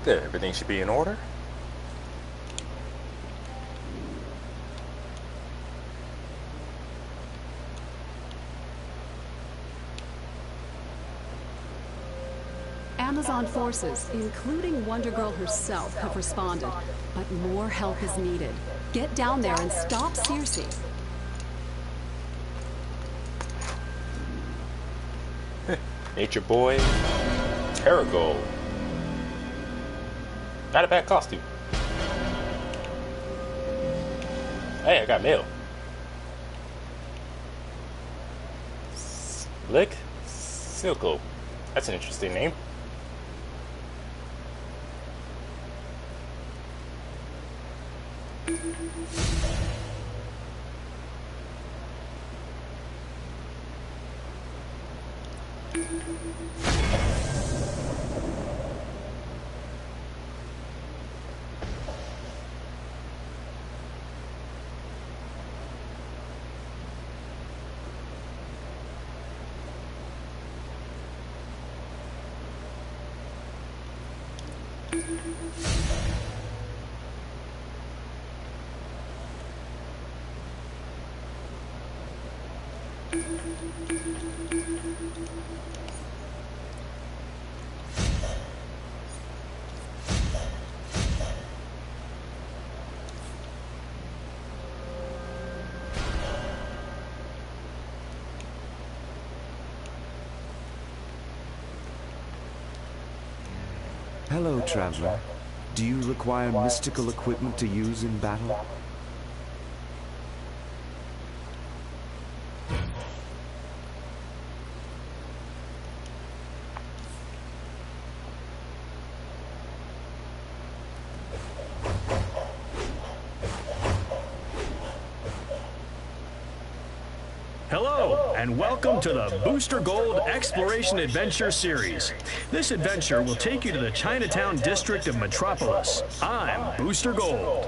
There, everything should be in order. Amazon forces, including Wonder Girl herself, have responded, but more help is needed. Get down there and stop Circe. Nature Boy, Terragold. Not a bad costume. Hey, I got mail. Slick Silco. That's an interesting name. Hello, traveler. Do you require mystical equipment to use in battle? Hello, and welcome to the Booster Gold Exploration Adventure Series. This adventure will take you to the Chinatown district of Metropolis. I'm Booster Gold.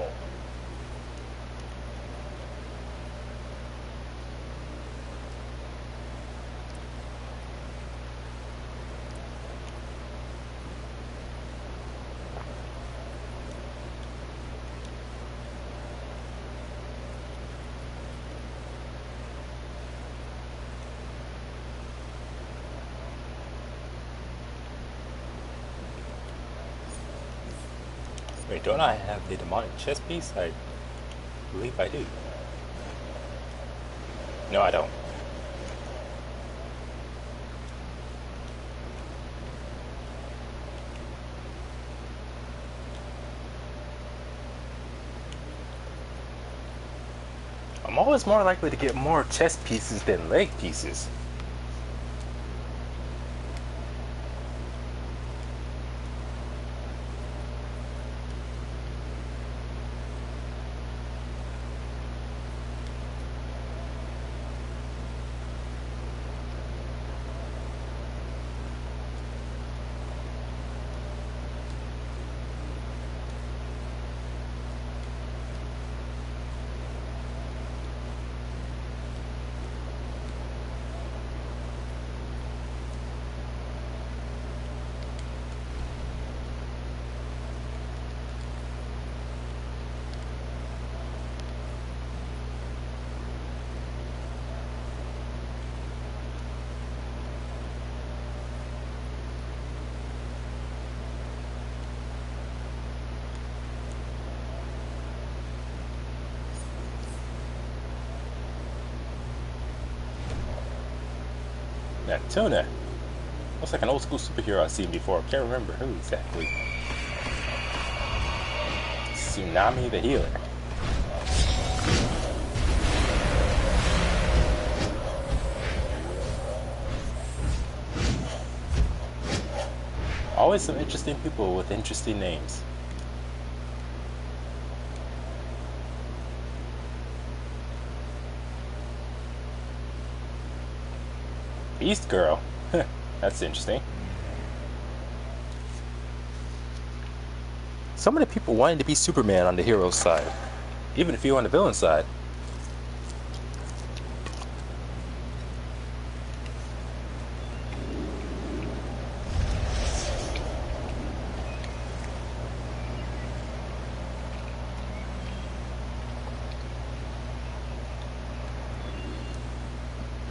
Wait, don't I have the demonic chess piece? I believe I do. No, I don't. I'm always more likely to get more chess pieces than leg pieces. That tuna. Looks like an old school superhero I've seen before. Can't remember who exactly. Tsunami the Healer. Always some interesting people with interesting names. Beast Girl. That's interesting. So many people wanting to be Superman on the hero's side, even if you're on the villain side.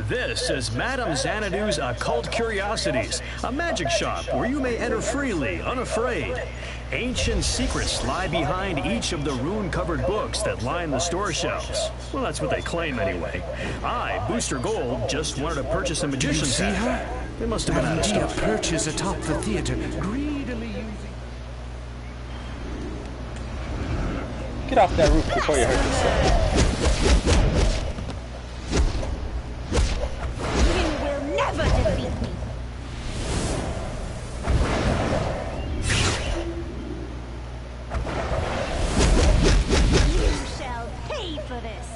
This is Madame Xanadu's Occult Curiosities, a magic shop where you may enter freely, unafraid. Ancient secrets lie behind each of the rune-covered books that line the store shelves. Well, that's what they claim anyway. I, Booster Gold, just wanted to purchase a magician's See hat. her? They must have been out of Idea stuff. purchase atop the theater, greedily using... Get off that roof before you hurt yourself. You will never defeat me. You shall pay for this.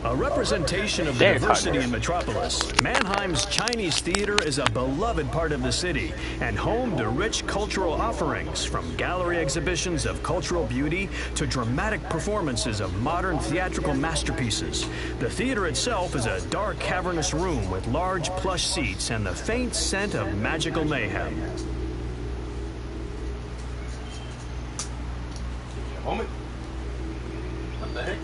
A representation of the diversity in Metropolis, Mannheim's Chinese theater is a beloved part of the city and home to rich cultural offerings, from gallery exhibitions of cultural beauty to dramatic performances of modern theatrical masterpieces. The theater itself is a dark, cavernous room with large plush seats and the faint scent of magical mayhem. Moment. What the heck?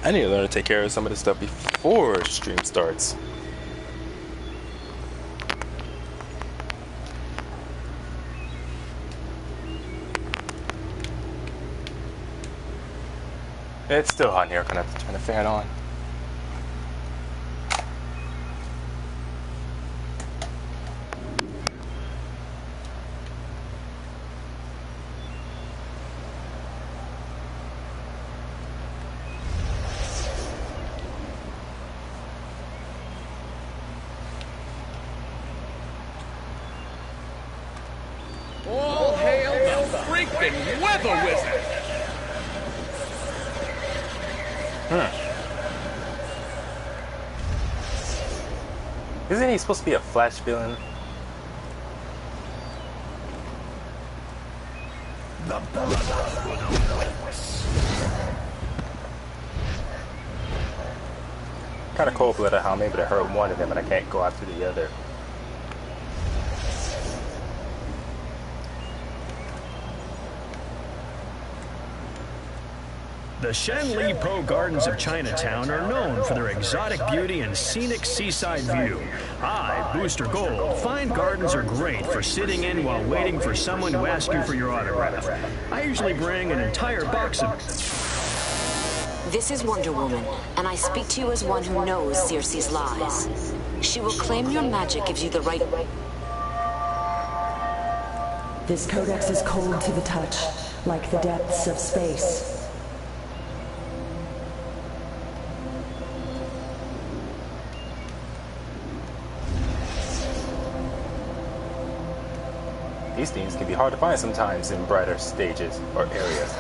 I need to learn to take care of some of this stuff before stream starts. It's still hot in here. I'm gonna have to turn the fan on. All hail the freaking weather wizard! Isn't he supposed to be a Flash villain? Kind of cold-blooded how I'm able to hurt one of them and I can't go after the other. The Shenli Po Gardens of Chinatown are known for their exotic beauty and scenic seaside view. I, Booster Gold, find gardens are great for sitting in while waiting for someone to ask you for your autograph. I usually bring an entire box of... This is Wonder Woman, and I speak to you as one who knows Circe's lies. She will claim your magic gives you the right... This codex is cold to the touch, like the depths of space. These things can be hard to find sometimes in brighter stages or areas.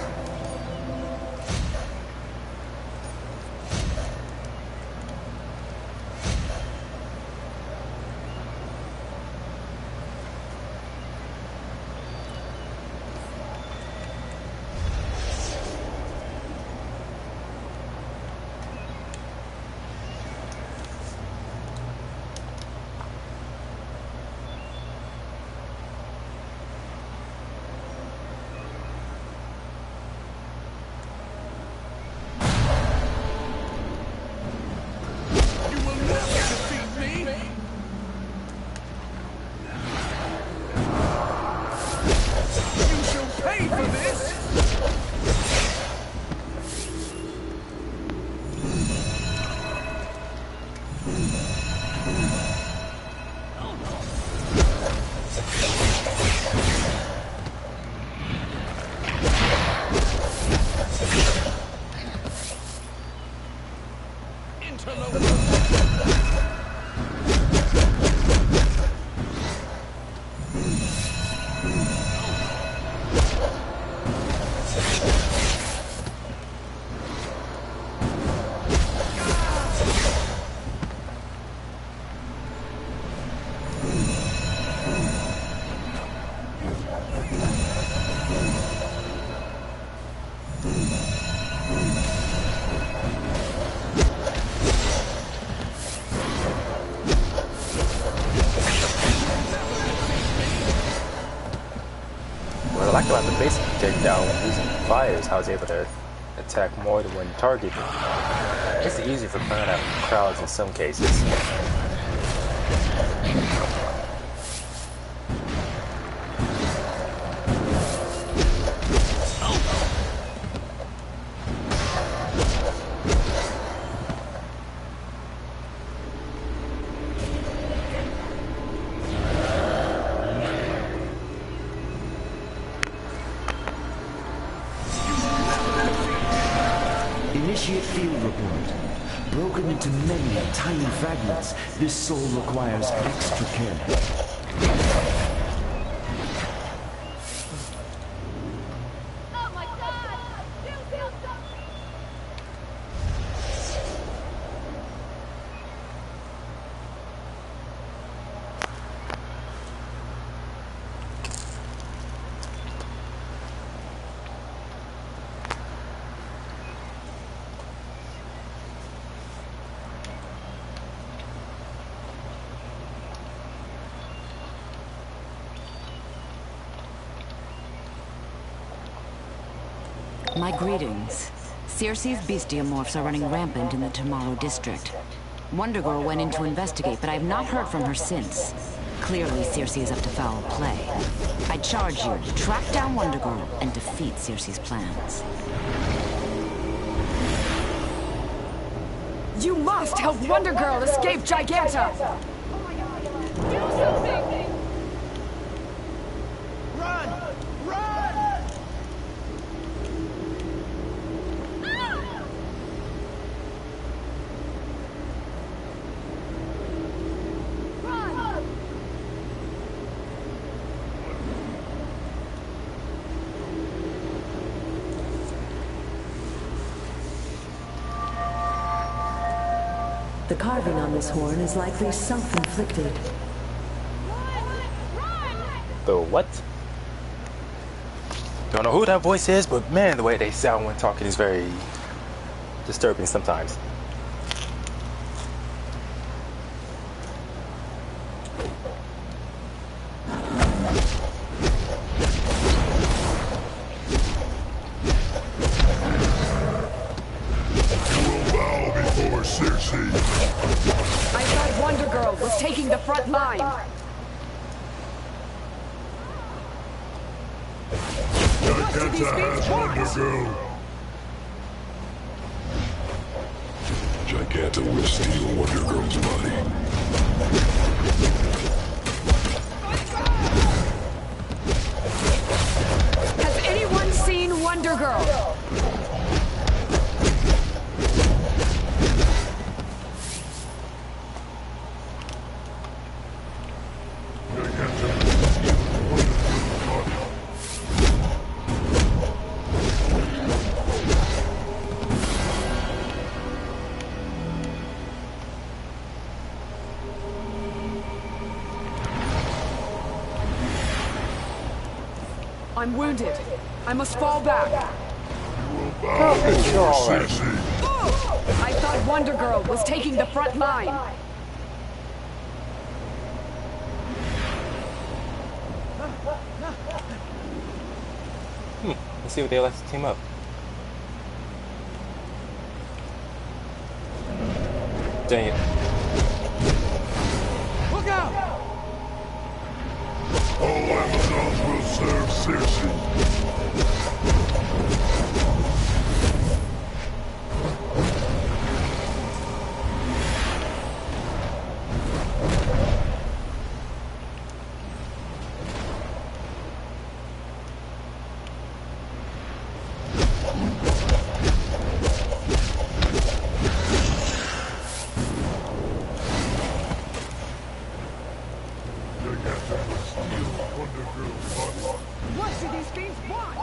take down using fires. How he's able to attack more than one target. It's easy for clearing out crowds in some cases. Initiate field report. Broken into many tiny fragments, this soul requires extra care. My greetings. Circe's bestiamorphs are running rampant in the Tomorrow district. Wonder Girl went in to investigate, but I have not heard from her since. Clearly, Circe is up to foul play. I charge you, track down Wonder Girl and defeat Circe's plans. You must help Wonder Girl escape Giganta! Do something! Run! Run! The carving on this horn is likely self-inflicted. The what? Don't know who that voice is, but man, the way they sound when talking is very disturbing sometimes. I thought Wonder Girl was taking the front line. Giganta has Wonder Girl. Giganta will steal Wonder Girl's body. Has anyone seen Wonder Girl? I'm wounded. I must fall back. You're all right. I thought Wonder Girl was taking the front line. Let's see what they let us team up. Dang it. Look out! All Amazons will serve Circe. What do these things want?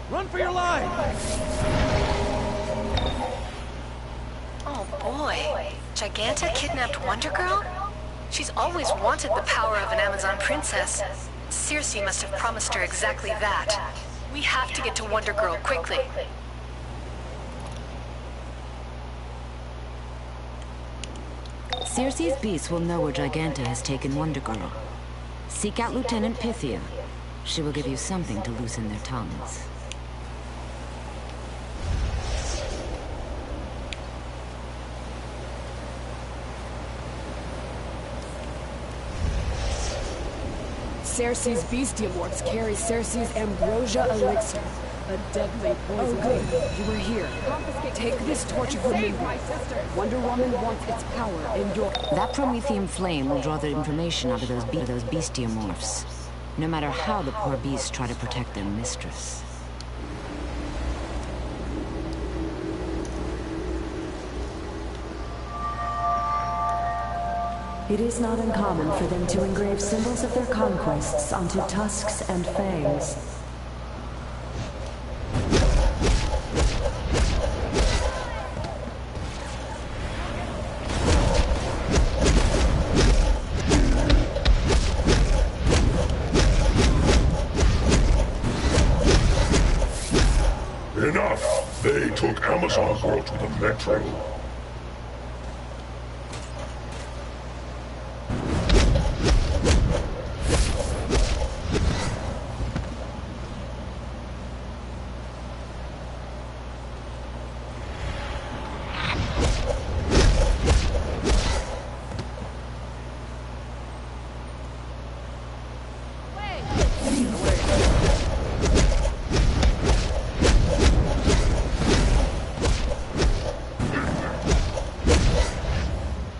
Run for your life! Oh boy. Giganta kidnapped Wonder Girl? She's always wanted the power of an Amazon princess. Circe must have promised her exactly that. We have to get to Wonder Girl quickly. Circe's beasts will know where Giganta has taken Wonder Girl. Seek out Lieutenant Pythia. She will give you something to loosen their tongues. Circe's bestiamorphs carry Circe's ambrosia elixir, a deadly poison. Oh good, you were here. Take this torch of remembrance. Wonder Woman wants its power in your... That promethium flame will draw the information out of those bestiamorphs. No matter how the poor beasts try to protect their mistress. It is not uncommon for them to engrave symbols of their conquests onto tusks and fangs. Enough! They took Amazon Girl to the Metro.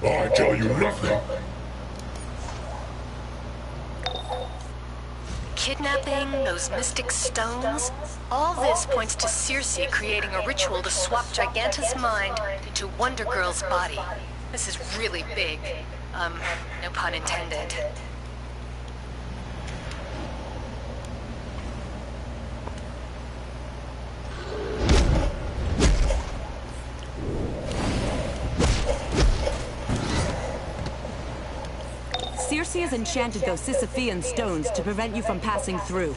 I tell you nothing. Kidnapping, those mystic stones, all this points to Circe creating a ritual to swap Giganta's mind into Wonder Girl's body. This is really big. No pun intended. Circe has enchanted those Sisyphean stones to prevent you from passing through.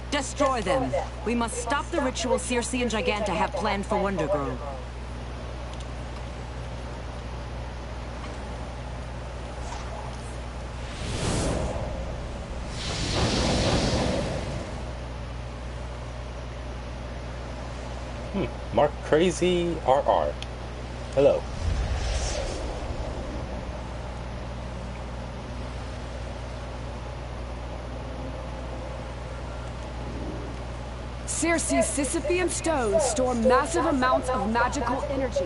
Destroy them. We must stop the ritual Circe and Giganta have planned for Wonder Girl. Mark Crazy RR. Hello. Circe's Sisyphean stones store massive amounts of magical energy.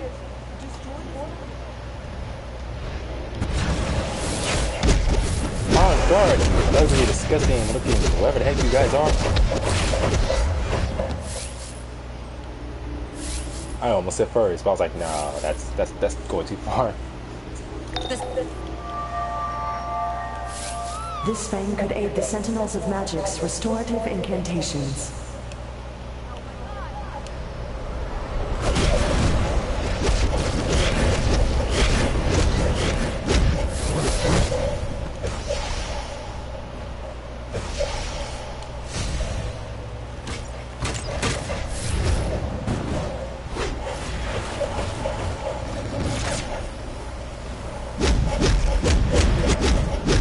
On guard, you ugly, disgusting looking, whoever the heck you guys are. I almost said furries, but I was like, no, that's going too far. This fang could aid the Sentinels of Magic's restorative incantations.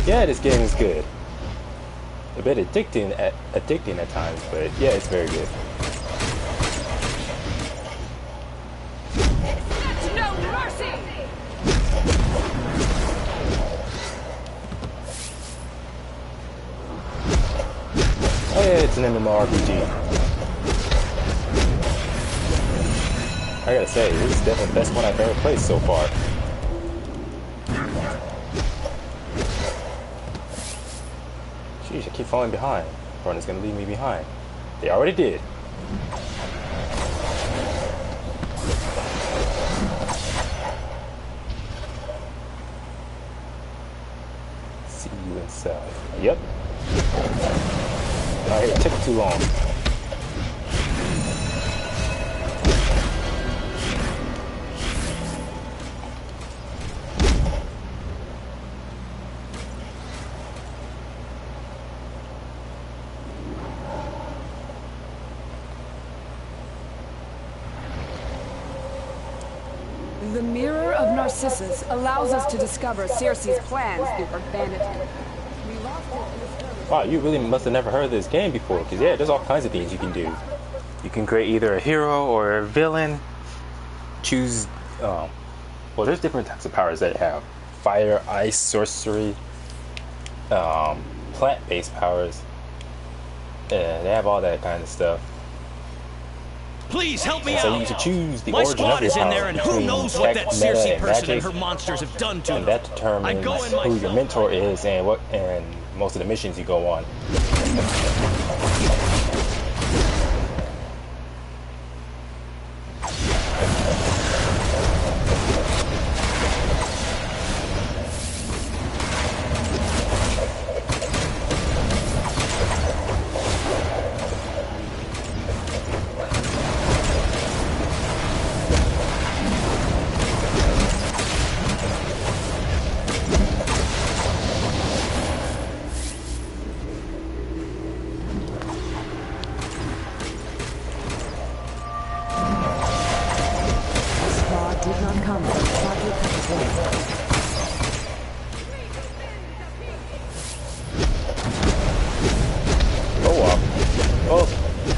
Yeah, this game is good. A bit addicting at times, but yeah, it's very good. No mercy! Oh yeah, it's an MMORPG. I gotta say, this is definitely the best one I've ever played so far. Jeez, I keep falling behind. Run is gonna leave me behind. They already did. See you inside. Yep. Alright, it took too long. The Mirror of Narcissus allows us to discover Circe's plans through her vanity. We lost it in a skirmish. Wow, you really must have never heard of this game before, because yeah, there's all kinds of things you can do. You can create either a hero or a villain. Choose, well, there's different types of powers that have. Fire, ice, sorcery, plant-based powers. Yeah, they have all that kind of stuff. Please help me so out. you can choose the My origin squad of your is in power there, and who between knows what tech, that meta, Circe and person magic, and her monsters have done to and them. that determines who your myself. mentor is and most of the missions you go on.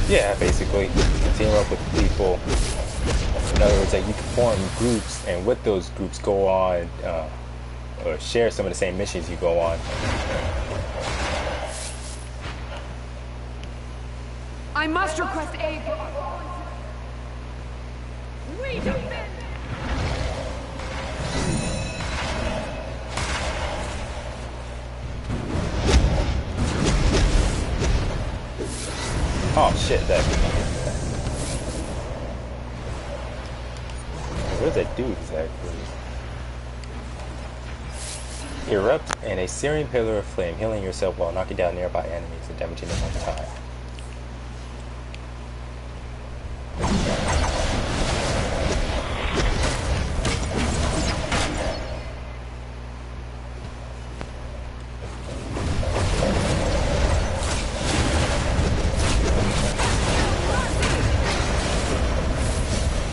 Yeah, basically, team up with people. In other words, like you can form groups, and with those groups go on or share some of the same missions you go on. I must request aid. We defend. Oh shit, that. What does that do exactly? Erupt in a searing pillar of flame, healing yourself while knocking down nearby enemies and damaging them over time.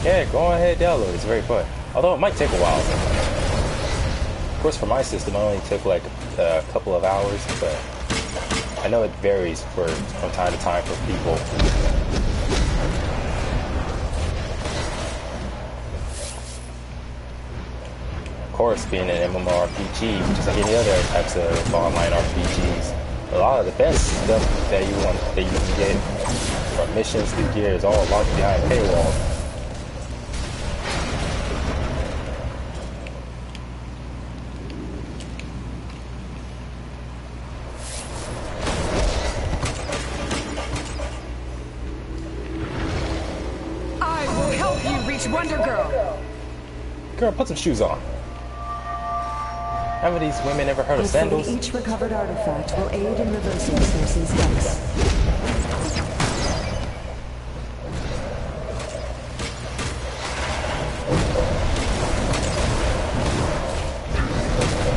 Yeah, go ahead, download. It's very fun. Although it might take a while. Of course, for my system, it only took like a couple of hours, but I know it varies from time to time for people. Of course, being an MMORPG, just like any other types of online RPGs, a lot of the best stuff that you can get from missions to gear is all locked behind paywalls. Wonder Girl. Girl, put some shoes on. Haven't these women ever heard of sandals? Each recovered artifact will aid in reversing Circe's hex.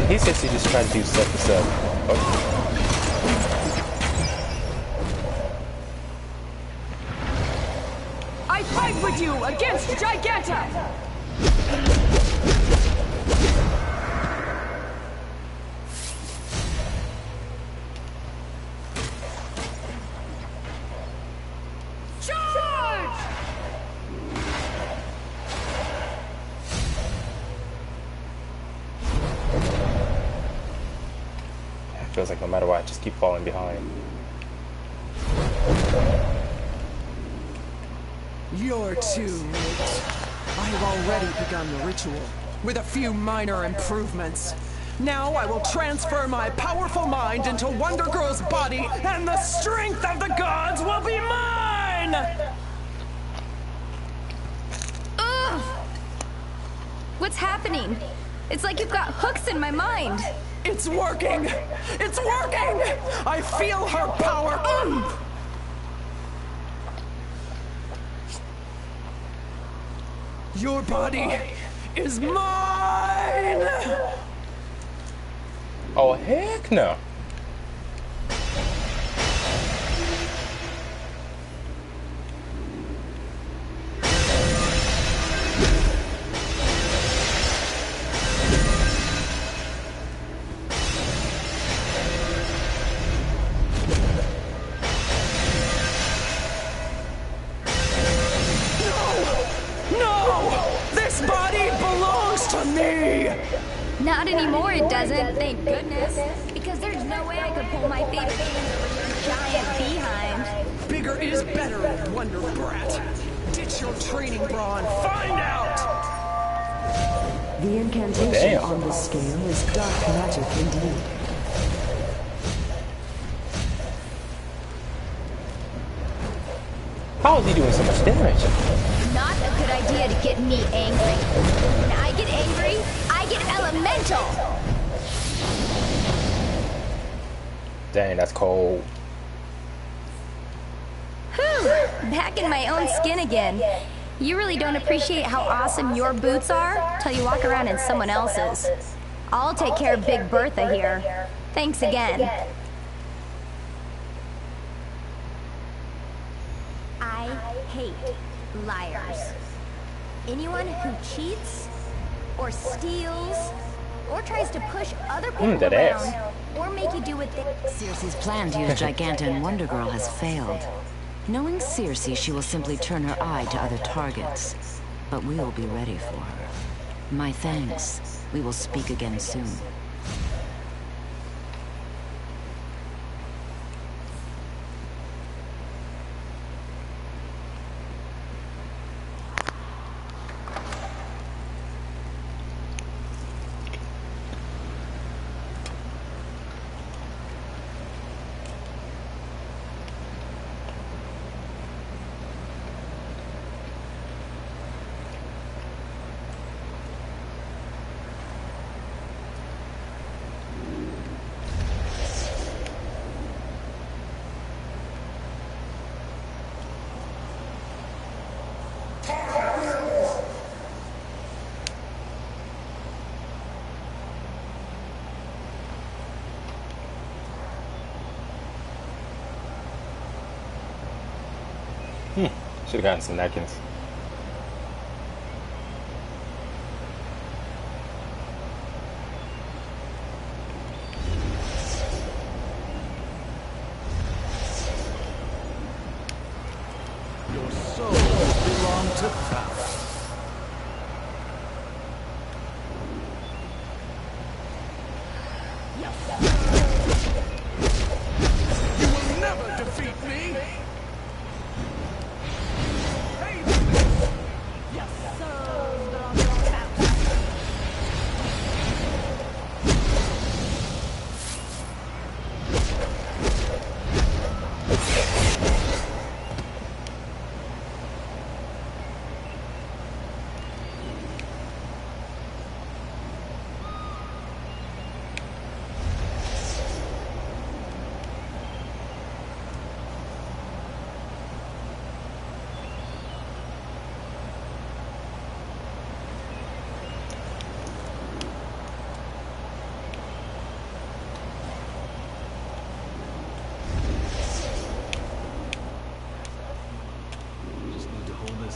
He says he just tried to do stuff to stuff. Oh. I fight with you against Giganta! Charge! It feels like no matter what, I just keep falling behind. You're too late. I have already begun the ritual, with a few minor improvements. Now I will transfer my powerful mind into Wonder Girl's body, and the strength of the gods will be mine! Ugh! What's happening? It's like you've got hooks in my mind. It's working! It's working! I feel her power! Your body is mine! Oh, heck no. Not anymore, it doesn't, thank goodness. Because there's no way I could pull my favorite things over your giant behind. Bigger is better, Wonder Brat. Ditch your training bra and find out! The incantation on this scale is dark magic indeed. How is he doing so much damage? Not a good idea to get me angry. When I get angry, I get elemental! Dang, that's cold. Whew! Back in my own skin again. You really don't appreciate how awesome your boots are till you walk around in someone else's. I'll take care of Big Bertha here. Thanks again. I hate liars. Anyone who cheats, or steals, or tries to push other people around, or make you do what they... Circe's plan to use Giganta and Wonder Girl has failed. Knowing Circe, she will simply turn her eye to other targets. But we will be ready for her. My thanks. We will speak again soon. Should have gotten some napkins. Your soul belongs to power. You will never defeat me!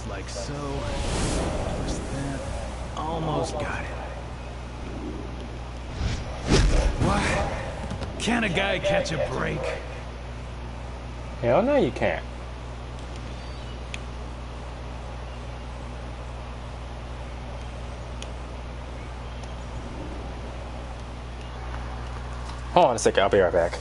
Like so. Push that. Almost got it. What? Can't a guy catch a break? Hell no, you can't. Hold on a second, I'll be right back.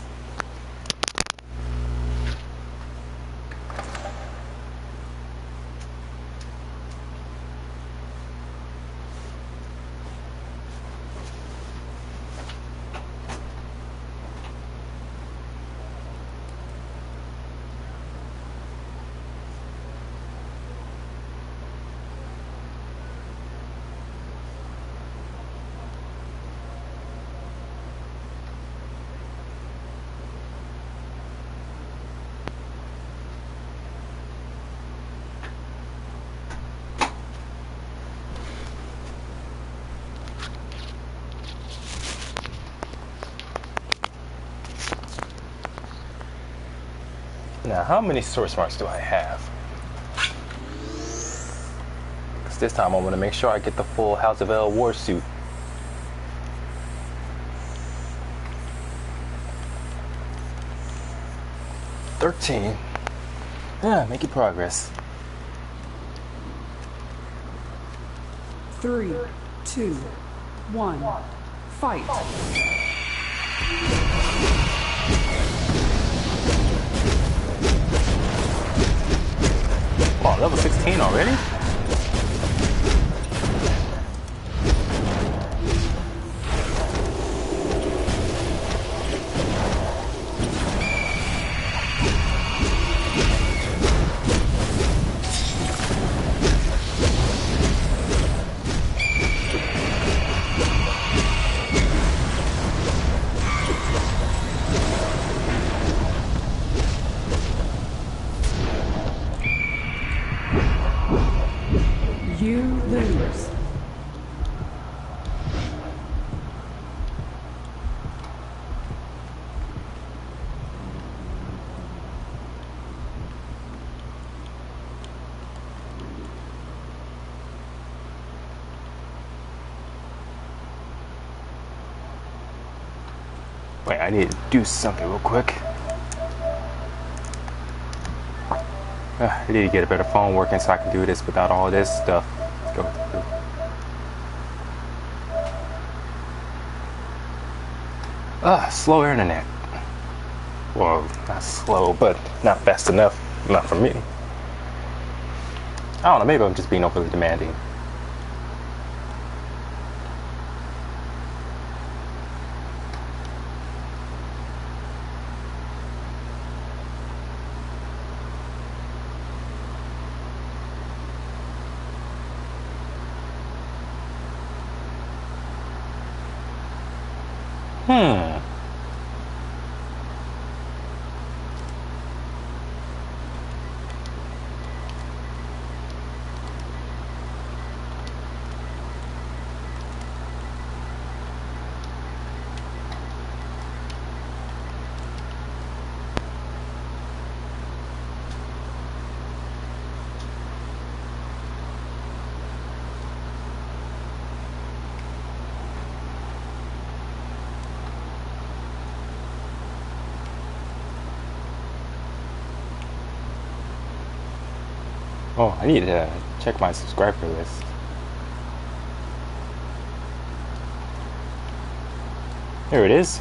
Now, how many source marks do I have? Because this time I want to make sure I get the full House of L war suit. $13. Yeah, making progress. 3, 2, 1. Fight. Wow, level 16 already? You lose. Wait, I need to do something real quick. I need to get a better phone working so I can do this without all this stuff. Let's go through. Slow internet. Well, not slow, but not fast enough. Not for me. I don't know, maybe I'm just being overly demanding. Oh, I need to check my subscriber list. Here it is.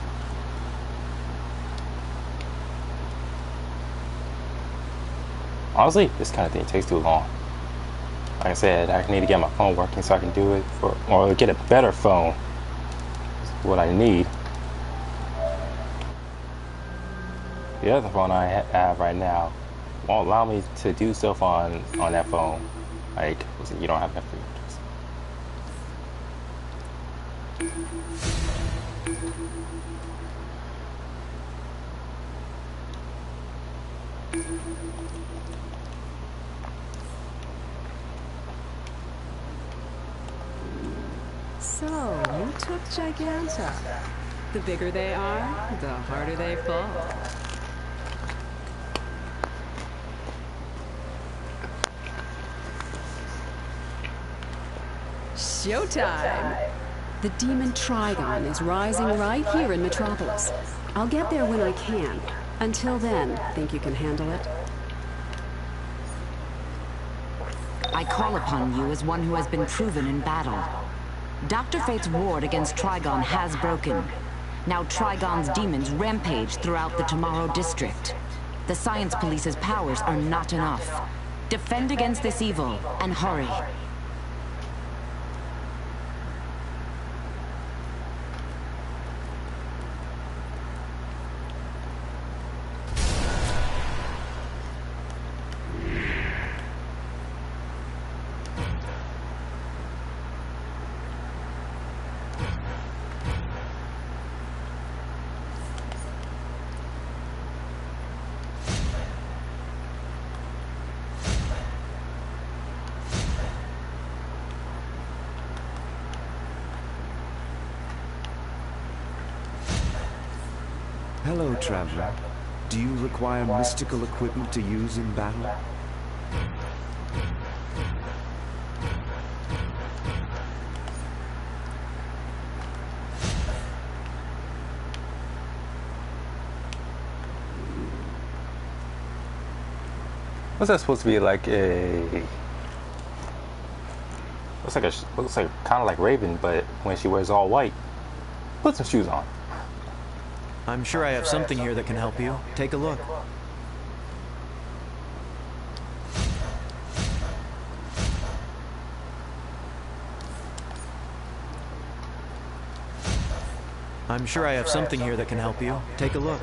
Honestly, this kind of thing takes too long. Like I said, I need to get my phone working so I can do it, or get a better phone. That's what I need. The other phone I have right now won't allow me to do stuff on that phone. Like, you don't have enough features. So, you took Giganta. The bigger they are, the harder they fall. Showtime! The demon Trigon is rising right here in Metropolis. I'll get there when I can. Until then, think you can handle it? I call upon you as one who has been proven in battle. Dr. Fate's ward against Trigon has broken. Now Trigon's demons rampage throughout the Tomorrow District. The Science Police's powers are not enough. Defend against this evil, and hurry. Hello, traveler. Do you require mystical equipment to use in battle? What's that supposed to be, like a looks like kind of like Raven, but when she wears all white. Put some shoes on. I'm sure I have something here that can help you. Take a look. I'm sure I have something here that can help you. Take a look.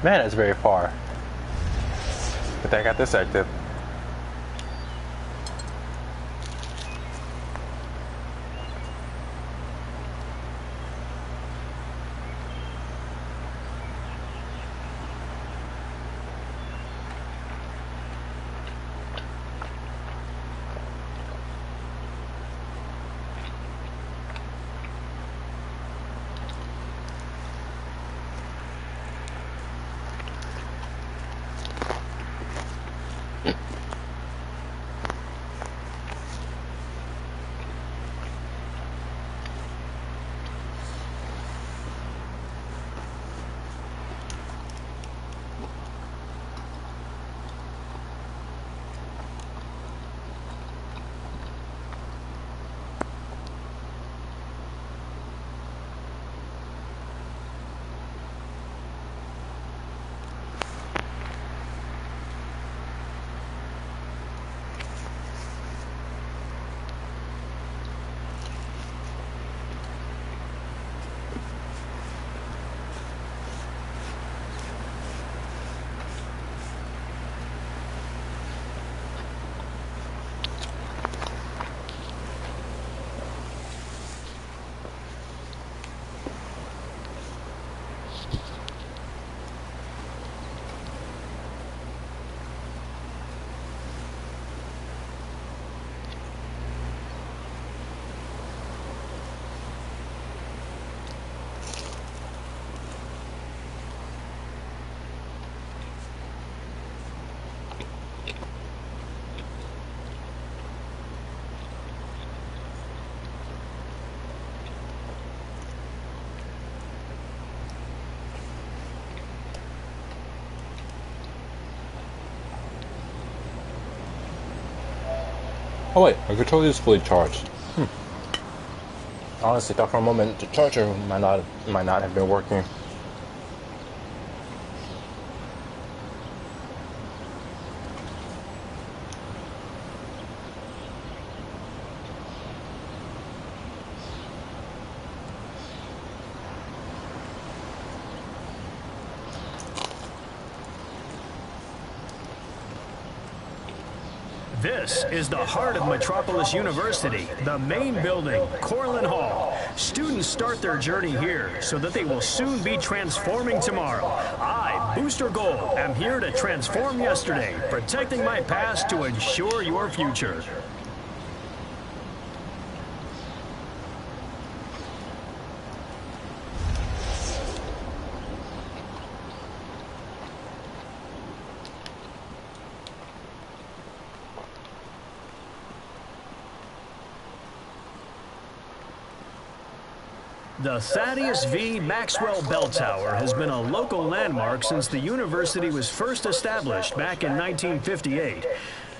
Man, that's very far. But I got this active. Oh wait, my controller is fully charged. Honestly, thought for a moment the charger might not have been working. This is the heart of Metropolis University, the main building, Corlin Hall. Students start their journey here so that they will soon be transforming tomorrow. I, Booster Gold, am here to transform yesterday, protecting my past to ensure your future. The Thaddeus V. Maxwell Bell Tower has been a local landmark since the university was first established back in 1958.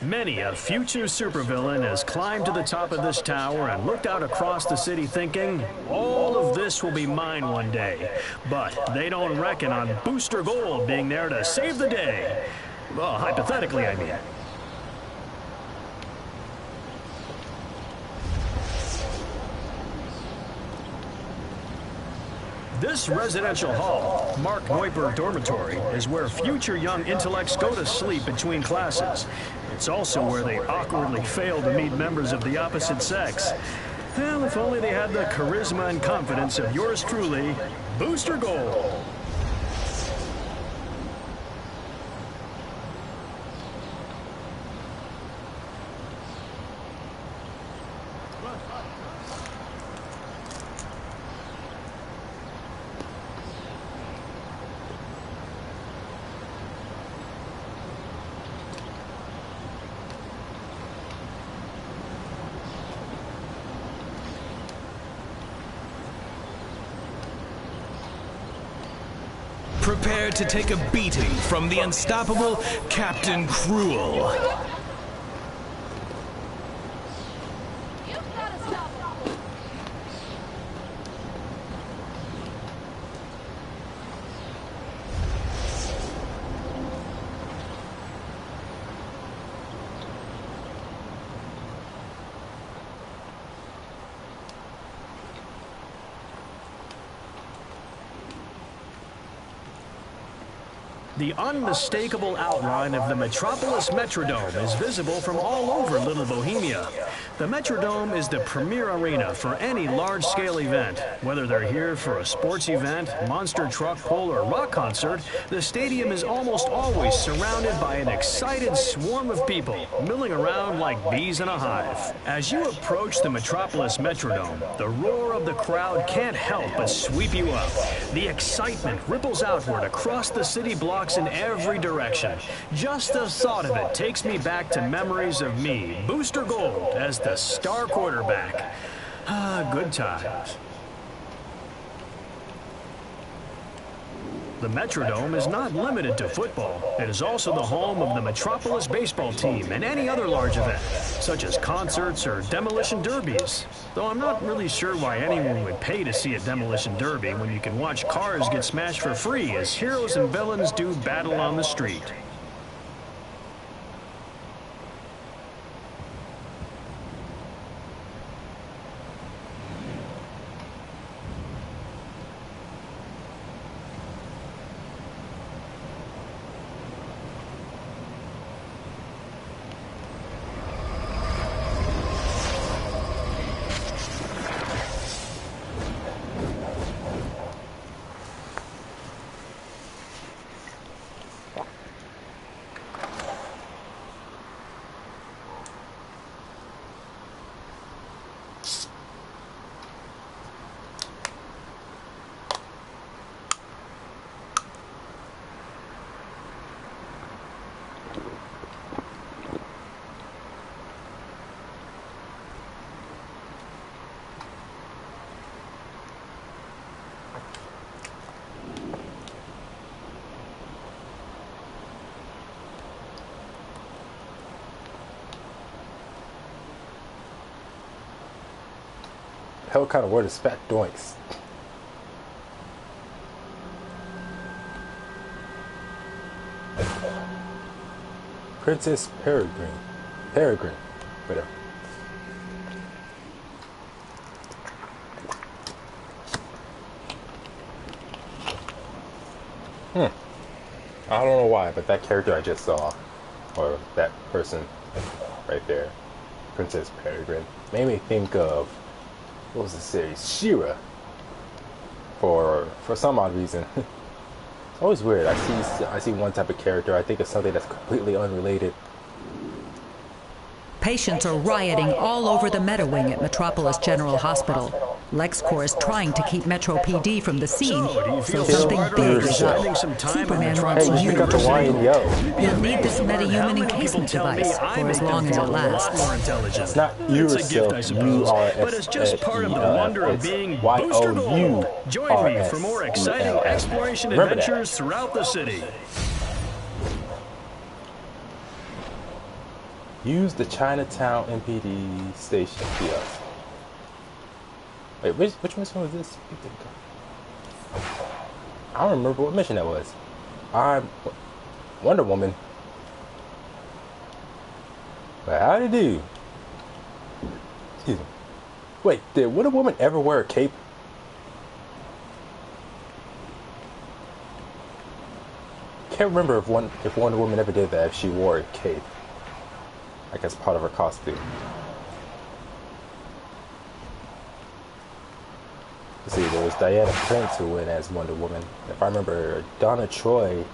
Many a future supervillain has climbed to the top of this tower and looked out across the city thinking, all of this will be mine one day. But they don't reckon on Booster Gold being there to save the day. Well, hypothetically, I mean. This residential hall, Mark Neuper Dormitory, is where future young intellects go to sleep between classes. It's also where they awkwardly fail to meet members of the opposite sex. Well, if only they had the charisma and confidence of yours truly, Booster Gold. Prepare to take a beating from the unstoppable Captain Cruel. The unmistakable outline of the Metropolis Metrodome is visible from all over Little Bohemia. The Metrodome is the premier arena for any large-scale event. Whether they're here for a sports event, monster truck pull, or rock concert, the stadium is almost always surrounded by an excited swarm of people, milling around like bees in a hive. As you approach the Metropolis Metrodome, the roar of the crowd can't help but sweep you up. The excitement ripples outward across the city blocks in every direction. Just the thought of it takes me back to memories of me, Booster Gold, as the star quarterback. Ah, good times. The Metrodome is not limited to football. It is also the home of the Metropolis baseball team and any other large event, such as concerts or demolition derbies. Though I'm not really sure why anyone would pay to see a demolition derby when you can watch cars get smashed for free as heroes and villains do battle on the street. Hell kind of word is fat doinks. Princess Peregrine, whatever. I don't know why, but that character I just saw, or that person right there, Princess Peregrine, made me think of, what was the series? She-Ra. For some odd reason. It's always weird. I see one type of character, I think of something that's completely unrelated. Patients are rioting all over the Metawing at Metropolis General Hospital. LexCorp is trying to keep Metro PD from the scene, so something big is up. Superman wants you to You'll need this metahuman encasement device for as long as it lasts. It's not yourself, but it's just part of the wonder of being Booster Gold. Join me for more exciting exploration adventures throughout the city. Use the Chinatown MPD station kiosk. Wait, which mission was this? I don't remember what mission that was. I'm Wonder Woman. But how did you do? Excuse me. Wait, did Wonder Woman ever wear a cape? Can't remember if Wonder Woman ever did that, if she wore a cape. I guess part of her costume. Let's see, there was Diana Prince who went as Wonder Woman. If I remember, Donna Troy,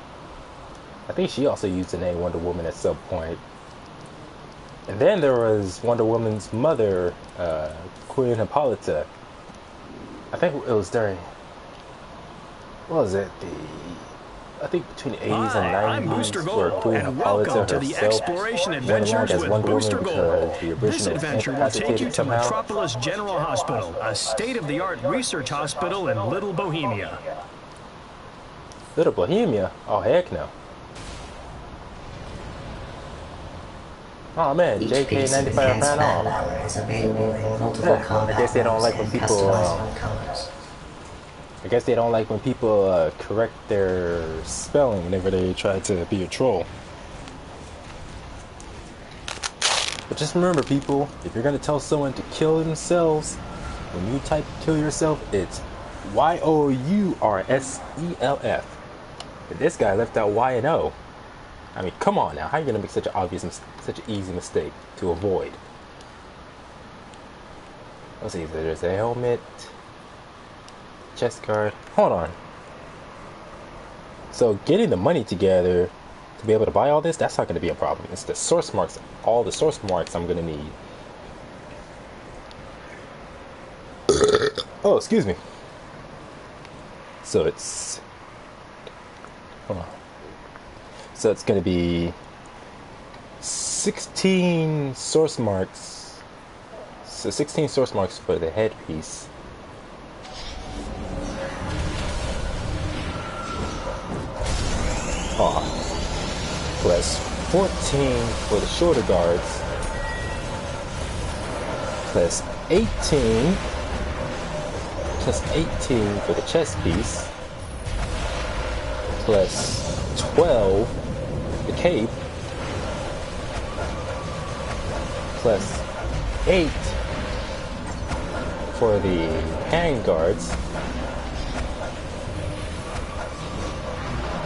I think she also used the name Wonder Woman at some point. And then there was Wonder Woman's mother, Queen Hippolyta. I think it was during, what was it, I think between the 80s and 90s, I'm Booster where Gold, Queen and Hippolyta welcome to the herself Exploration went along Adventures as with Wonder Booster Woman Gold. because the This original adventure will take you incapacitated to somehow. Metropolis General Hospital, a state-of-the-art research hospital in Little Bohemia. Little Bohemia? Oh, heck no. Oh man, JK 95 ran off. I guess they don't like when people. I guess they don't like when people correct their spelling whenever they try to be a troll. But just remember, people, if you're gonna tell someone to kill themselves, when you type "kill yourself," it's YOURSELF. But this guy left out Y and O. I mean, come on now. How are you going to make such an obvious, such an easy mistake to avoid? Let's see. There's a helmet, chest guard. Hold on. So getting the money together to be able to buy all this, that's not going to be a problem. It's the source marks, all the source marks I'm going to need. Oh, excuse me. So it's... Hold on. So it's going to be 16 source marks. So 16 source marks for the headpiece. Oh. Plus 14 for the shoulder guards. Plus 18. Plus 18 for the chest piece. Plus 12 the cape, plus 8 for the hand guards,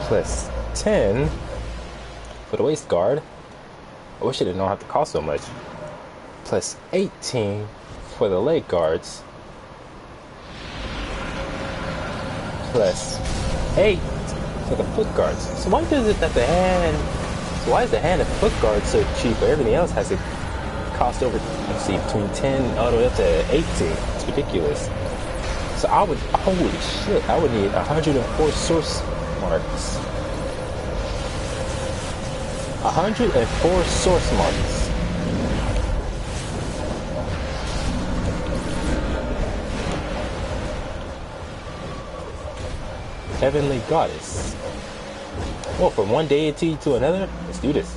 plus 10 for the waist guard. I wish it did not have to cost so much. Plus 18 for the leg guards, plus 8 for the foot guards. So why is it that the hand, why is the hand and foot guard so cheap, but everything else has to cost over, let's see, between 10 all the way up to 18? It's ridiculous. So I would, holy shit, I would need 104 source marks. 104 source marks. Heavenly Goddess. Well, from one deity to another, let's do this.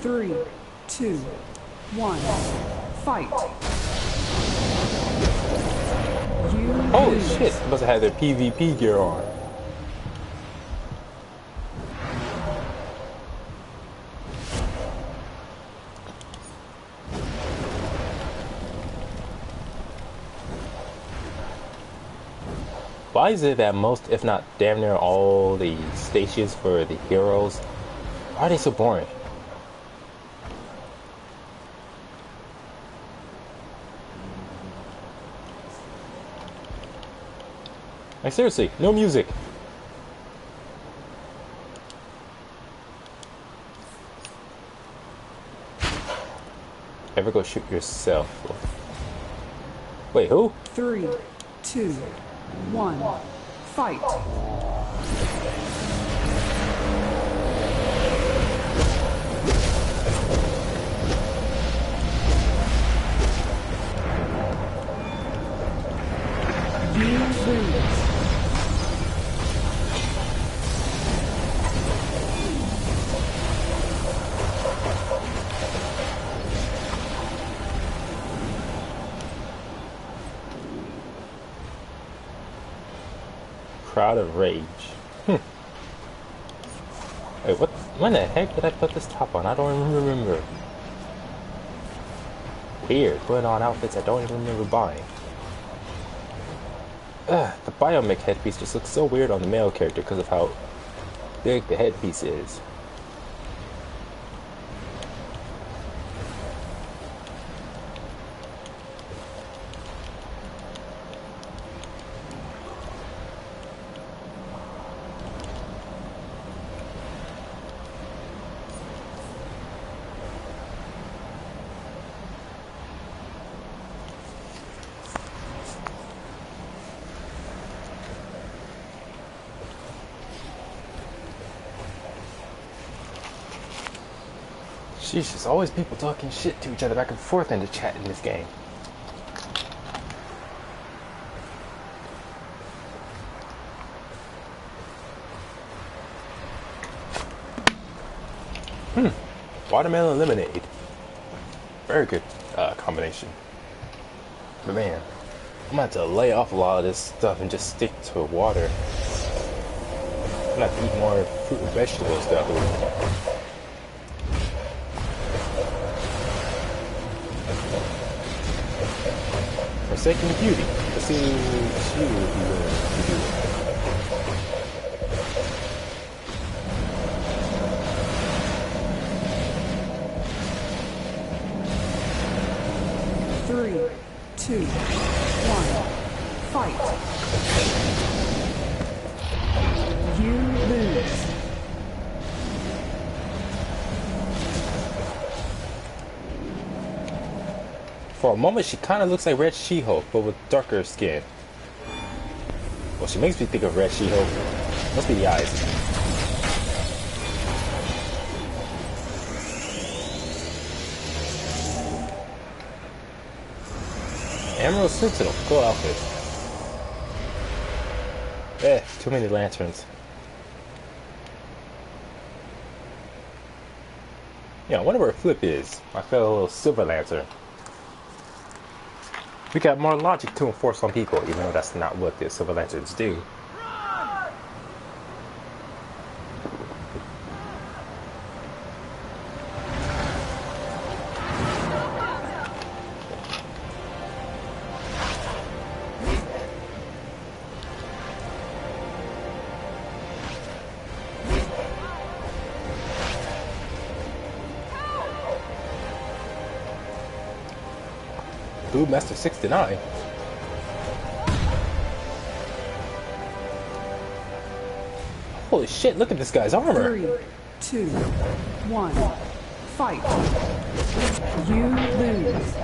Three, two, one, fight. Holy shit, they must have had their PvP gear on. Why is it that most, if not damn near all the stations for the heroes, why are they so boring? Like seriously, no music. never go shoot yourself. Wait, who? 3, 2, 1, fight. You lose. Crowd of Rage. Wait, what? When the heck did I put this top on? I don't even remember. Weird, putting on outfits I don't even remember buying. The biomech headpiece just looks so weird on the male character because of how big the headpiece is. Sheesh, there's always people talking shit to each other back and forth in the chat in this game. Watermelon lemonade. Very good combination. But man, I'm gonna have to lay off a lot of this stuff and just stick to water. I'm gonna have to eat more fruit and vegetable stuff. Forsaken Beauty. Let's see what she will be willing to do. 3, 2, 1, fight. You lose. For a moment, she kind of looks like Red She-Hulk, but with darker skin. Well, she makes me think of Red She-Hulk. Must be the eyes. Emerald Sentinel, cool outfit. Too many lanterns. Yeah, I wonder where Flip is. My fellow Silver Lantern. We got more logic to enforce on people, even though that's not what the Silver Lanterns do. Master 69. Holy shit, look at this guy's armor. 3, 2, 1, fight. You lose.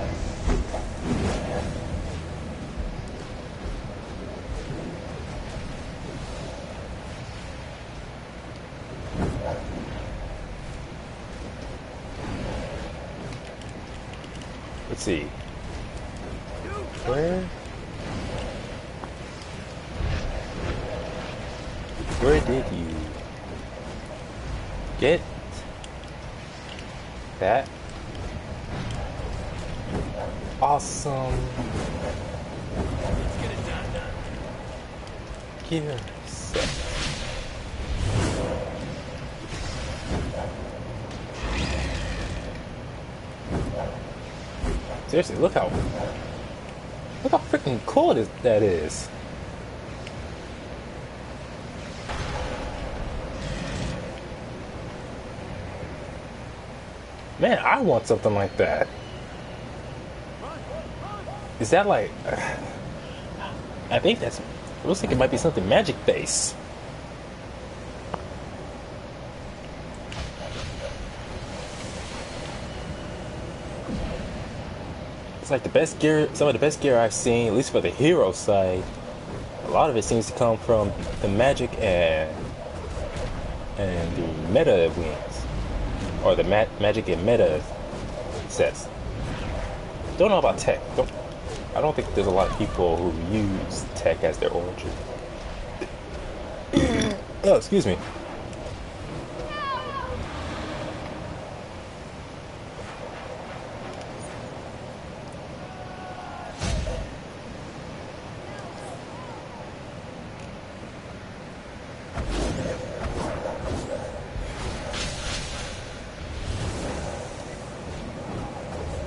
Let's see. Where did you get that awesome gear set? Seriously, look how freaking cool that is. Man, I want something like that. Is that like... I think that's... It looks like it might be something magic based. It's like the best gear, some of the best gear I've seen, at least for the hero side. A lot of it seems to come from the magic and the meta wings, or the magic and meta sets. Don't know about tech. I don't think there's a lot of people who use tech as their origin. Oh, excuse me.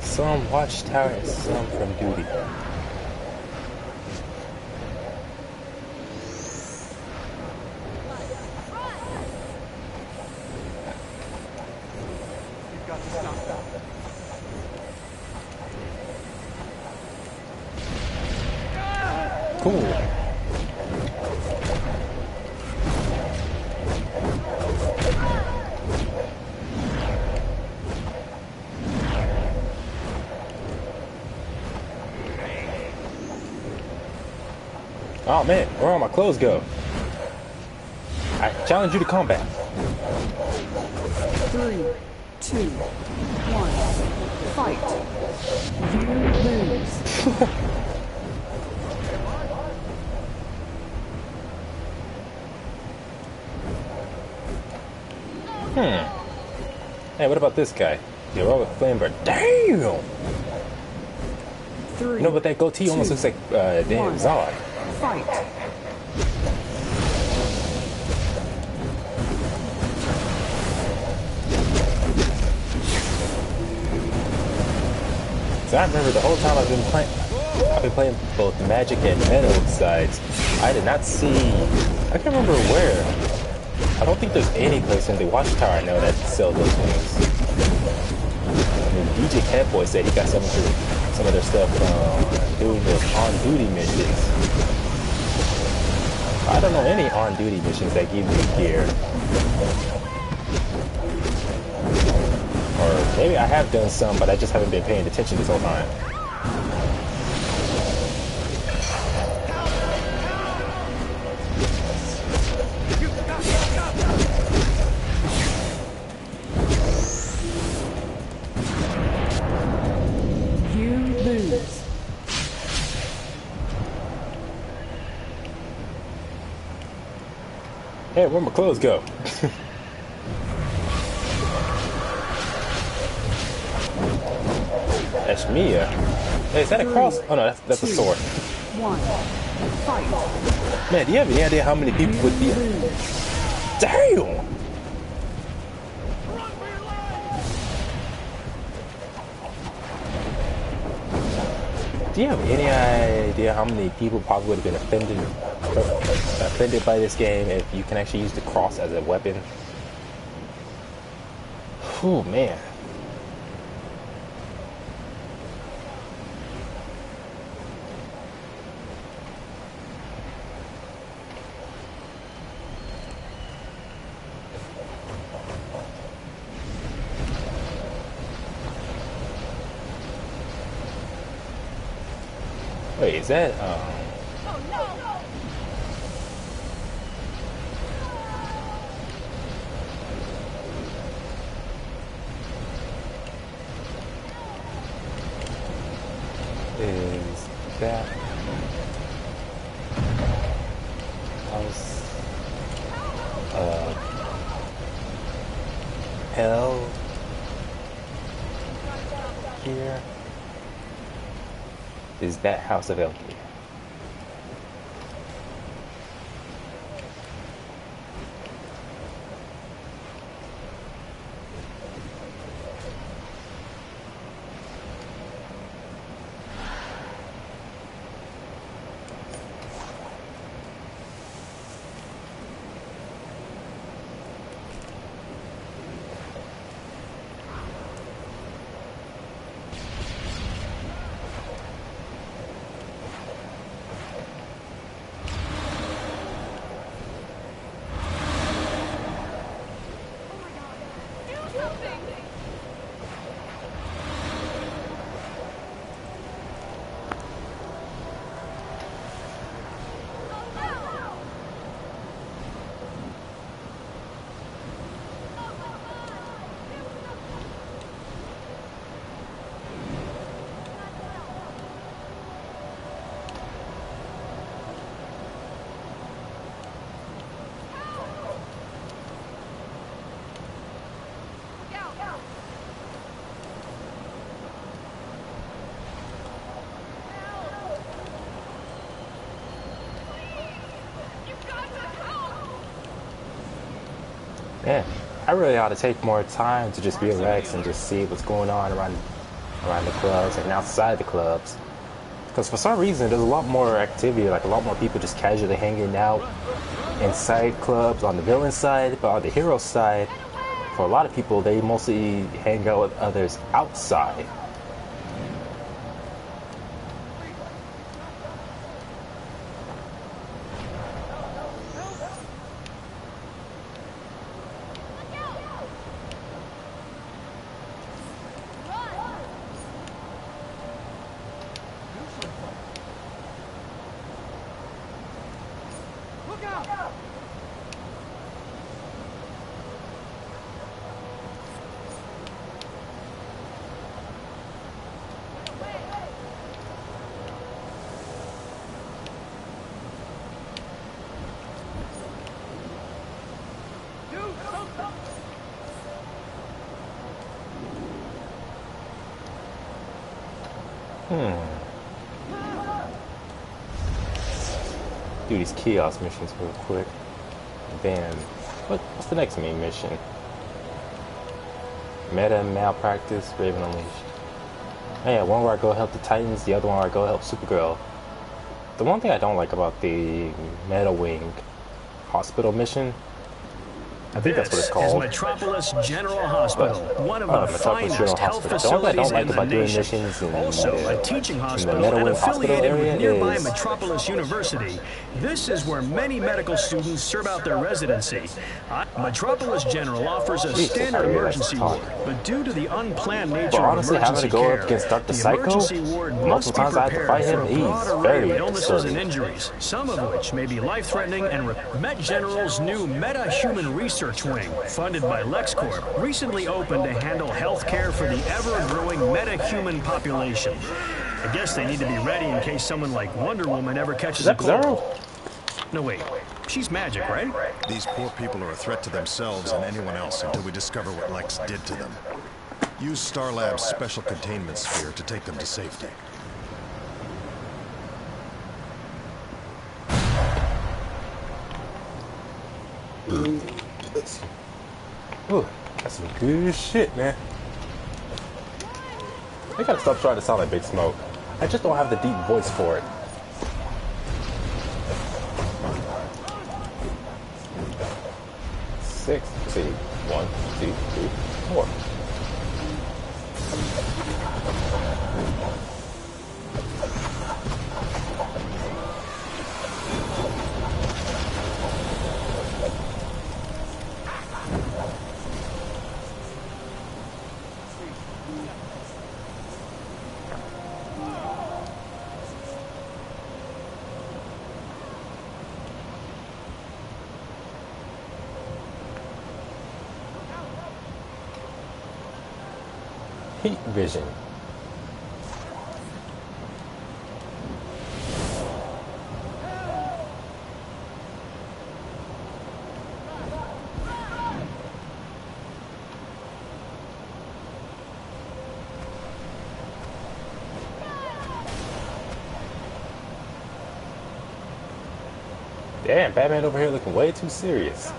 Some watchtower and some from duty. Cool. Oh man, where all my clothes go? I challenge you to combat. 3, 2, 1, fight. You lose. Hey, what about this guy? The heroic flamber. Damn! 3, you know, but that goatee almost looks like damn Zod. Fight. So I remember the whole time I've been playing both magic and metal sides. I did not see. I can't remember where. I don't think there's any place in the watchtower I know that sell those wings. I mean, DJ Catboy said he got some of their stuff doing the on-duty missions. I don't know any on-duty missions that give me gear. Or maybe I have done some, but I just haven't been paying attention this whole time. You lose. Hey, where'd my clothes go? That's Mia. Hey, is that a cross? Oh no, that's a sword. 1, fight. Man, do you have any idea how many people would be? Damn! Do you have any idea how many people probably would have been offended by this game if you can actually use the cross as a weapon? Oh man. Wait, is that, is that house, hell here? Is that House of Elkie? Yeah, I really ought to take more time to just relax and just see what's going on around the clubs and outside the clubs. Because for some reason, there's a lot more activity, like a lot more people just casually hanging out inside clubs on the villain side, but on the hero side, for a lot of people, they mostly hang out with others outside. Do these kiosk missions real quick. Then, what's the next main mission? Meta Malpractice, Raven Unleashed. Oh yeah, one where I go help the Titans, the other one where I go help Supergirl. The one thing I don't like about the Meta Wing Hospital mission, I think that's what it's called. This is Metropolis General Hospital, one of the finest health facilities in the nation. Also, a teaching hospital and affiliated with nearby Metropolis University. This is where many medical students serve out their residency. Metropolis General offers a standard emergency ward, but due to the unplanned nature of emergency care, the emergency ward must be prepared for a broad array of illnesses and injuries, some of which may be life-threatening. And Met General's new Meta-Human Research Wing, funded by LexCorp, recently opened to handle health care for the ever-growing meta-human population. I guess they need to be ready in case someone like Wonder Woman ever catches a cold. No, wait. She's magic, right? These poor people are a threat to themselves and anyone else until we discover what Lex did to them. Use Star Lab's special containment sphere to take them to safety. Ooh, that's some good shit, man. I gotta stop trying to sound like Big Smoke. I just don't have the deep voice for it. Six, see, 1, 2, 3, 4. Heat vision. Damn, Batman over here looking way too serious.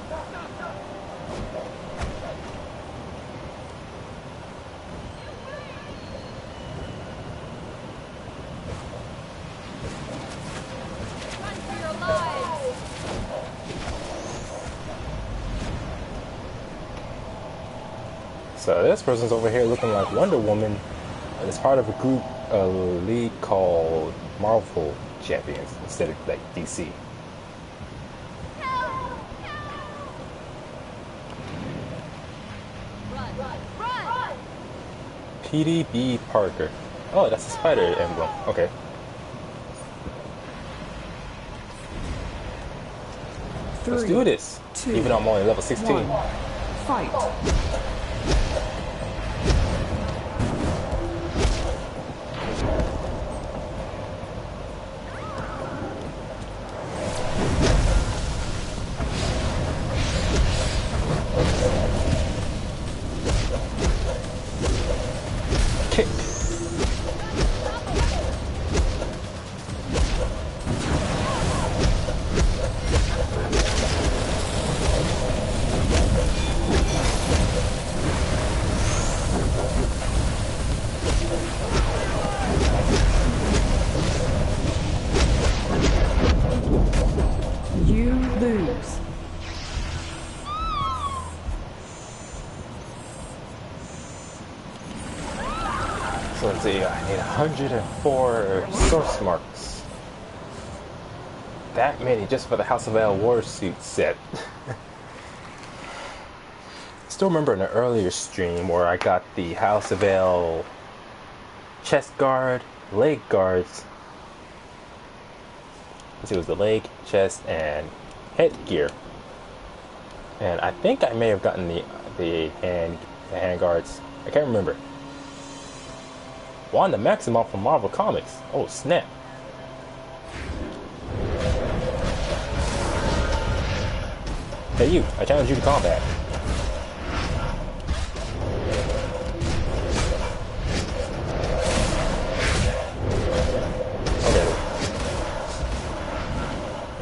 So this person's over here looking like Wonder Woman, and it's part of a group, a league called Marvel Champions instead of like DC. PDB Parker. Oh, that's a spider emblem. Okay. Let's do this. Even though I'm only level 16. Fight. Let's see, I need 104 source marks. That many just for the House of L warsuit set. Still remember in an earlier stream where I got the House of L chest guard, leg guards. Let's see, it was the leg, chest, and headgear. And I think I may have gotten the hand guards. I can't remember. Wanda Maximoff from Marvel Comics. Oh snap! Hey you! I challenge you to combat. Okay.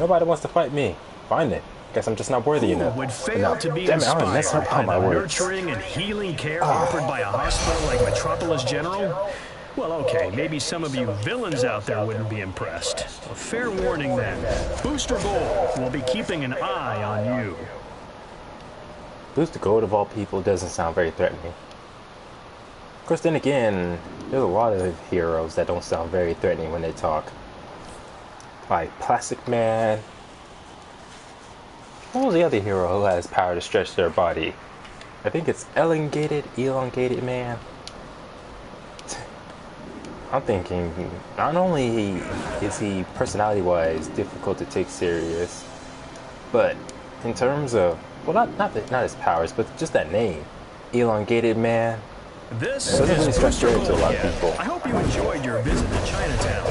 Nobody wants to fight me. Fine then. Guess I'm just not worthy enough. Would fail to be inspired by the nurturing and healing care offered by a hospital like Metropolis General? Well, okay, maybe some of you villains out there wouldn't be impressed. A fair warning then. Booster Gold will be keeping an eye on you. Booster Gold of all people doesn't sound very threatening. Of course, then again, there's a lot of heroes that don't sound very threatening when they talk. Like Plastic Man. What was the other hero who has power to stretch their body? I think it's elongated man. I'm thinking, not only is he personality-wise difficult to take serious, but in terms of, well, not his powers, but just that name, elongated man. This doesn't really is stretch Booster to a lot of Gold. people. I hope you enjoyed your visit to Chinatown.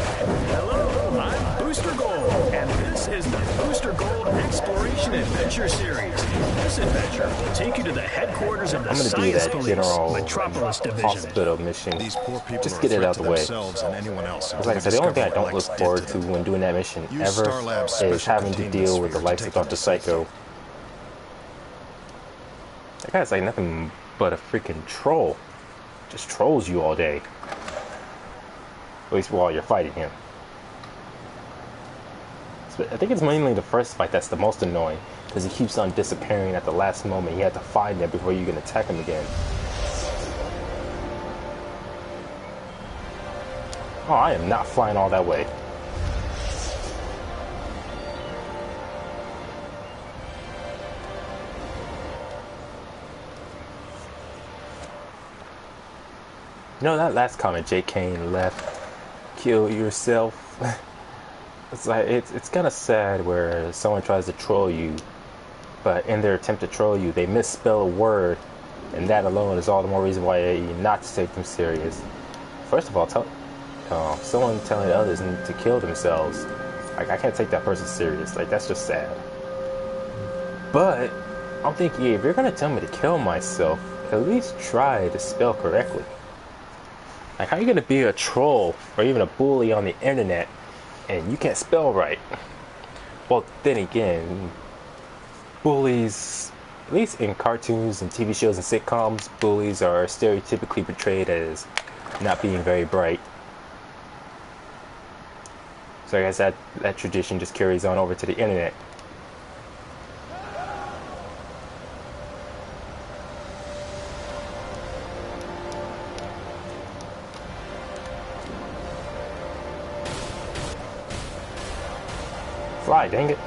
Hello, I'm Booster Gold, and this is the Booster Gold Exploration Adventure Series. This adventure will take you to the headquarters of the I'm gonna do Science that Police general Metropolis Division. hospital mission. These poor people Just are get a it threat out to the way. themselves and anyone else. Because like I said, the only thing I don't look forward to when doing that mission Use ever Starlab's is special having to containment deal with the sphere likes to of take Dr. them to safety. Psycho. That guy's like nothing but a freaking troll. Just trolls you all day. At least while you're fighting him. So I think it's mainly the first fight that's the most annoying, because he keeps on disappearing at the last moment. You have to find him before you can attack him again. Oh, I am not flying all that way. You know that last comment J. Kane left, kill yourself. It's like it's kind of sad where someone tries to troll you, but in their attempt to troll you, they misspell a word, and that alone is all the more reason why not to take them serious. First of all, someone telling others to kill themselves, like I can't take that person serious. Like that's just sad. But I'm thinking, if you're gonna tell me to kill myself, at least try to spell correctly. Like, how are you gonna be a troll or even a bully on the internet and you can't spell right? Well, then again, bullies, at least in cartoons and TV shows and sitcoms, bullies are stereotypically portrayed as not being very bright. So I guess that tradition just carries on over to the internet. Fly, dang it.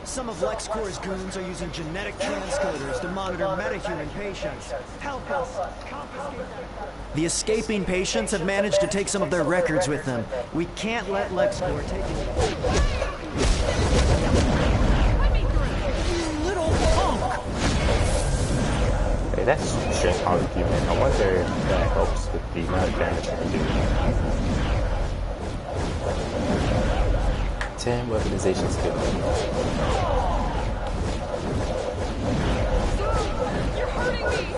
Some of LexCorp's goons are using genetic transcoders to monitor metahuman patients. Help us! The escaping patients have managed to take some of their records with them. We can't let LexCorp take it. Hey, that's strength argument. I wonder if that helps with the amount of damage I can do. 10 weaponization skill. You're hurting me!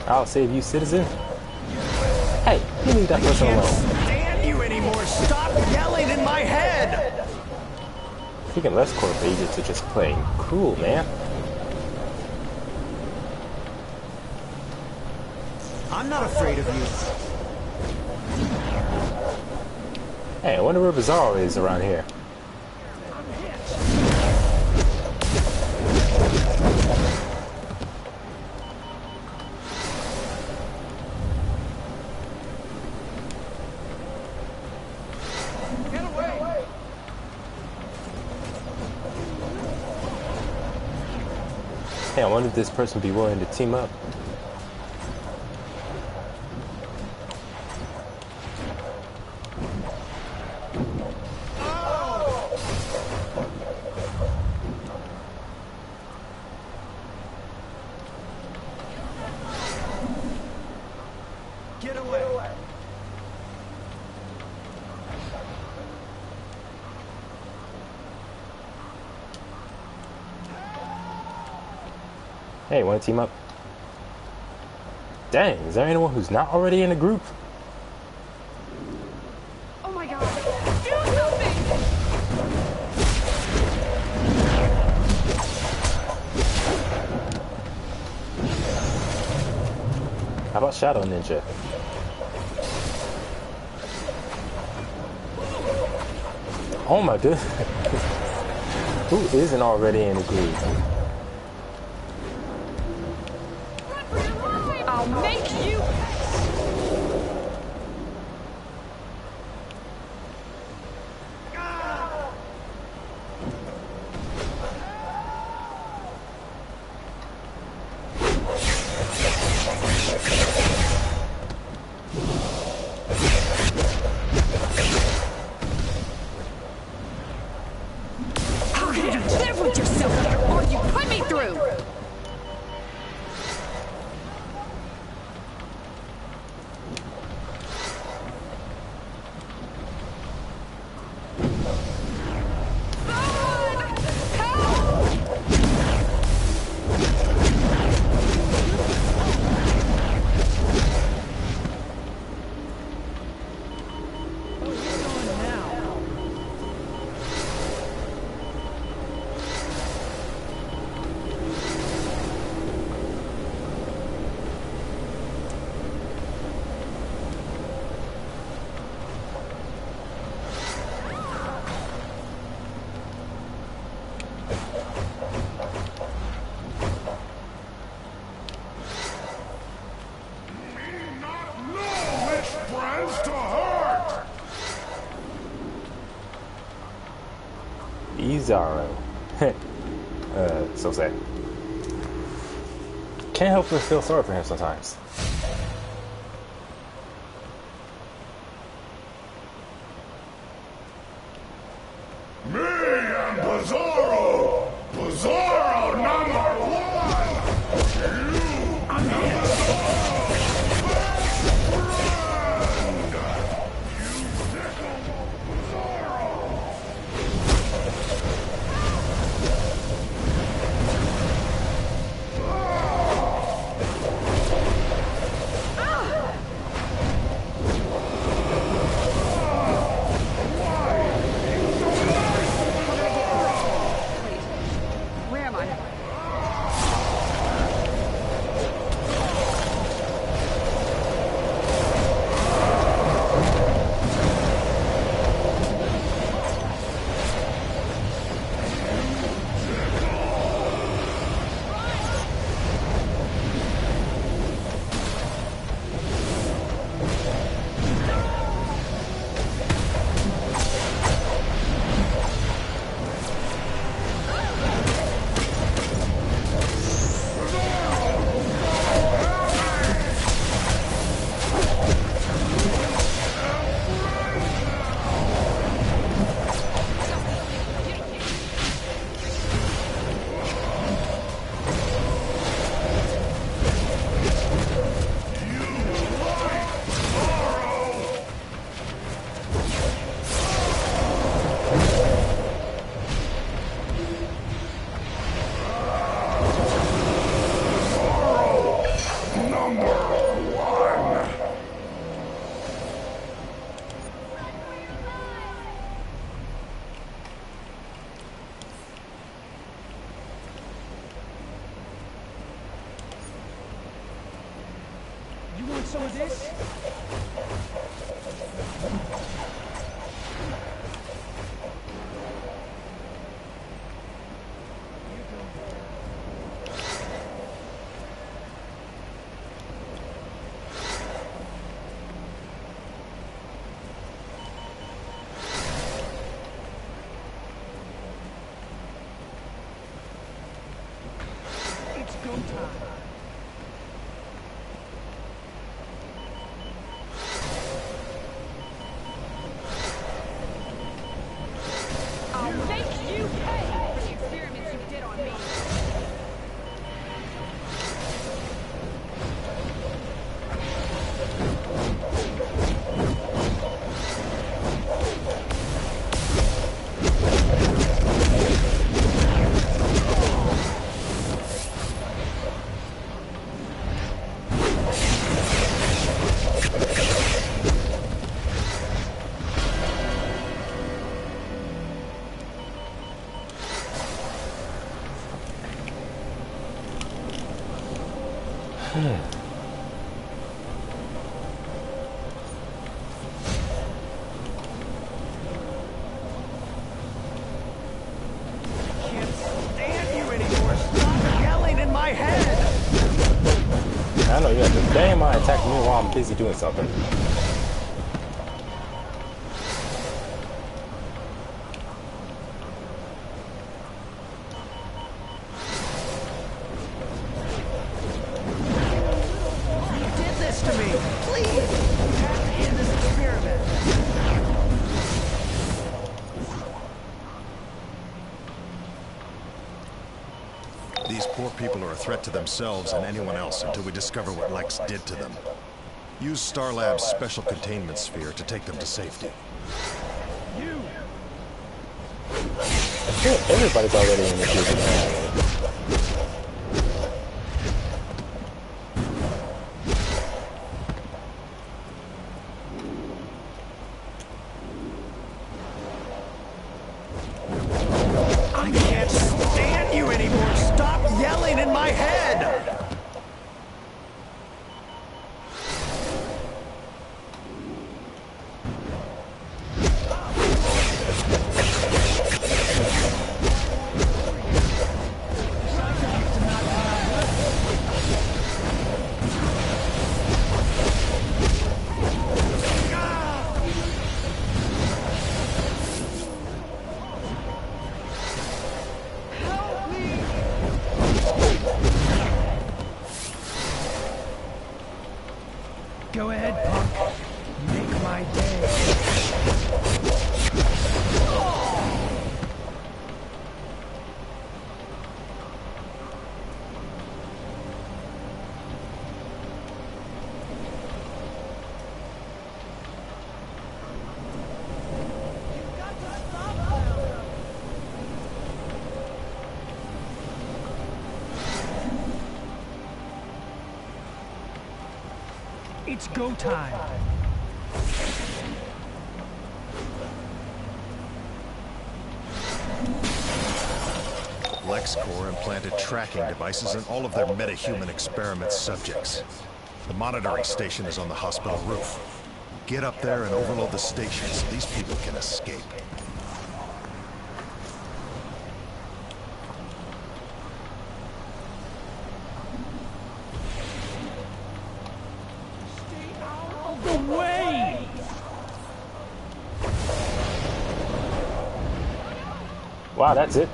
I'll save you, citizen. Hey, you leave that person alone. I can't stand you anymore. Stop yelling in my head. Freaking LexCorp agents are just playing cool, man. I'm not afraid of you. Hey, I wonder where Bizarro is around here. Hey, I wonder if this person would be willing to team up. Get away. Hey, want to team up? Dang, is there anyone who's not already in the group? Oh my god! Do something! How about Shadow Ninja? Oh my goodness. Who isn't already in the group? I'll make you. How can you live with yourself after all you put me through? Bizarro. So sad. Can't help but feel sorry for him sometimes. Me and Bizarro! Bizarro #1! You are Where am I? some of this? It's go time. I'll make you pay for the experiments you did on me. Can't stand you anymore. Stop yelling in my head. I know you have the damn mind attacking me while I'm busy doing something. You did this to me. Please. You have to end this experiment. These poor people are a threat to themselves and anyone else until we discover what Lex did to them. Use Star Lab's special containment sphere to take them to safety. You! I think everybody's already in the future. I can't stand you anymore. Stop yelling in my head. Go ahead, punk. Make my day. It's go time. LexCorp implanted tracking devices in all of their metahuman experiment subjects. The monitoring station is on the hospital roof. Get up there and overload the station so these people can escape. The way! Wow, that's it.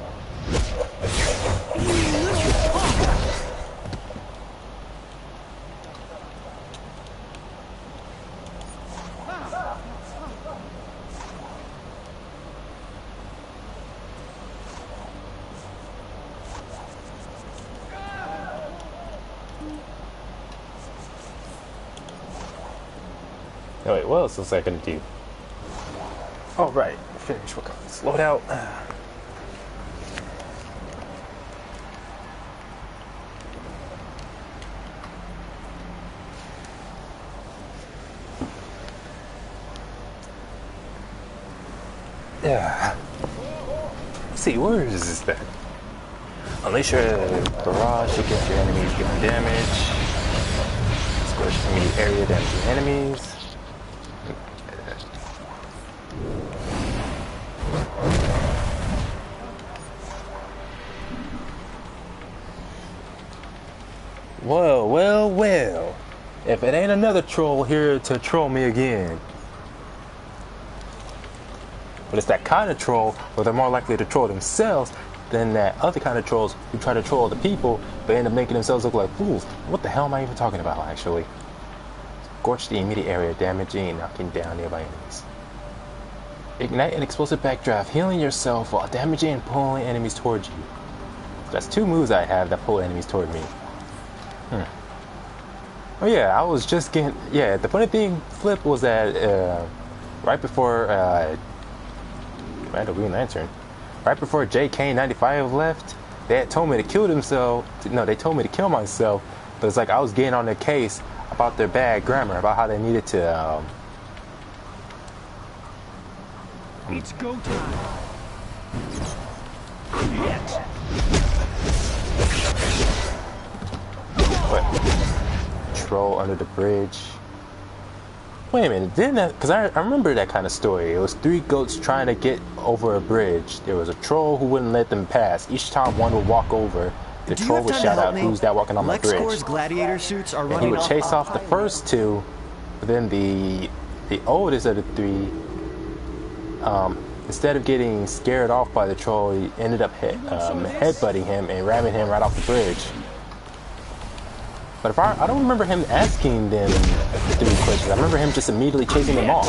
Oh, wait, what else was I gonna do? Oh, right. Finish work on this loadout. Yeah. Let's see, where is this thing? Unleash your barrage to get your enemies given damage. Push immediate area damaging enemies. Well, well, well. If it ain't another troll here to troll me again. But it's that kind of troll where they're more likely to troll themselves than that other kind of trolls who try to troll the people but end up making themselves look like fools. What the hell am I even talking about, actually? Scorch the immediate area, damaging and knocking down nearby enemies. Ignite an explosive backdraft, healing yourself while damaging and pulling enemies towards you. That's two moves I have that pull enemies toward me. Oh yeah, I was just getting... Yeah, the funny thing, Flip, was that right before... Randall Green Lantern. Right before JK95 left, they had told me to kill themselves. No, they told me to kill myself. But it's like I was getting on their case about their bad grammar, about how they needed to... It's go time. What? Troll under the bridge. Wait a minute, didn't that... Because I remember that kind of story. It was three goats trying to get over a bridge. There was a troll who wouldn't let them pass. Each time one would walk over, the troll would shout out, "Who's that walking on my bridge?" LexCorp's gladiator suits are running. And he would chase off the first two, but then the oldest of the three, instead of getting scared off by the troll, he ended up headbutting him and ramming him right off the bridge. But if I don't remember him asking them three questions. I remember him just immediately chasing them off.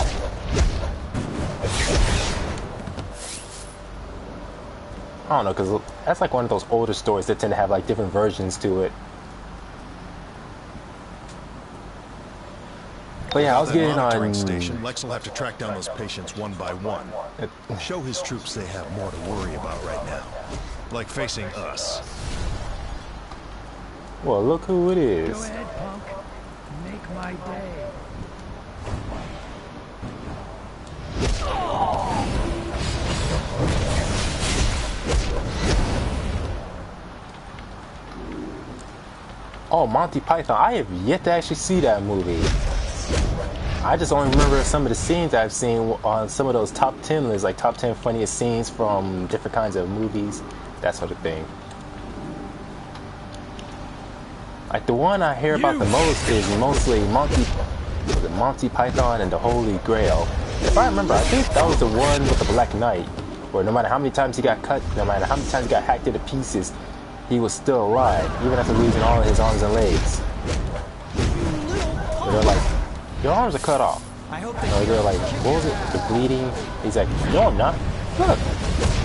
I don't know, because that's like one of those older stories that tend to have like different versions to it. But yeah, I was getting on... station, Lex will have to track down those patients one by one. Show his troops they have more to worry about right now. Like facing us. Well, look who it is. Go ahead, punk. Make my day. Oh, Monty Python. I have yet to actually see that movie. I just only remember some of the scenes I've seen on some of those top 10 lists, like top 10 funniest scenes from different kinds of movies, that sort of thing. Like the one I hear about the most is mostly Monty Python and the Holy Grail. If I remember, I think that was the one with the Black Knight, where no matter how many times he got cut, no matter how many times he got hacked into pieces, he was still alive, even after losing all of his arms and legs. They're like, your arms are cut off. Or they're like, what was it? You're bleeding? He's like, no, I'm not. Look,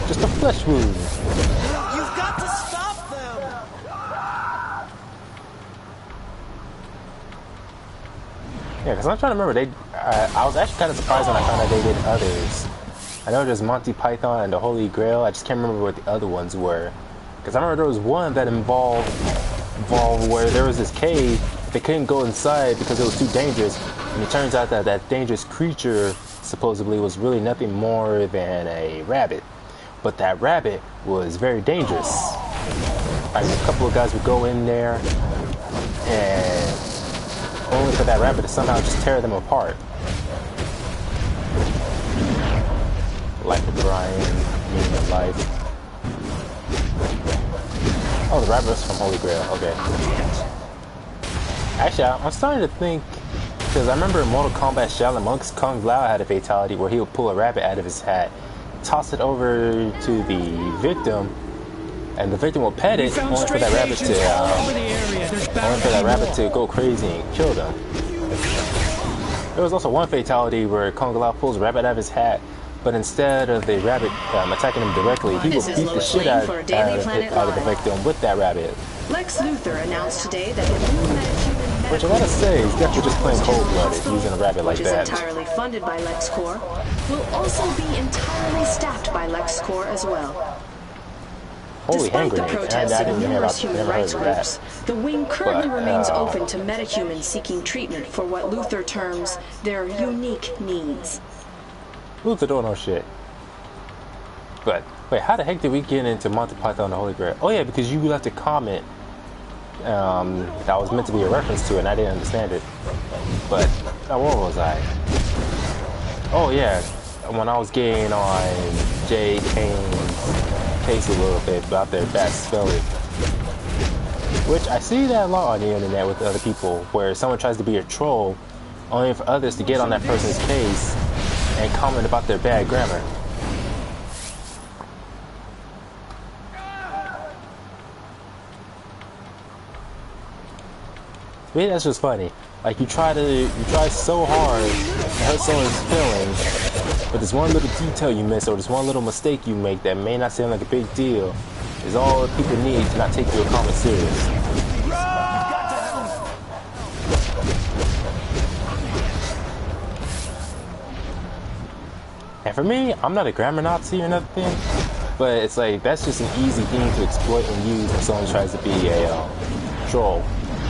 just a flesh wound. You've got to stop them! Yeah, because I'm trying to remember, I was actually kind of surprised when I found out they did others. I know there's Monty Python and the Holy Grail, I just can't remember what the other ones were. Because I remember there was one that involved where there was this cave, they couldn't go inside because it was too dangerous, and it turns out that that dangerous creature supposedly was really nothing more than a rabbit. But that rabbit was very dangerous. Like a couple of guys would go in there, and only for that rabbit to somehow just tear them apart. Life of Brian, meaning of life. Oh, the rabbit was from Holy Grail, okay. Actually, I'm starting to think, because I remember in Mortal Kombat Shaolin Monks, Kung Lao had a fatality where he would pull a rabbit out of his hat, toss it over to the victim, and the victim will pet it, only for that rabbit to go crazy and kill them. There was also one fatality where Kung Lao pulls a rabbit out of his hat, but instead of the rabbit attacking him directly, he will beat the shit out of the victim with that rabbit. Lex Luthor announced today that the new metahuman, which I gotta say, he's definitely just plain cold-blooded using a rabbit like that. Which is entirely funded by LexCorp, will also be entirely staffed by LexCorp as well. Holy hand Despite the grenades, protests of numerous never human heard rights of groups, that. the wing currently remains open to metahumans seeking treatment for what Luthor terms their unique needs. Luthor don't know shit. But wait, how the heck did we get into Monty Python and the Holy Grail? Oh yeah, because you left a comment that was meant to be a reference to it, and I didn't understand it. But where was I? Oh yeah, when I was getting on Jay Kane's case a little bit about their bad spelling, which I see that a lot on the internet with other people, where someone tries to be a troll only for others to get on that person's case and comment about their bad grammar. Maybe that's just funny. Like you try so hard to hurt someone's feelings, but there's one little detail you miss or there's one little mistake you make that may not seem like a big deal is all people need to not take your comment serious. And for me, I'm not a grammar Nazi or nothing, but it's like that's just an easy thing to exploit and use when someone tries to be a troll.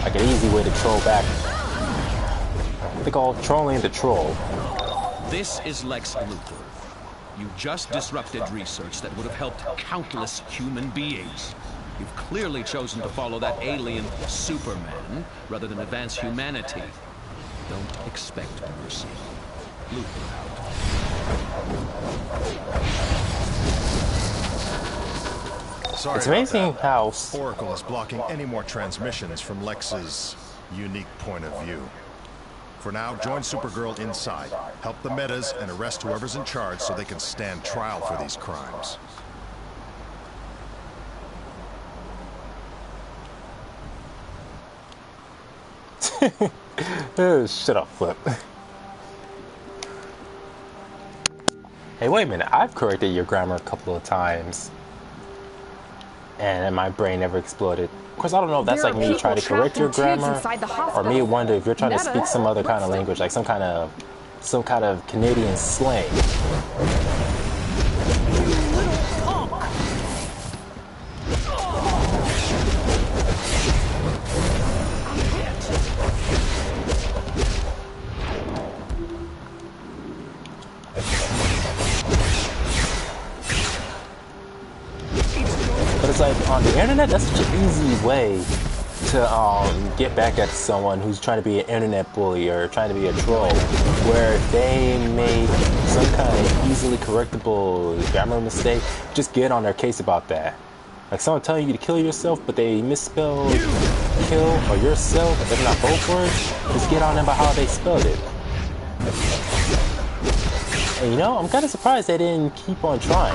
Like an easy way to troll back. They call trolling the troll. This is Lex Luthor. You just disrupted research that would have helped countless human beings. You've clearly chosen to follow that alien Superman rather than advance humanity. Don't expect mercy. Luthor out. Sorry, it's amazing how Oracle is blocking any more transmissions from Lex's unique point of view. For now, join Supergirl inside, help the metas, and arrest whoever's in charge so they can stand trial for these crimes. Shut up, Flip. Hey, wait a minute. I've corrected your grammar a couple of times, and my brain never exploded. Of course, I don't know if that's like me trying to correct your grammar, or me wonder if you're trying to speak some other kind of language, like some kind of Canadian slang. But it's like on the internet, that's such an easy way to get back at someone who's trying to be an internet bully or trying to be a troll, where they made some kind of easily correctable grammar mistake. Just get on their case about that. Like someone telling you to kill yourself, but they misspelled kill or yourself, but they're not both words. Just get on them about how they spelled it. And you know, I'm kind of surprised they didn't keep on trying.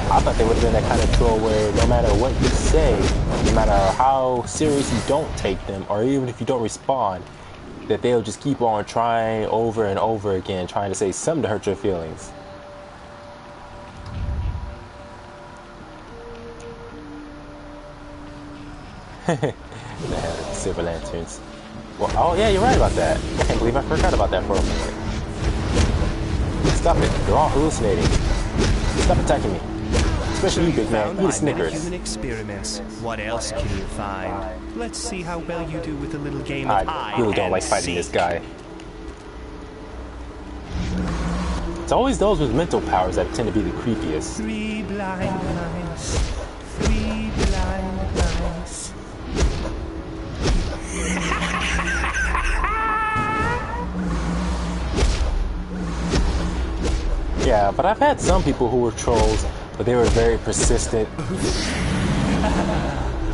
I thought they would have been that kind of troll where no matter what you say, no matter how serious you don't take them, or even if you don't respond, that they'll just keep on trying over and over again, trying to say something to hurt your feelings. The Silver Lanterns. Well, oh yeah, you're right about that. I can't believe I forgot about that for a moment. Stop it. You're all hallucinating. Stop attacking me. Especially you, big man. Eat a Snickers. Human experiments. What else can you find? Let's see how well you do with a little game of I really don't like fighting this guy. It's always those with mental powers that tend to be the creepiest. 3 blind mice. 3 blind mice. Yeah, but I've had some people who were trolls, but they were very persistent.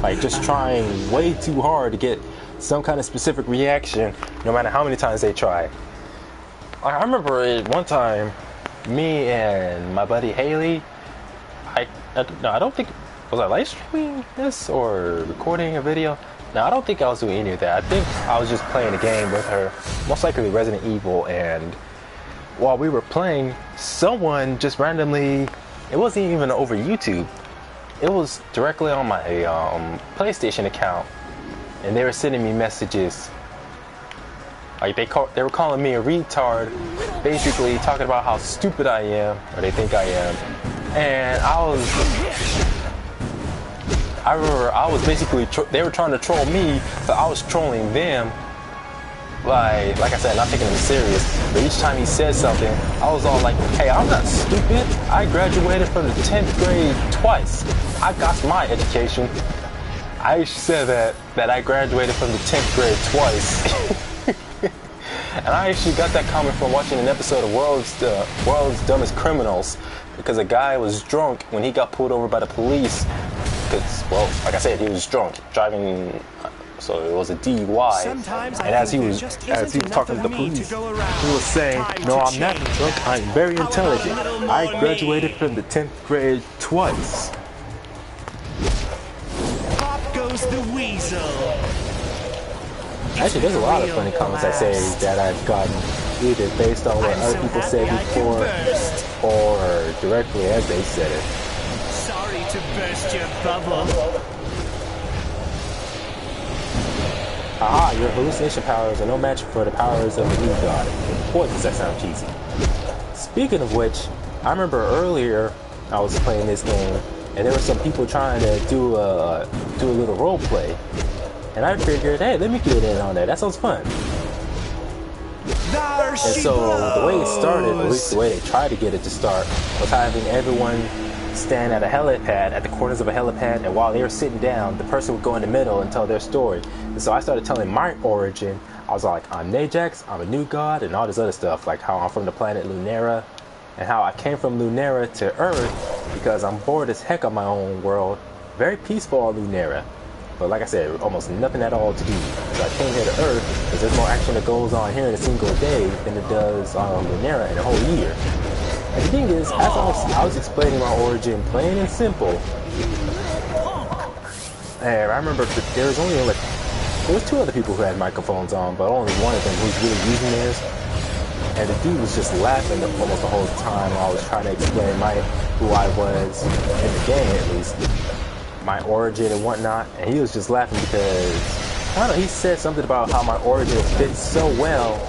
Like just trying way too hard to get some kind of specific reaction, no matter how many times they try. I remember one time, me and my buddy Haley, I don't think, was I live streaming this or recording a video? No, I don't think I was doing any of that. I think I was just playing a game with her, most likely Resident Evil, and while we were playing, someone just randomly, it wasn't even over YouTube, it was directly on my PlayStation account, and they were sending me messages. Like they were calling me a retard, basically talking about how stupid I am, or they think I am. And I remember I was basically, they were trying to troll me, so I was trolling them. Like I said, not taking him serious, but each time he said something, I was all like, hey, I'm not stupid. I graduated from the 10th grade twice. I got my education. I said that I graduated from the 10th grade twice. And I actually got that comment from watching an episode of World's Dumbest Criminals, because a guy was drunk when he got pulled over by the police. Because, well, like I said, he was drunk driving, so it was a DUI. And as he was talking to the police, he was saying, "No, I'm not drunk. I'm very intelligent. I graduated from the 10th grade twice." Pop goes the weasel. Actually, there's a lot of funny comments I say that I've gotten either based on what other people said before or directly as they said it. Sorry to burst your bubble. Aha, your hallucination powers are no match for the powers of the new god. Boy, does that sound cheesy. Speaking of which, I remember earlier I was playing this game and there were some people trying to do a little role play. And I figured, hey, let me get in on that. That sounds fun. And so the way it started, at least the way they tried to get it to start, was having everyone stand at a helipad, at the corners of a helipad, and while they were sitting down, the person would go in the middle and tell their story. And so I started telling my origin. I was like, I'm Najax, I'm a new god, and all this other stuff, like how I'm from the planet Lunera, and how I came from Lunera to Earth because I'm bored as heck on my own world. Very peaceful on Lunera. But like I said, almost nothing at all to do. So I came here to Earth because there's more action that goes on here in a single day than it does on Lunera in a whole year. And the thing is, as I was explaining my origin, plain and simple, and I remember there was only like, there was two other people who had microphones on, but only one of them who's really using theirs. And the dude was just laughing almost the whole time while I was trying to explain who I was in the game, at least. My origin and whatnot, and he was just laughing because, I don't know, he said something about how my origin fits so well,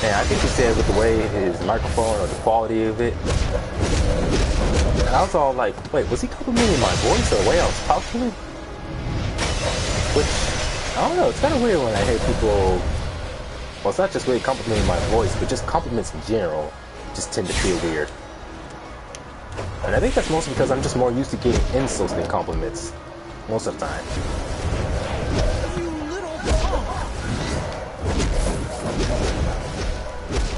and I think he said with the way his microphone or the quality of it, and I was all like, wait, was he complimenting my voice or the way I was talking? Which, I don't know, it's kind of weird when I hear people, well, it's not just really complimenting my voice, but just compliments in general just tend to feel weird. And I think that's mostly because I'm just more used to getting insults than compliments most of the time.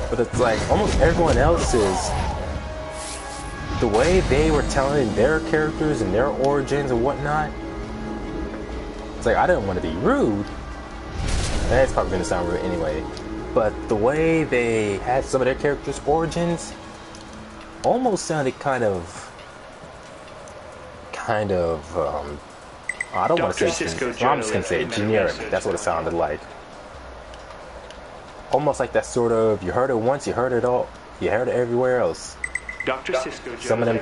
But it's like almost everyone else is, the way they were telling their characters and their origins and whatnot, it's like I didn't want to be rude. That's probably going to sound rude anyway. But the way they had some of their characters' origins almost sounded kind of I don't want to say, I'm just going to say generic. That's what it sounded like. Almost like that sort of, you heard it once, you heard it all, you heard it everywhere else. Dr. Cisco some of them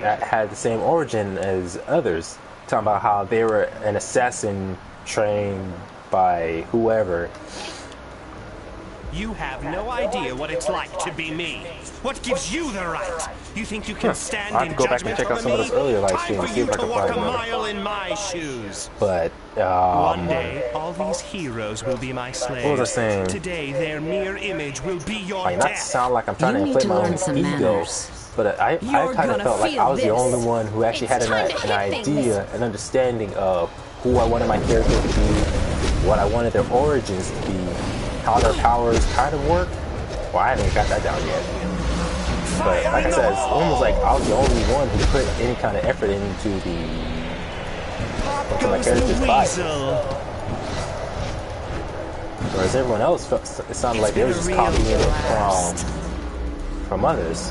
had the same origin as others, talking about how they were an assassin trained by whoever. You have no idea what it's like to be me. What gives you the right? You think you can stand I have to go back and check out some of those earlier live streams and see if I can find them. Mile in my shoes. But one day, all these heroes will be my slaves. What was I saying? Today, their mere image will be your death. Not to sound like I'm trying to inflate my own ego, but I kind of felt like I was the only one who actually had an idea, an understanding of who I wanted my character to be, what I wanted their origins to be, how their powers kind of work. Well, I haven't got that down yet. But like I said, it's almost like I was the only one who put any kind of effort into my character's body. Whereas everyone else felt, it sounded like they were just copying it from others.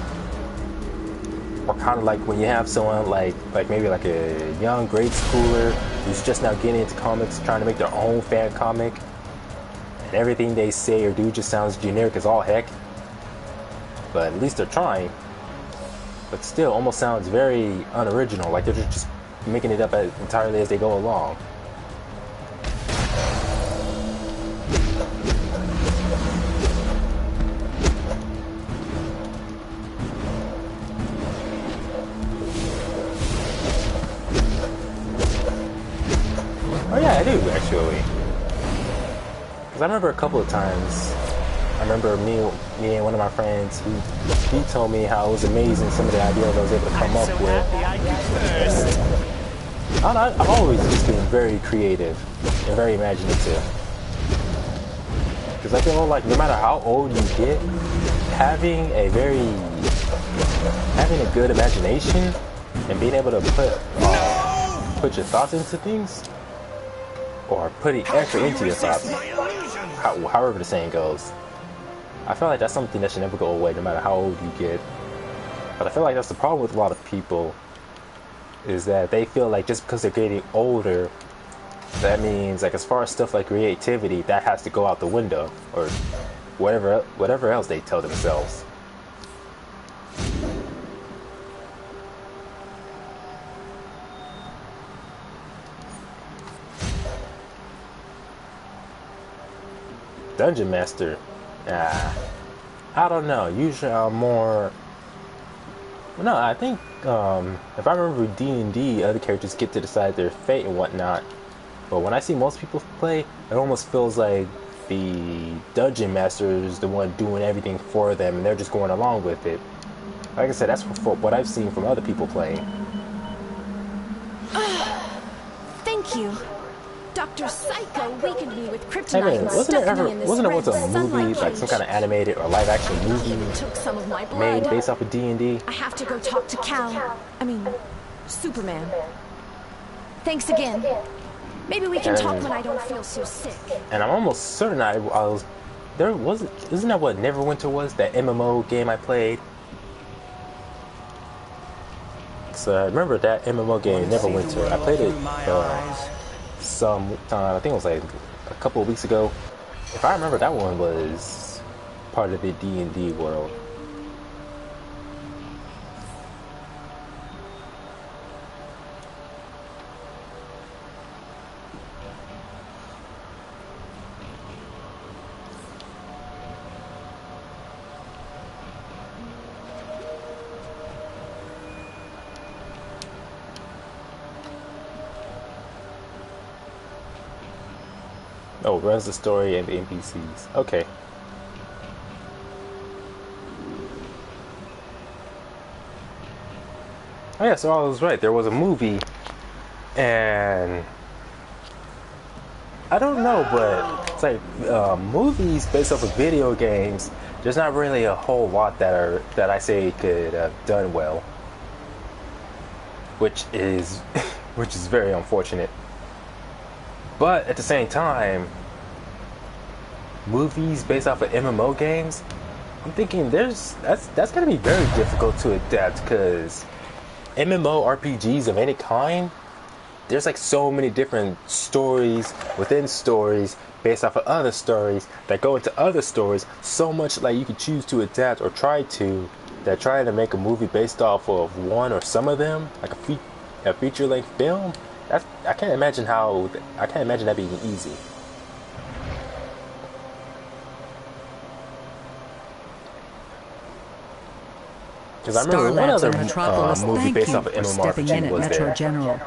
Or kind of like when you have someone like maybe like a young grade schooler who's just now getting into comics, trying to make their own fan comic, and everything they say or do just sounds generic as all heck. But at least they're trying. But still, almost sounds very unoriginal, like they're just making it up entirely as they go along. Oh yeah, I do actually. Because I remember a couple of times, I remember me and one of my friends, he told me how it was amazing some of the ideas I was able to come up with. I've always just been very creative and very imaginative. Because I feel like no matter how old you get, having a good imagination and being able to put your thoughts into things, or putting effort into your thoughts, however the saying goes, I feel like that's something that should never go away no matter how old you get. But I feel like that's the problem with a lot of people, is that they feel like just because they're getting older, that means like as far as stuff like creativity, that has to go out the window, or whatever else they tell themselves. Dungeon Master, I don't know. Usually I'm more. No, I think if I remember D&D, other characters get to decide their fate and whatnot. But when I see most people play, it almost feels like the Dungeon Master is the one doing everything for them, and they're just going along with it. Like I said, that's what I've seen from other people playing. Thank you. Dr. Psycho weakened me with kryptonite. Hey man, wasn't there once a movie, like some kind of animated or live action movie made based off of D&D? I have to go talk to Superman. Thanks again. Maybe we can talk when I don't feel so sick. And I'm almost certain isn't that what Neverwinter was? That MMO game I played? So I remember that MMO game, Neverwinter. I played it sometime, I think it was like a couple of weeks ago. If I remember, that one was part of the D&D world. Oh, runs the story and the NPCs. Okay. Oh yeah, so I was right. There was a movie, and I don't know, but it's like movies based off of video games. There's not really a whole lot that I say could have done well, which is very unfortunate. But at the same time, movies based off of MMO games, I'm thinking that's gonna be very difficult to adapt, because MMORPGs of any kind, there's like so many different stories within stories based off of other stories that go into other stories, so much like you could choose to adapt or try to make a movie based off of one or some of them, like a feature-length film. I can't imagine that being easy. Because I remember one other movie based off of MMORPG was there. General.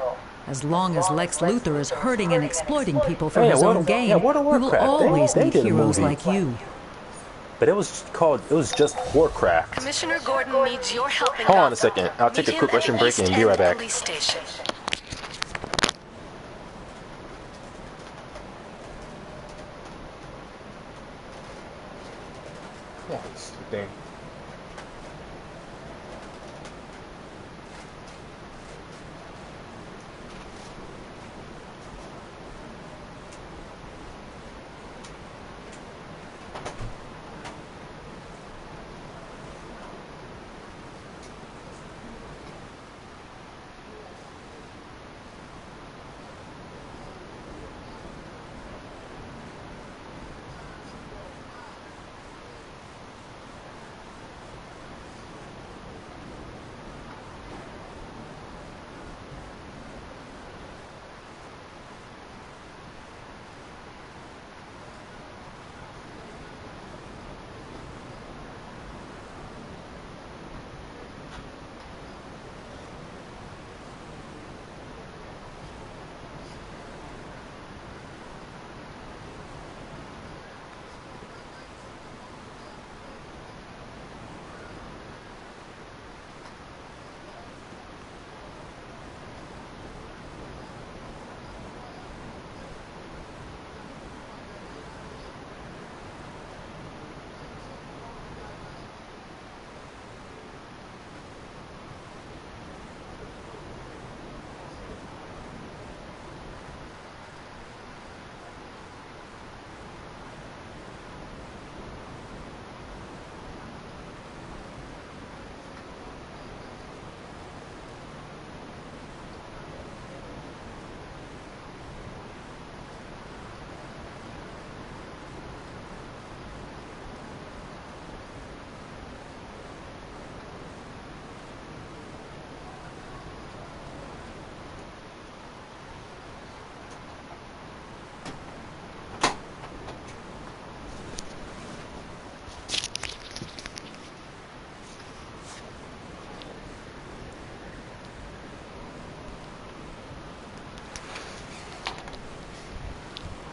As long as Lex Luthor is hurting and exploiting people for his own gain, we will always need heroes like you. But it was just Warcraft. Commissioner Gordon needs your help in Hold on a second. I'll take a quick question break and be right back. Police station. Thing.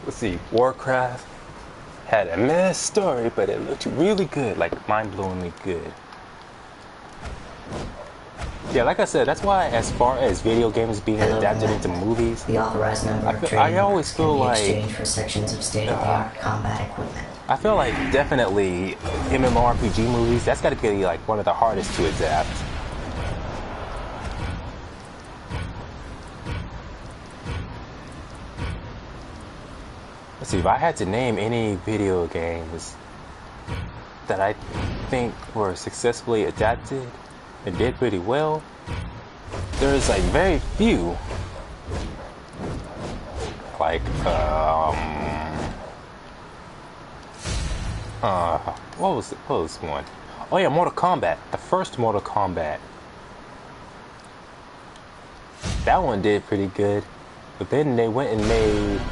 let's see, Warcraft had a mess story, but it looked really good, like mind-blowingly good. Yeah, like I said, that's why as far as video games being adapted into movies, The authorized number of I trading always feel can be like exchanged for sections of state-of-the-art combat equipment. I feel like definitely MMORPG movies, that's got to be like one of the hardest to adapt. Let's see, if I had to name any video games that I think were successfully adapted and did pretty well, there's like very few. Like, what was one? Oh yeah, Mortal Kombat. The first Mortal Kombat. That one did pretty good. But then they went and made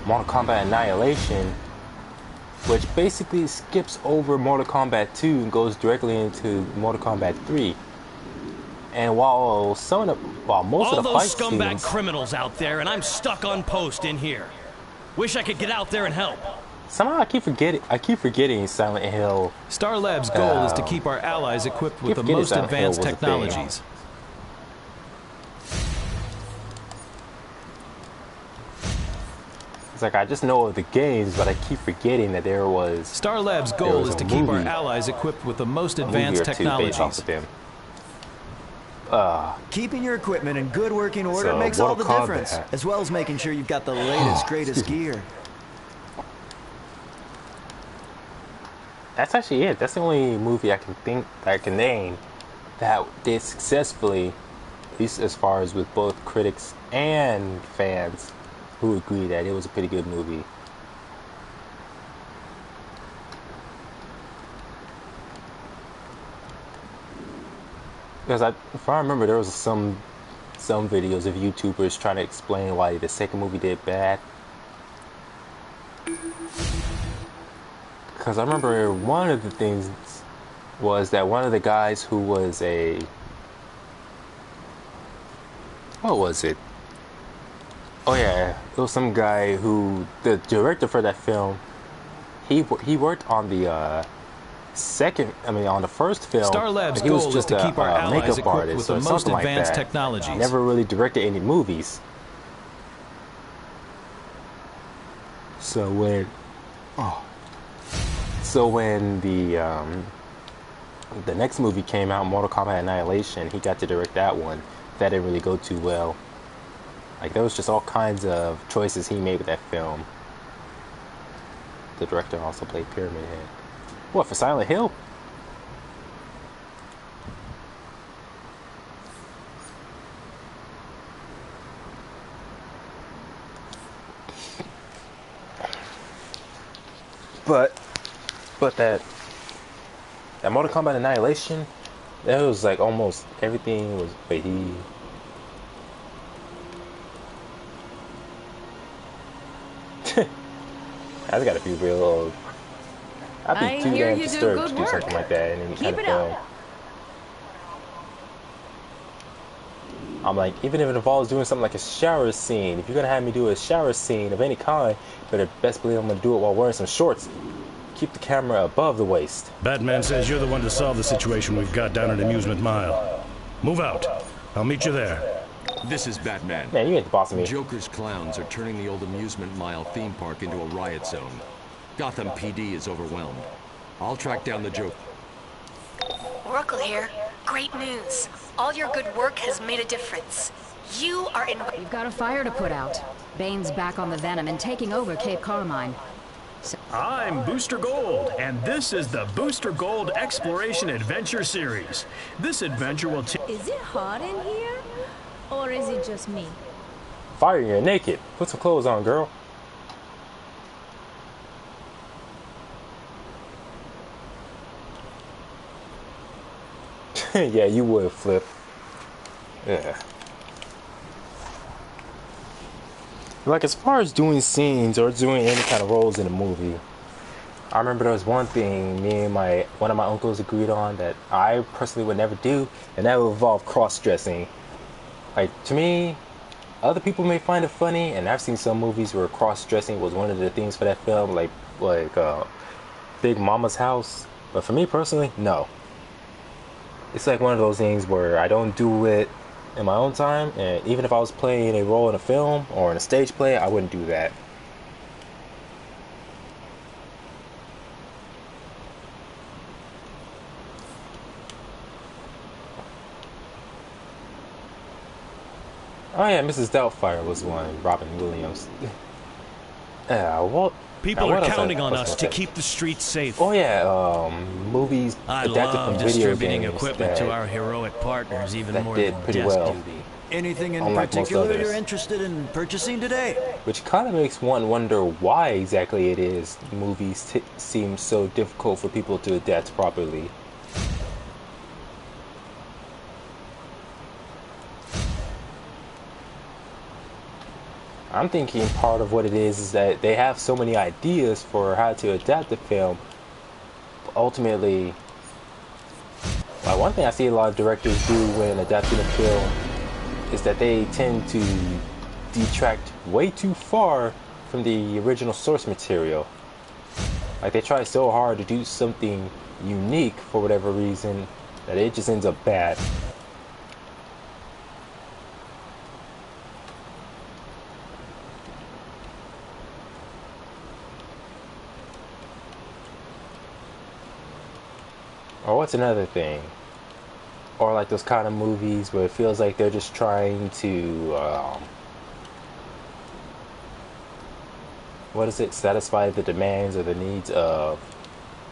Mortal Kombat Annihilation, which basically skips over Mortal Kombat 2 and goes directly into Mortal Kombat 3. And while most of the fight scenes, all those scumbag criminals out there, and I'm stuck on post in here. Wish I could get out there and help. Somehow I keep forgetting Silent Hill. Star Labs' goal is to keep our allies equipped with the most advanced technologies. It's like I just know of the games, but I keep forgetting that there was. Star Labs' goal is to keep our allies equipped with the most advanced technologies. Keeping your equipment in good working order makes all the difference, as well as making sure you've got the latest, greatest gear. That's actually it. That's the only movie I can name that did successfully, at least as far as with both critics and fans who agree that it was a pretty good movie. Because if I remember, there was some videos of YouTubers trying to explain why the second movie did bad. Because I remember one of the things was that one of the guys who was what was it? Oh yeah, it was some guy who, the director for that film, he worked on the on the first film. Star Labs' he was goal just is to keep our allies makeup equipped artist with the or most something advanced like that. technologies. Never really directed any movies. So when the next movie came out, Mortal Kombat Annihilation, he got to direct that one. That didn't really go too well. Like, there was just all kinds of choices he made with that film. The director also played Pyramid Head. What, for Silent Hill? But that Mortal Kombat Annihilation, that was like almost everything was. Wait, I just gotta be real. I'd be too damn disturbed to do something like that in any kind of film. I'm like, even if it involves doing something like a shower scene, if you're gonna have me do a shower scene of any kind, better best believe I'm gonna do it while wearing some shorts. Keep the camera above the waist. Batman says you're the one to solve the situation we've got down at Amusement Mile. Move out. I'll meet you there. This is Batman. Man, you ain't the boss of me. Joker's clowns are turning the old Amusement Mile theme park into a riot zone. Gotham PD is overwhelmed. I'll track down the Joker. Oracle here. Great news. All your good work has made a difference. You are in... We've got a fire to put out. Bane's back on the Venom and taking over Cape Carmine. I'm Booster Gold, and this is the Booster Gold Exploration Adventure Series. This adventure will Is it hot in here? Or is it just me? Fire, you're naked. Put some clothes on, girl. Yeah, you would, Flip. Yeah. Like, as far as doing scenes or doing any kind of roles in a movie, I remember there was one thing me and one of my uncles agreed on that I personally would never do, and that would involve cross-dressing. Like, to me, other people may find it funny, and I've seen some movies where cross-dressing was one of the things for that film, like Big Mama's House. But for me personally, no. It's like one of those things where I don't do it in my own time, and even if I was playing a role in a film or in a stage play, I wouldn't do that. Oh yeah, Mrs. Doubtfire was one. Robin Williams. Yeah, well, people are counting on us to keep the streets safe. Oh yeah, movies adapted from video distributing games equipment to our heroic partners even more did than pretty desk well. duty. Anything in Unlike most particular others. you're interested in purchasing today? Which kind of makes one wonder why exactly it is movies seem so difficult for people to adapt properly. I'm thinking part of what it is that they have so many ideas for how to adapt the film. Ultimately, like one thing I see a lot of directors do when adapting a film is that they tend to detract way too far from the original source material. Like they try so hard to do something unique for whatever reason that it just ends up bad. Or what's another thing? Or like those kind of movies where it feels like they're just trying to, what is it? Satisfy the demands or the needs of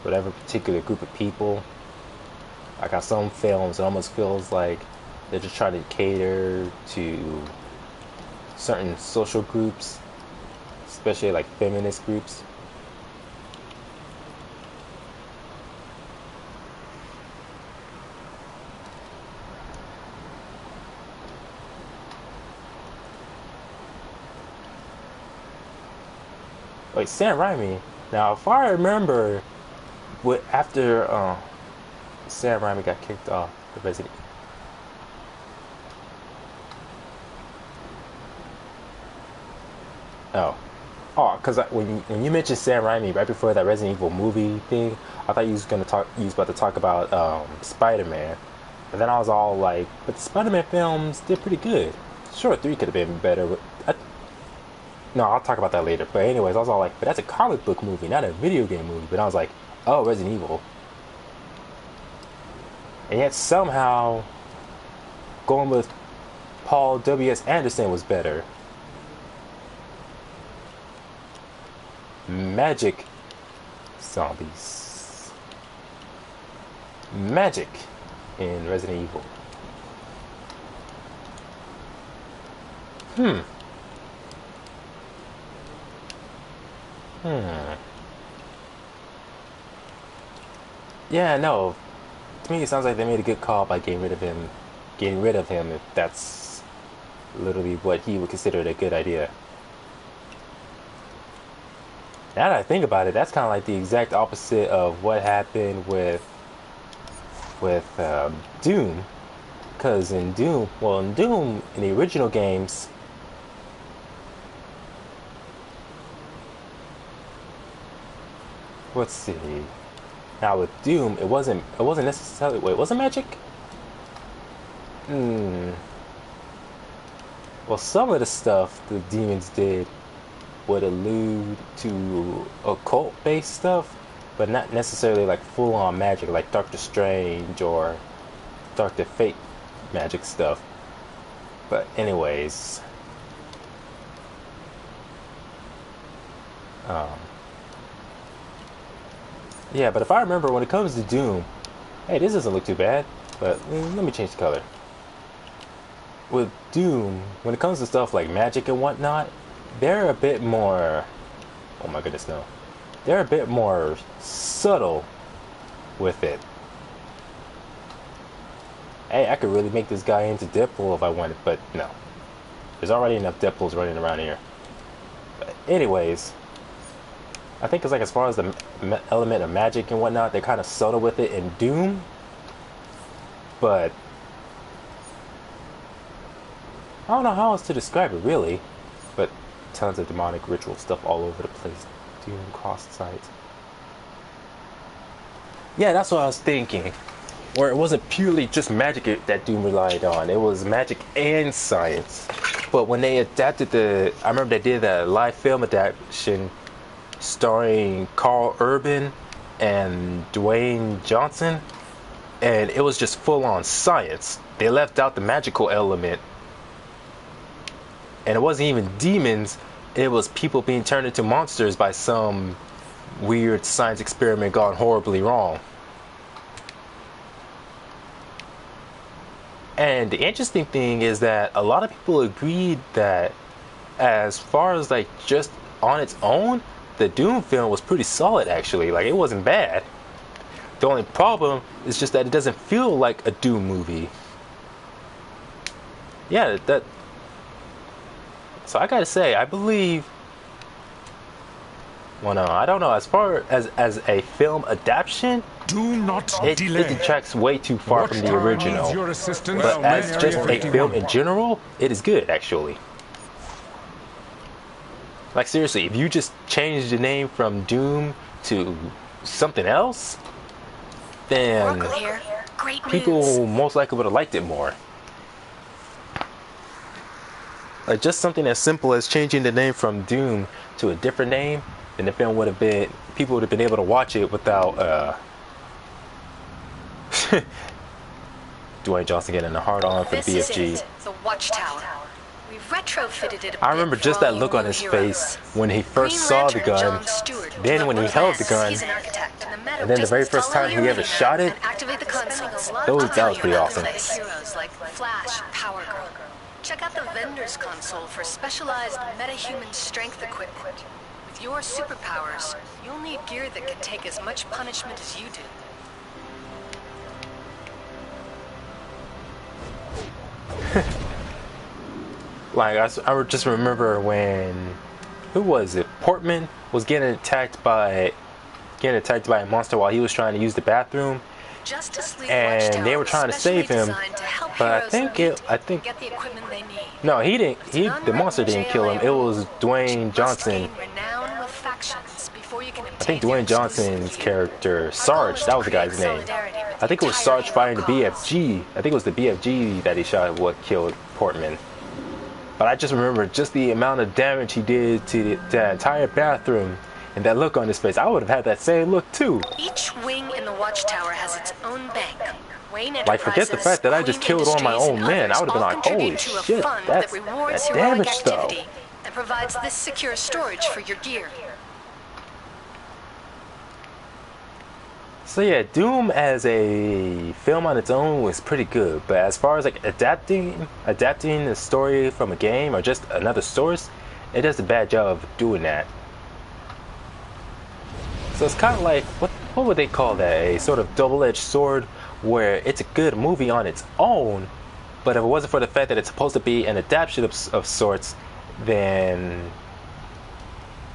whatever particular group of people. Like on some films, it almost feels like they're just trying to cater to certain social groups, especially like feminist groups. Like Sam Raimi. Now, if I remember, after Sam Raimi got kicked off the Resident because when you mentioned Sam Raimi right before that Resident Evil movie thing, I thought you was about to talk about Spider-Man, and then I was all like, but the Spider-Man films did pretty good. Sure, 3 could have been better. No, I'll talk about that later. But anyways, I was all like, but that's a comic book movie, not a video game movie. But I was like, oh, Resident Evil. And yet somehow going with Paul W.S. Anderson was better. Magic zombies. Magic in Resident Evil. Yeah, no. To me, it sounds like they made a good call by getting rid of him. If that's literally what he would consider a good idea. Now that I think about it, that's kind of like the exact opposite of what happened with Doom. Because in Doom, in the original games, let's see. Now with Doom, it wasn't necessarily. Wait, was it magic? Well, some of the stuff the demons did would allude to occult-based stuff, but not necessarily like full-on magic, like Doctor Strange or Doctor Fate magic stuff. But anyways, yeah, but if I remember, when it comes to Doom, hey, this doesn't look too bad, but let me change the color. With Doom, when it comes to stuff like magic and whatnot, they're a bit more, oh my goodness, no. They're a bit more subtle with it. Hey, I could really make this guy into Deadpool if I wanted, but no. There's already enough Deadpools running around here. But anyways, I think it's like as far as the element of magic and whatnot, they're kind of subtle with it in Doom. But I don't know how else to describe it really, but tons of demonic ritual stuff all over the place. Doom cross sites. Yeah, that's what I was thinking. Where it wasn't purely just magic that Doom relied on. It was magic and science. But when they adapted I remember they did that live film adaptation starring Carl Urban and Dwayne Johnson, and it was just full on science. They left out the magical element, and it wasn't even demons. It was people being turned into monsters by some weird science experiment gone horribly wrong. And the interesting thing is that a lot of people agreed that as far as like just on its own, the Doom film was pretty solid actually. Like, it wasn't bad. The only problem is just that it doesn't feel like a Doom movie. Yeah, so I gotta say, I believe, well, no, I don't know, as far as a film adaptation, do not delay. It detracts way too far from the original. But as just a film in general, it is good actually. Like, seriously, if you just change the name from Doom to something else, then people most likely would have liked it more. Like, just something as simple as changing the name from Doom to a different name, then the film would have been, people would have been able to watch it without Dwayne Johnson getting a hard-on for the BFG. The Watchtower. We retrofitted it. I remember just that look on his face when he first saw the gun, then when he held the gun, and then the very first time he ever shot it. That was pretty awesome. Heroes like Flash, Power Girl. Check out the vendor's console for specialized metahuman strength equipment. With your superpowers, you'll need gear that can take as much punishment as you do. Like, I just remember when, who was it? Portman was getting attacked by a monster while he was trying to use the bathroom, and they were trying to save him. But I think no, he didn't. The monster didn't kill him. It was Dwayne Johnson. I think Dwayne Johnson's character, Sarge, that was the guy's name. I think it was Sarge fighting the BFG. I think it was the BFG that he shot what killed Portman. But I just remember just the amount of damage he did to the entire bathroom, and that look on his face. I would have had that same look too. Each wing in the Watchtower has its own bank. Like, forget the fact that I just killed all my own men. I would have been like, holy shit, that's damage though. And provides this secure storage for your gear. So yeah, Doom as a film on its own was pretty good, but as far as like adapting the story from a game or just another source, it does a bad job of doing that. So it's kind of like, what would they call that? A sort of double-edged sword, where it's a good movie on its own, but if it wasn't for the fact that it's supposed to be an adaptation of sorts, then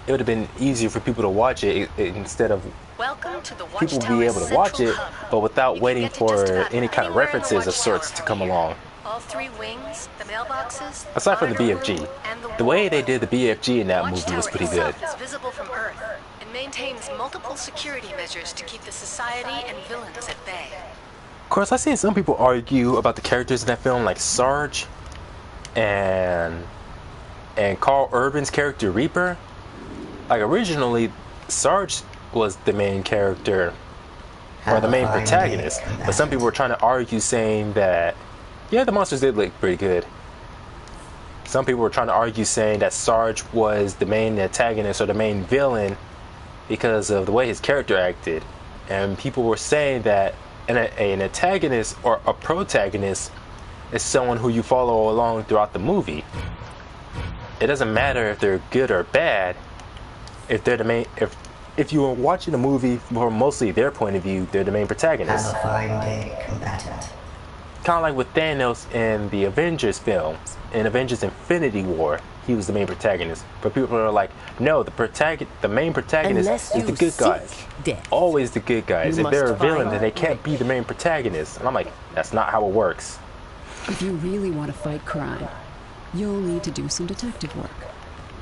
it would have been easier for people to watch it instead of people be able to watch it, but without waiting for any kind of references of sorts to come along. All three wings, the mailboxes, aside from the BFG, the way they did the BFG in that movie was pretty good. Is visible from Earth and maintains multiple security measures to keep the society and villains at bay. Of course, I've seen some people argue about the characters in that film, like Sarge and Carl Urban's character Reaper. Like, originally, Sarge was the main character, or the main protagonist, but some people were trying to argue saying that, yeah, the monsters did look pretty good. Some people were trying to argue saying that Sarge was the main antagonist or the main villain because of the way his character acted. And people were saying that an antagonist or a protagonist is someone who you follow along throughout the movie. It doesn't matter if they're good or bad. If they're the main, if you are watching a movie from mostly their point of view, they're the main protagonist. Have a fine day, combatant. Kind of like with Thanos in the Avengers films. In Avengers Infinity War, he was the main protagonist. But people are like, no, the main protagonist is the good guys. Always the good guys. If they're a villain, then they can't be the main protagonist. And I'm like, that's not how it works. If you really want to fight crime, You'll need to do some detective work.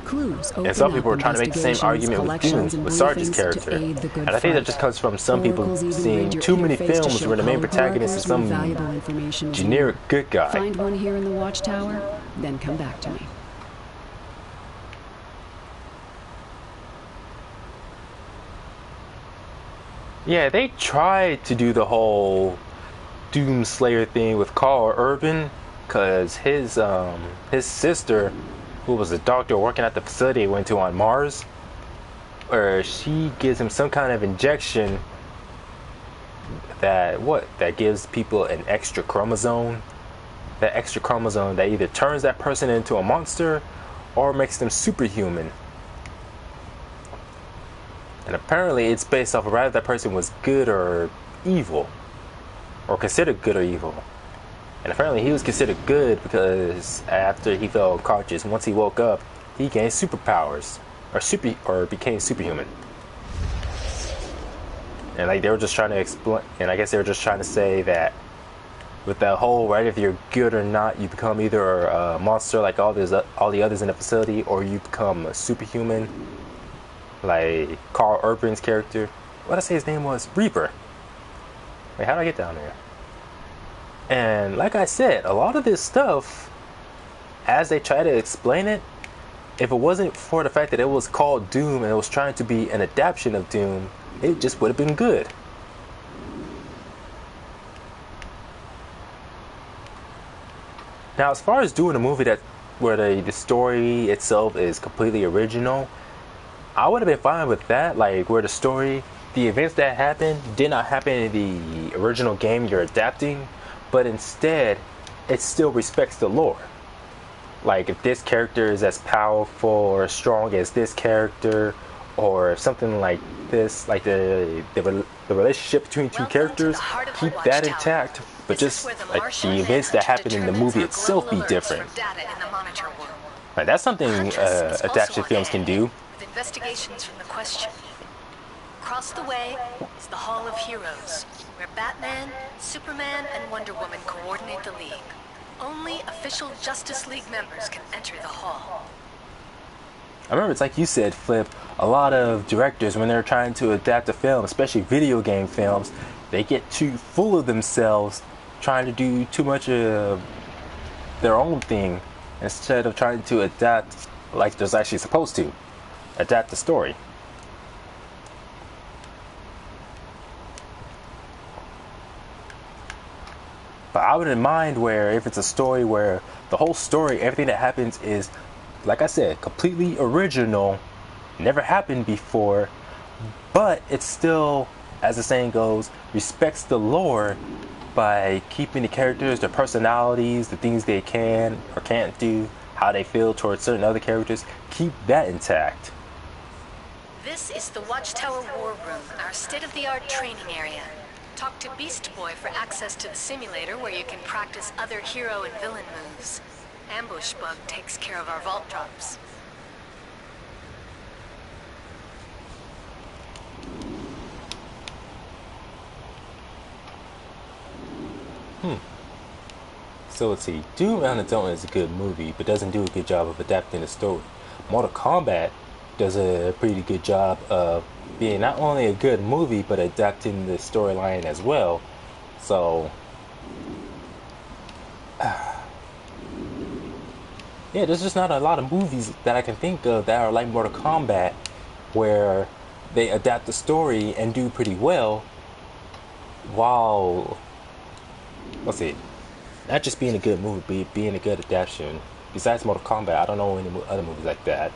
Clues open And some people up are trying to make the same argument with Doom, collections, and with Sarge's briefings character. to aid the good And I think that fight. just comes from some people Oracles even seeing read your too many interface to films show where the main code protagonist is markers when some valuable information is generic needed. good guy. Find one here in the watchtower, then come back to me. Yeah, they tried to do the whole Doom Slayer thing with Carl Urban, because his sister, who was a doctor working at the facility he went to on Mars, where she gives him some kind of injection that gives people an extra chromosome. That extra chromosome that either turns that person into a monster or makes them superhuman. And apparently it's based off of whether that person was good or evil, or considered good or evil. And apparently he was considered good because after he fell unconscious, once he woke up, he gained superpowers, or became superhuman. And like they were just trying to explain, and I guess they were just trying to say that with that whole, right, if you're good or not, you become either a monster like all the others in the facility, or you become a superhuman, like Carl Urban's character. What did I say his name was? Reaper. Wait, how did I get down there? And like I said, a lot of this stuff, as they try to explain it, if it wasn't for the fact that it was called Doom and it was trying to be an adaptation of Doom, it just would have been good. Now, as far as doing a movie where the story itself is completely original, I would have been fine with that. Like where the events that happened did not happen in the original game you're adapting, but instead it still respects the lore. Like if this character is as powerful or strong as this character, or something like this, like the relationship between two characters, keep that intact, but just like the events that happen in the movie itself be different. Like that's something adaptation films can do. With investigations from the Question. Across the way is the Hall of Heroes, where Batman, Superman, and Wonder Woman coordinate the League. Only official Justice League members can enter the hall. I remember it's like you said, Flip, a lot of directors, when they're trying to adapt a film, especially video game films, they get too full of themselves trying to do too much of their own thing instead of trying to adapt like they're actually supposed to. Adapt the story. But I wouldn't mind where if it's a story where the whole story, everything that happens is, like I said, completely original, never happened before, but it's still, as the saying goes, respects the lore by keeping the characters, their personalities, the things they can or can't do, how they feel towards certain other characters, keep that intact. This is the Watchtower War Room, our state-of-the-art training area. Talk to Beast Boy for access to the simulator where you can practice other hero and villain moves. Ambush Bug takes care of our vault drops. So let's see. Doom on its own is a good movie, but doesn't do a good job of adapting the story. Mortal Kombat does a pretty good job of being not only a good movie, but adapting the storyline as well. So, yeah, there's just not a lot of movies that I can think of that are like Mortal Kombat, where they adapt the story and do pretty well, while, let's see, not just being a good movie, but being a good adaptation. Besides Mortal Kombat, I don't know any other movies like that.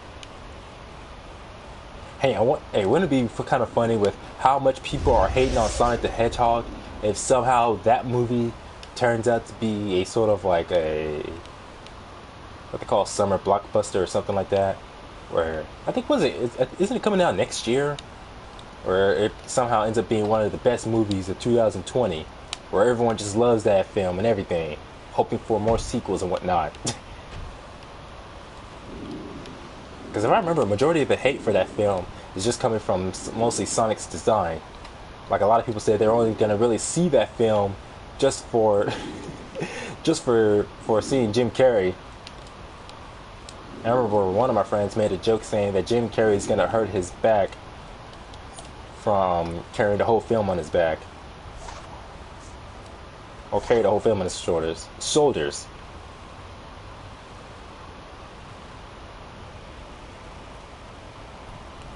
Hey, wouldn't it be kind of funny with how much people are hating on Sonic the Hedgehog if somehow that movie turns out to be a sort of like a, what they call a summer blockbuster or something like that, where I think isn't it coming out next year, or it somehow ends up being one of the best movies of 2020, where everyone just loves that film and everything, hoping for more sequels and whatnot. Because if I remember, a majority of the hate for that film is just coming from mostly Sonic's design. Like a lot of people said, they're only gonna really see that film just for seeing Jim Carrey I remember one of my friends made a joke saying that Jim Carrey's gonna hurt his back from carrying the whole film on his back. Or carry the whole film on his shoulders.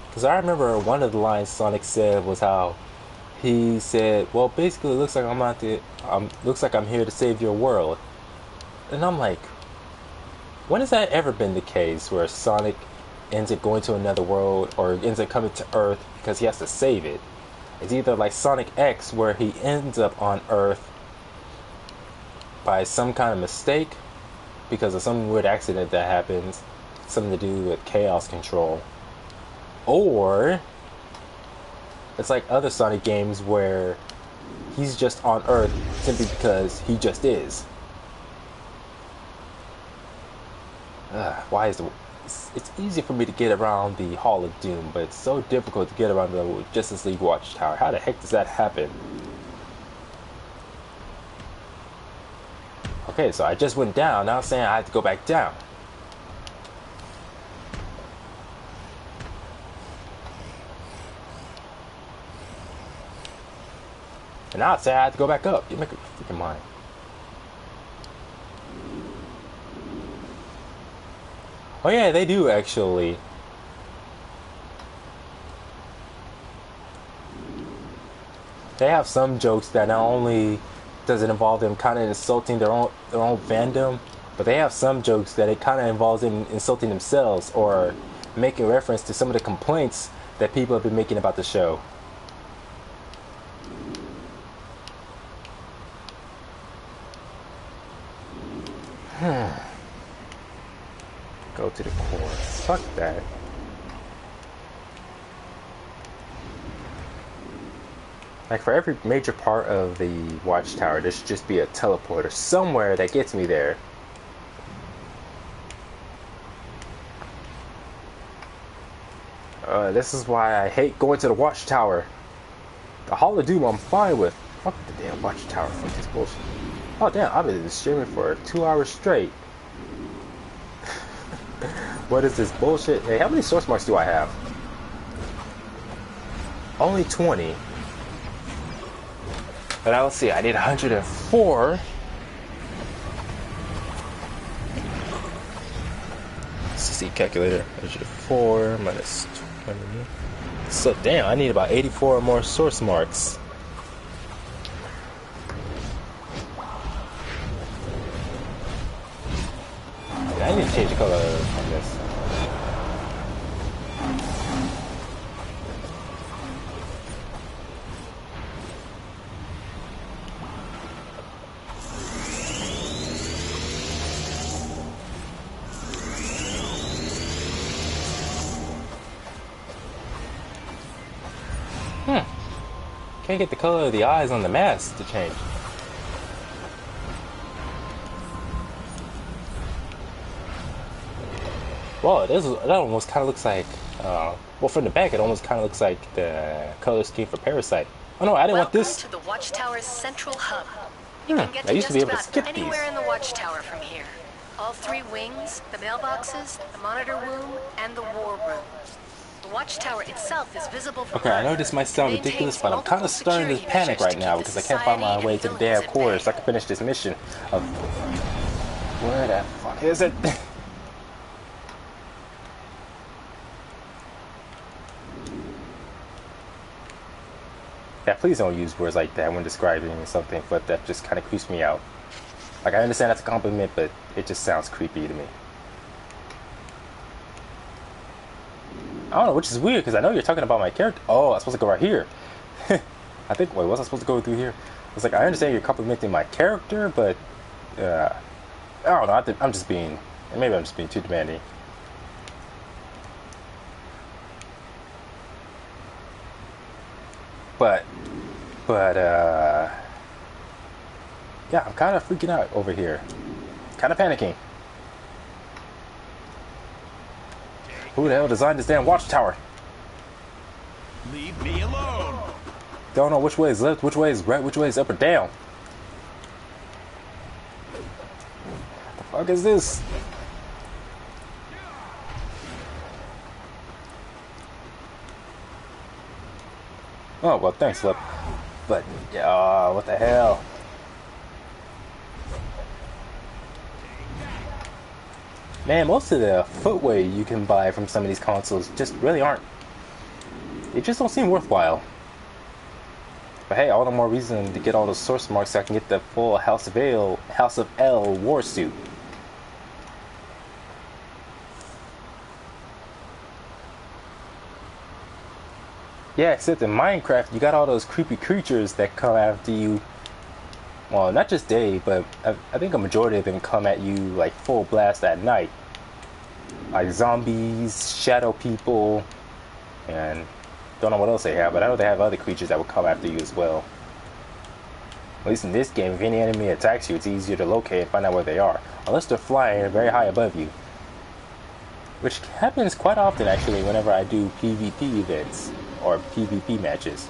Because I remember one of the lines Sonic said was how he said, well, basically it looks like looks like I'm here to save your world. And I'm like, when has that ever been the case where Sonic ends up going to another world or ends up coming to Earth because he has to save it? It's either like Sonic X where he ends up on Earth by some kind of mistake because of some weird accident that happens, something to do with chaos control. Or it's like other Sonic games where he's just on Earth simply because he just is. Why is it's easy for me to get around the Hall of Doom, but it's so difficult to get around the Justice League Watchtower. How the heck does that happen? Okay, so I just went down. Now I'm saying I have to go back down. And now I say I have to go back up. You make a freaking mind. Oh yeah, they do actually. They have some jokes that not only does it involve them kind of insulting their own fandom, but they have some jokes that it kind of involves them insulting themselves or making reference to some of the complaints that people have been making about the show. Go to the core. Fuck that. Like for every major part of the Watchtower, there should just be a teleporter somewhere that gets me there. This is why I hate going to the Watchtower. The Hall of Doom I'm fine with. Fuck the damn Watchtower. Fuck this bullshit. Oh damn, I've been streaming for 2 hours straight. What is this bullshit? Hey, how many source marks do I have? Only 20. But now let's see, I need 104. Let's see, calculator. 104 minus 20. So damn, I need about 84 more source marks. I need to change the color on this. Can't get the color of the eyes on the mask to change. Well, that almost kind of looks like, well, from the back, it almost kind of looks like the color scheme for Parasite. Oh no, I didn't want this. Welcome to the Watchtower's central hub. You can get to just about anywhere in the Watchtower from here. All 3 wings, the mailboxes, the monitor room, and the war room. The Watchtower itself is visible from Okay, I know this might sound ridiculous, but I'm kind of starting to panic right now because I can't find my way to the damn core so I can finish this mission of... Where the fuck is it? Yeah, please don't use words like that when describing something, but that just kind of creeps me out. Like, I understand that's a compliment, but it just sounds creepy to me. I don't know, which is weird, because I know you're talking about my character. Oh, I'm supposed to go right here. I think, wait, was I supposed to go through here? It's like, I understand you're complimenting my character, but, I don't know, I'm just being, maybe I'm just being too demanding. But, yeah, I'm kind of freaking out over here. Kind of panicking. Who the hell designed this damn watchtower? Leave me alone. Don't know which way is left, which way is right, which way is up or down. What the fuck is this? Oh, well, thanks, Flip. But, what the hell? Man, most of the footwear you can buy from some of these consoles just really aren't. They just don't seem worthwhile. But hey, all the more reason to get all those source marks so I can get the full House of L war suit. Yeah, except in Minecraft, you got all those creepy creatures that come after you. Well, not just day, but I think a majority of them come at you like full blast at night. Like zombies, shadow people, and don't know what else they have, but I know they have other creatures that will come after you as well. At least in this game, if any enemy attacks you, it's easier to locate and find out where they are. Unless they're flying very high above you. Which happens quite often, actually, whenever I do PvP events or PvP matches.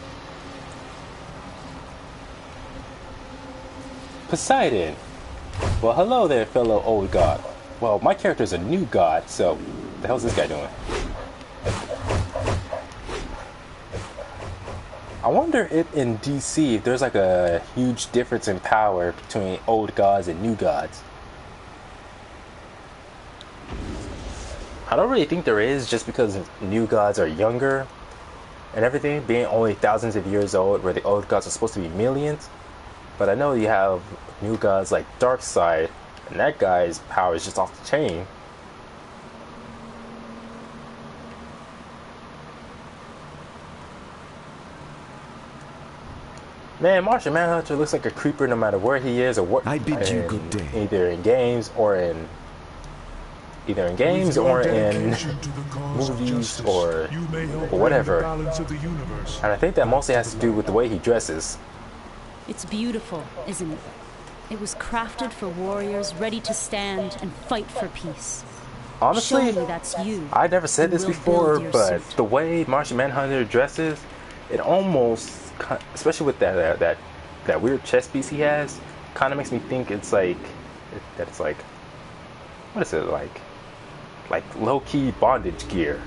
Poseidon! Well, hello there, fellow old god. Well, my character's a new god, so what the hell's this guy doing? I wonder if in DC, if there's like a huge difference in power between old gods and new gods. I don't really think there is, just because new gods are younger and everything, being only thousands of years old, where the old gods are supposed to be millions. But I know you have new gods like Darkseid, and that guy's power is just off the chain. Man, Martian Manhunter looks like a creeper no matter where he is or what. I bid you good day. Either in games or in movies or whatever. And I think that mostly has to do with the way he dresses. It's beautiful, isn't it? It was crafted for warriors ready to stand and fight for peace. Honestly, Show me that's you. I never said this before, but the way Martian Manhunter dresses, it almost, especially with that weird chest piece he has, kind of makes me think it's like, what is it like low-key bondage gear.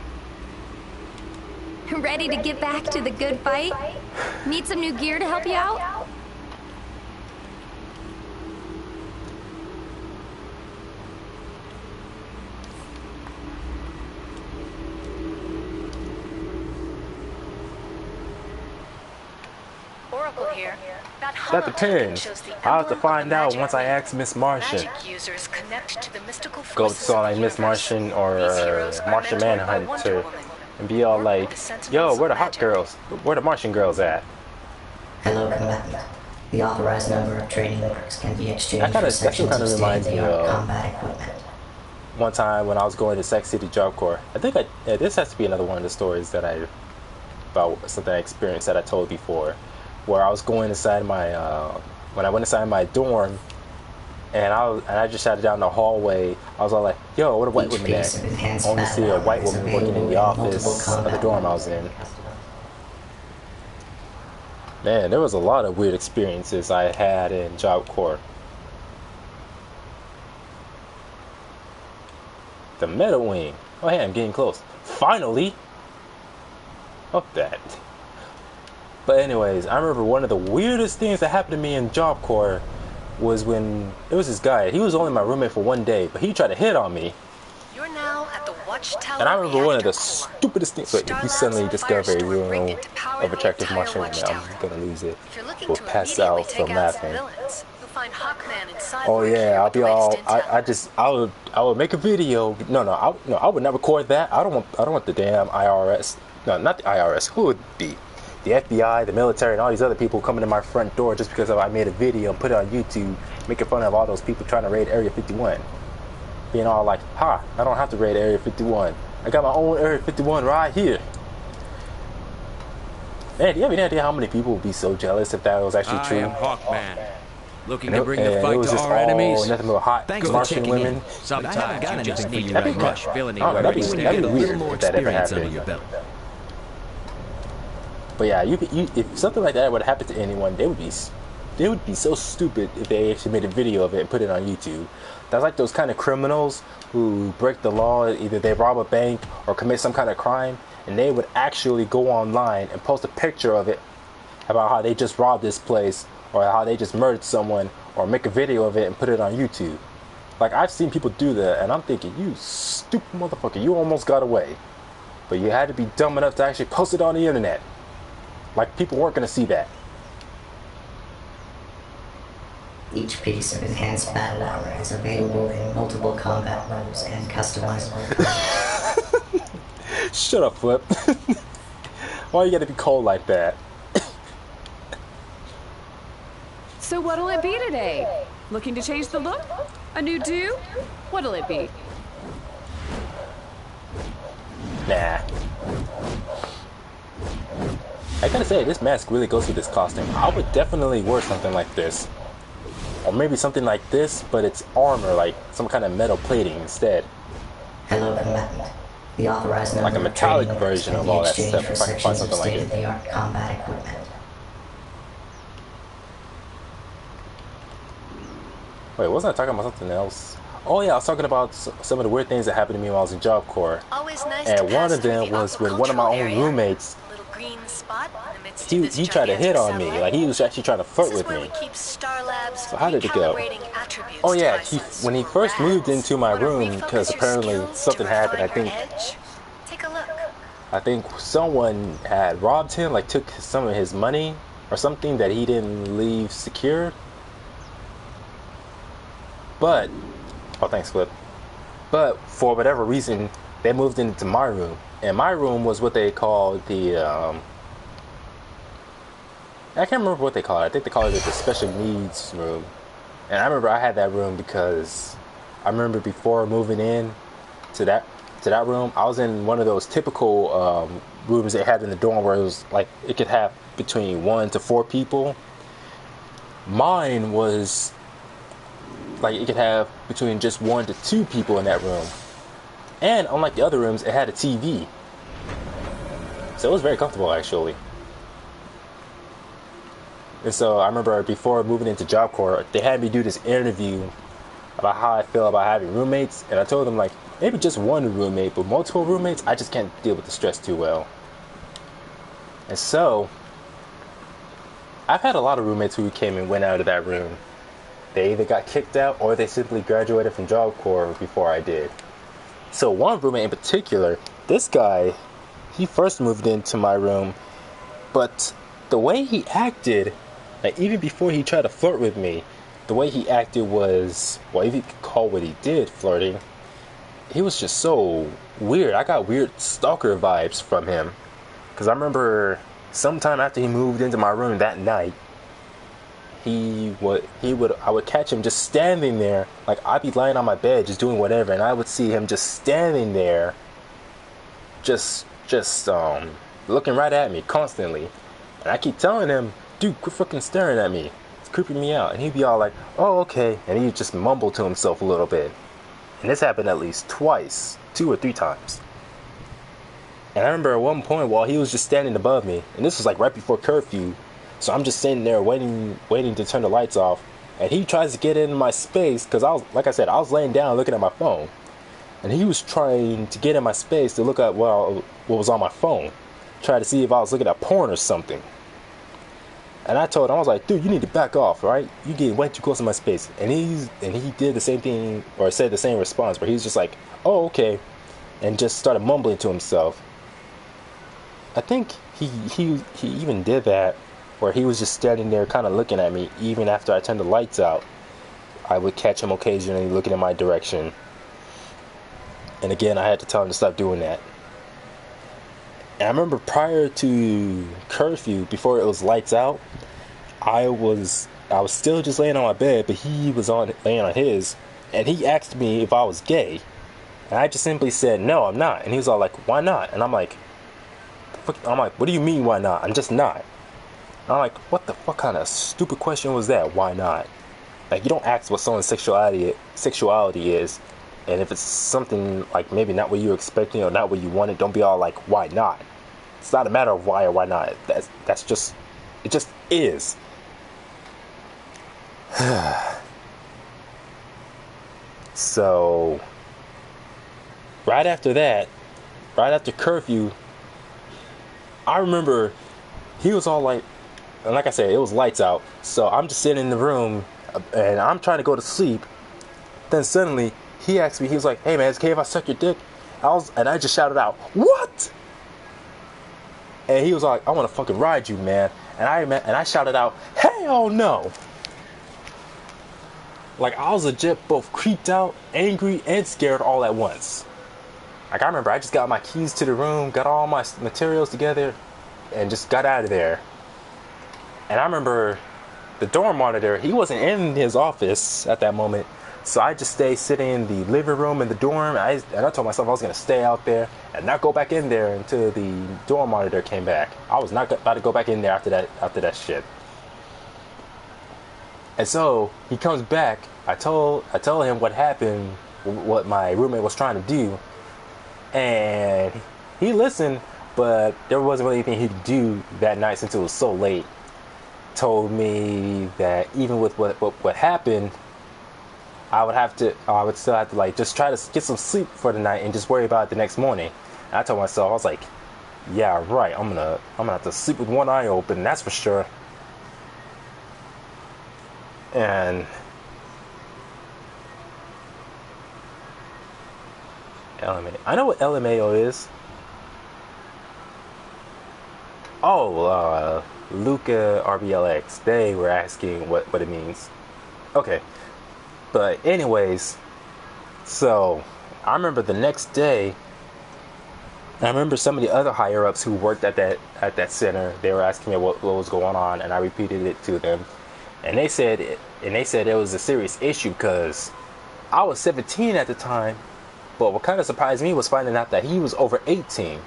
Ready to get back to the good fight? Need some new gear to help you out? Oracle here. That depends. I'll have to find out once I ask Miss Martian. Users connect to the mystical Go to someone like Miss Martian or Martian Manhunter and be all like, yo, where the hot girls? Where the Martian girls at? Hello, combatant. The authorized number of trading orders can be exchanged for That sections kind of of reminds me state-of-the-art of combat equipment. one time when I was going to Sex City Job Corps. I think this has to be another one of the stories that about something I experienced that I told before, where I was going inside my when I went inside my dorm, and I just shouted down the hallway. I was all like, "Yo, what a white woman at?" Only see a white woman working in the office of the dorm I was in. Man, there was a lot of weird experiences I had in Job Corps. The Meta Wing. Oh, hey, I'm getting close. Finally! Fuck that. But anyways, I remember one of the weirdest things that happened to me in Job Corps was when it was this guy. He was only my roommate for one day, but he tried to hit on me. You're now at the Watchtower. And I remember one of the stupidest things. Wait, if you suddenly discover a real of attractive Martian woman, I'm gonna lose it. We'll pass out from laughing. Oh yeah, I'll be all. I would make a video. No, I would not record that. I don't want the damn IRS. No, not the IRS. Who would be? The FBI, the military, and all these other people coming to my front door just because I made a video and put it on YouTube, making fun of all those people trying to raid Area 51. Being all like, ha, I don't have to raid Area 51. I got my own Area 51 right here. Man, do you have any idea how many people would be so jealous if that was actually true? I am Hawkman, looking to bring the fight to our enemies. Nothing but hot Martian women. Sometimes you just need to crush villainy that'd be a weird if that ever happened. But yeah, if something like that would happen to anyone, they would be so stupid if they actually made a video of it and put it on YouTube. That's like those kind of criminals who break the law. Either they rob a bank or commit some kind of crime, and they would actually go online and post a picture of it about how they just robbed this place or how they just murdered someone, or make a video of it and put it on YouTube. Like, I've seen people do that, and I'm thinking, you stupid motherfucker, you almost got away. But you had to be dumb enough to actually post it on the internet. Like, people weren't going to see that. Each piece of enhanced battle armor is available in multiple combat modes and customizable. Shut up, Flip. Why you gotta be cold like that? So what'll it be today? Looking to change the look? A new do? What'll it be? Nah. I gotta say, this mask really goes with this costume. I would definitely wear something like this. Or maybe something like this, but it's armor, like some kind of metal plating instead. Hello, combatant. The authorized number like a metallic version of all that stuff, if I can find something like it. State-of-the-art combat equipment. Wait, wasn't I talking about something else? Oh yeah, I was talking about some of the weird things that happened to me while I was in Job Corps. Always nice and to one pass of them through the was when one of my own agricultural roommates, little green spot in the midst of this he tried to hit on me. gigantic Like, he was actually trying to flirt with This is where me. we keep Star Labs So how did it go? recalibrating attributes Oh yeah, devices when he for first rads. moved into my Wanna room, refocus because your apparently skills something to happened. refine your edge? Take a look. I think someone had robbed him, like took some of his money or something that he didn't leave secured. But, oh thanks Flip. But for whatever reason, they moved into my room. And my room was what they called the, I can't remember what they call it. I think they call it the special needs room. And I remember I had that room because I remember before moving in to that room, I was in one of those typical rooms they had in the dorm where it was like it could have between 1 to 4 people. Mine was like it could have between just 1 to 2 people in that room. And unlike the other rooms, it had a TV. So it was very comfortable actually. And so I remember before moving into Job Corps, they had me do this interview about how I feel about having roommates, and I told them like maybe just one roommate, but multiple roommates, I just can't deal with the stress too well. And so I've had a lot of roommates who came and went out of that room. They either got kicked out or they simply graduated from Job Corps before I did. So one roommate in particular, this guy, he first moved into my room, but the way he acted, like even before he tried to flirt with me, the way he acted was, well, if you could call what he did flirting, he was just so weird. I got weird stalker vibes from him. Because I remember sometime after he moved into my room that night, I would catch him just standing there. Like, I'd be lying on my bed just doing whatever, and I would see him just standing there, just looking right at me constantly. And I keep telling him, dude, quit fucking staring at me. It's creeping me out. And he'd be all like, oh, okay. And he'd just mumble to himself a little bit. And this happened at least twice, 2 or 3 times. And I remember at one point while he was just standing above me, and this was like right before curfew, so I'm just sitting there waiting to turn the lights off, and he tries to get in my space, because I was laying down looking at my phone, and he was trying to get in my space to look at what was on my phone, try to see if I was looking at porn or something. And I told him, I was like, dude, you need to back off, right? You getting way too close to my space. And he did the same thing, or said the same response, where he was just like, oh, okay, and just started mumbling to himself. I think he even did that, where he was just standing there kind of looking at me. Even after I turned the lights out, I would catch him occasionally looking in my direction. And again, I had to tell him to stop doing that. And I remember prior to curfew, before it was lights out, I was still just laying on my bed, but he was laying on his, and he asked me if I was gay, and I just simply said, no, I'm not. And he was all like, why not? And I'm like, what do you mean, why not? I'm just not. And I'm like, what the fuck kind of stupid question was that? Why not? Like, you don't ask what someone's sexuality is, and if it's something like maybe not what you're expecting or not what you wanted, don't be all like, why not? It's not a matter of why or why not. That's just, it just is. So, right after curfew, I remember he was all like, and like I said, it was lights out. So I'm just sitting in the room and I'm trying to go to sleep. Then suddenly he asked me, he was like, "Hey man, it's okay if I suck your dick?" I just shouted out, "What?" And he was like, "I want to fucking ride you, man." And I shouted out, "Hell no!" Like, I was legit both creeped out, angry, and scared all at once. Like, I remember I just got my keys to the room, got all my materials together, and just got out of there. And I remember the dorm monitor, he wasn't in his office at that moment, so I just stayed sitting in the living room in the dorm, and I told myself I was going to stay out there and not go back in there until the dorm monitor came back. I was not about to go back in there after that shit. And so he comes back. I told him what happened, what my roommate was trying to do, and he listened, but there wasn't really anything he could do that night since it was so late. Told me that even with what happened, I would still have to like just try to get some sleep for the night and just worry about it the next morning. And I told myself, I was like, yeah, right. I'm gonna have to sleep with one eye open, that's for sure. And LMA. I know what LMAO is. Oh, Luca RBLX. They were asking what it means. Okay. But anyways, so I remember the next day, I remember some of the other higher ups who worked at that center, they were asking me what was going on, and I repeated it to them. And they said it was a serious issue because I was 17 at the time, but what kind of surprised me was finding out that he was over 18.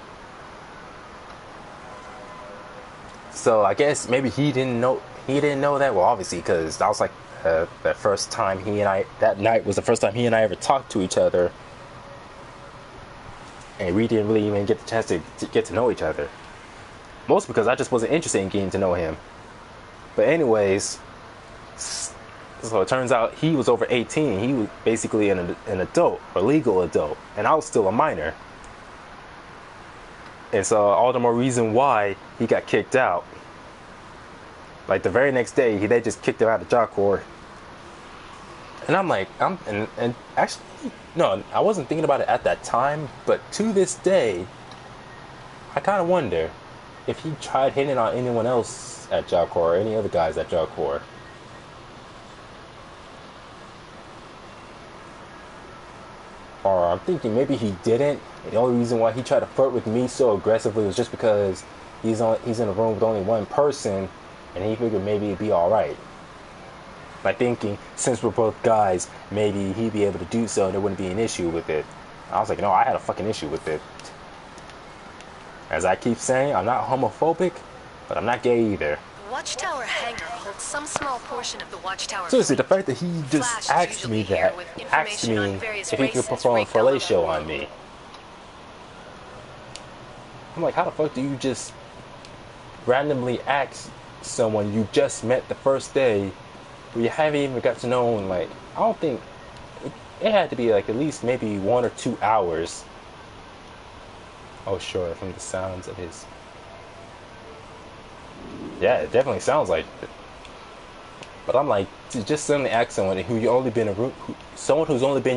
So I guess maybe he didn't know that. Well, obviously, because that was like that first time that night was the first time he and I ever talked to each other, and we didn't really even get the chance to get to know each other. Mostly because I just wasn't interested in getting to know him. But anyways, so it turns out he was over 18. He was basically an adult, a legal adult, and I was still a minor. And so all the more reason why he got kicked out. Like the very next day, they just kicked him out of Job Corps. And I'm like, and actually, no, I wasn't thinking about it at that time, but to this day, I kind of wonder if he tried hitting on anyone else at Job Corps or any other guys at Job Corps. Or I'm thinking maybe he didn't. And the only reason why he tried to flirt with me so aggressively was just because he's in a room with only one person, and he figured maybe it'd be all right. By thinking, since we're both guys, maybe he'd be able to do so and there wouldn't be an issue with it. I was like, no, I had a fucking issue with it. As I keep saying, I'm not homophobic, but I'm not gay either. The Watchtower hangar holds some small portion of the Watchtower. Seriously, the fact that he just asked me if he could perform a fellatio on me. I'm like, how the fuck do you just randomly ask someone you just met the first day where you haven't even got to know him? Like, I don't think it had to be like at least maybe 1 or 2 hours. Oh sure, from the sounds of his, yeah, it definitely sounds like it. But I'm like, to just suddenly ask someone who's only been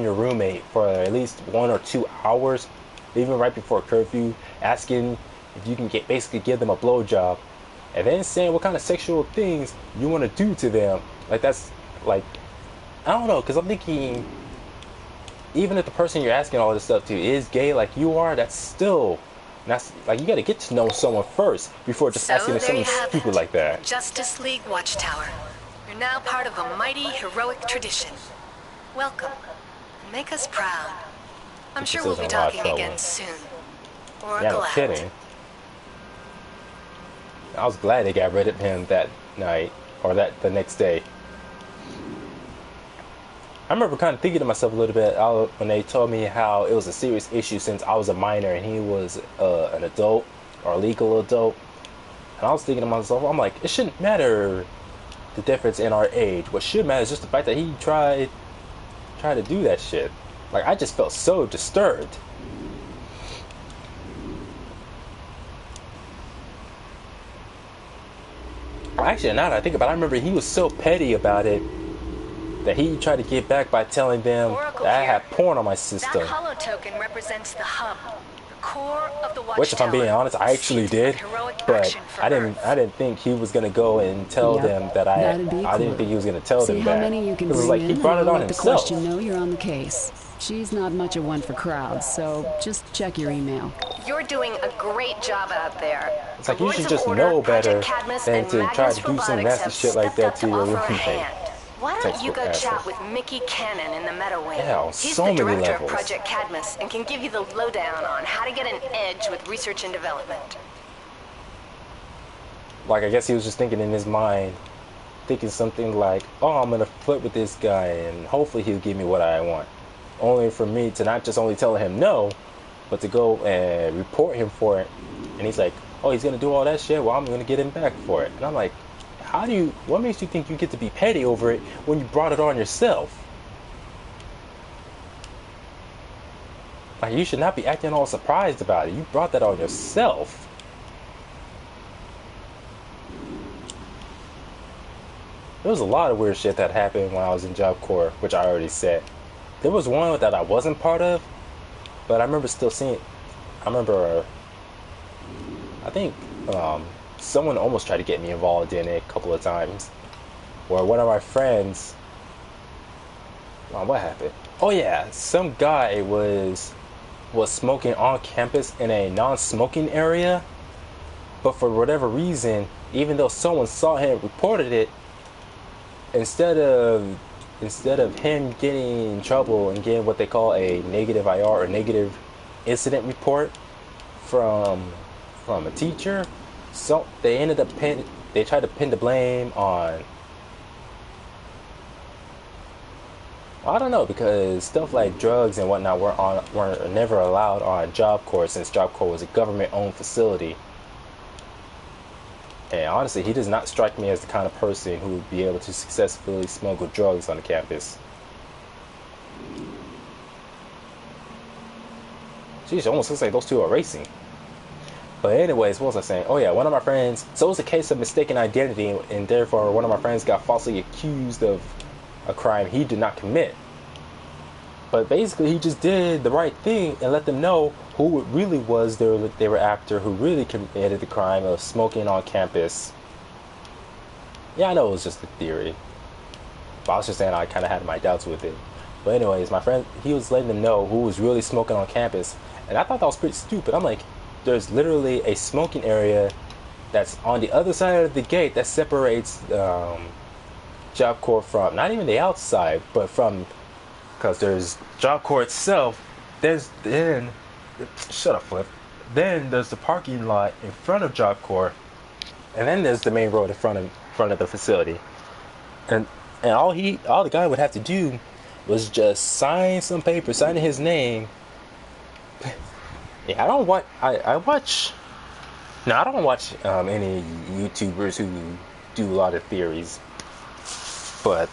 your roommate for at least 1 or 2 hours, even right before curfew, asking if you can basically give them a blowjob, and then saying what kind of sexual things you want to do to them. Like, that's like, I don't know, because I'm thinking, even if the person you're asking all this stuff to is gay like you are, that's like, you got to get to know someone first before just asking them something stupid like that. Justice League Watchtower. You're now part of a mighty, heroic tradition. Welcome. And make us proud. I'm sure we'll be talking again soon. Or yeah, glad. No kidding. I was glad they got rid of him that night, or the next day. I remember kind of thinking to myself a little bit when they told me how it was a serious issue since I was a minor and he was an adult or a legal adult. And I was thinking to myself, I'm like, it shouldn't matter the difference in our age. What should matter is just the fact that he tried to do that shit. Like, I just felt so disturbed. actually, now that I think about it, I remember he was so petty about it that he tried to get back by telling them Oracle that I here. had porn on my system. That holo token represents the hub, the core of the watchtower. Which, if I'm being honest, I actually did, but I didn't think he was gonna go and tell them that I didn't think he was gonna tell them See that. how many you can It was bring like in, he brought and it I'll on let the himself. question know you're on the case. She's not much of one for crowds, so just check your email. You're doing a great job out there. It's like you should just know better than to try to do some nasty shit like that to your roommate. Why don't you go Textbook chat with Mickey Cannon in the Meta Wing? Yeah, on He's so the many director levels. of Project Cadmus and can give you the lowdown on how to get an edge with research and development. Like, I guess he was just thinking in his mind, thinking something like, oh, I'm gonna flirt with this guy and hopefully he'll give me what I want. Only for me to not just only tell him no, but to go and report him for it. And he's like, oh, he's gonna do all that shit? Well, I'm gonna get him back for it. And I'm like, what makes you think you get to be petty over it when you brought it on yourself? Like, you should not be acting all surprised about it. You brought that on yourself. There was a lot of weird shit that happened when I was in Job Corps, which I already said. There was one that I wasn't part of, but I remember still seeing. I think someone almost tried to get me involved in it a couple of times. Where one of my friends. What happened? Oh yeah, some guy was smoking on campus in a non-smoking area, but for whatever reason, even though someone saw him and reported it, instead of him getting in trouble and getting what they call a negative IR or negative incident report from a teacher, so they ended up they tried to pin the blame on, I don't know, because stuff like drugs and whatnot were never allowed on Job Corps, since Job Corps was a government-owned facility. And honestly, he does not strike me as the kind of person who would be able to successfully smuggle drugs on the campus. Jeez, it almost looks like those two are racing. But anyways, what was I saying? Oh yeah, one of my friends, so it was a case of mistaken identity, and therefore one of my friends got falsely accused of a crime he did not commit. But basically he just did the right thing and let them know who it really was they were after, who really committed the crime of smoking on campus. Yeah, I know it was just a theory, but I was just saying I kind of had my doubts with it. But anyways, my friend, he was letting them know who was really smoking on campus, and I thought that was pretty stupid. I'm like, there's literally a smoking area that's on the other side of the gate that separates Job Corps from, not even the outside, but from, because there's Job Corps itself, shut up, Flip. Then there's the parking lot in front of Job Corps, and then there's the main road in front of the facility. And all the guy would have to do was just sign some paper, signing his name. Yeah, I don't watch any YouTubers who do a lot of theories, but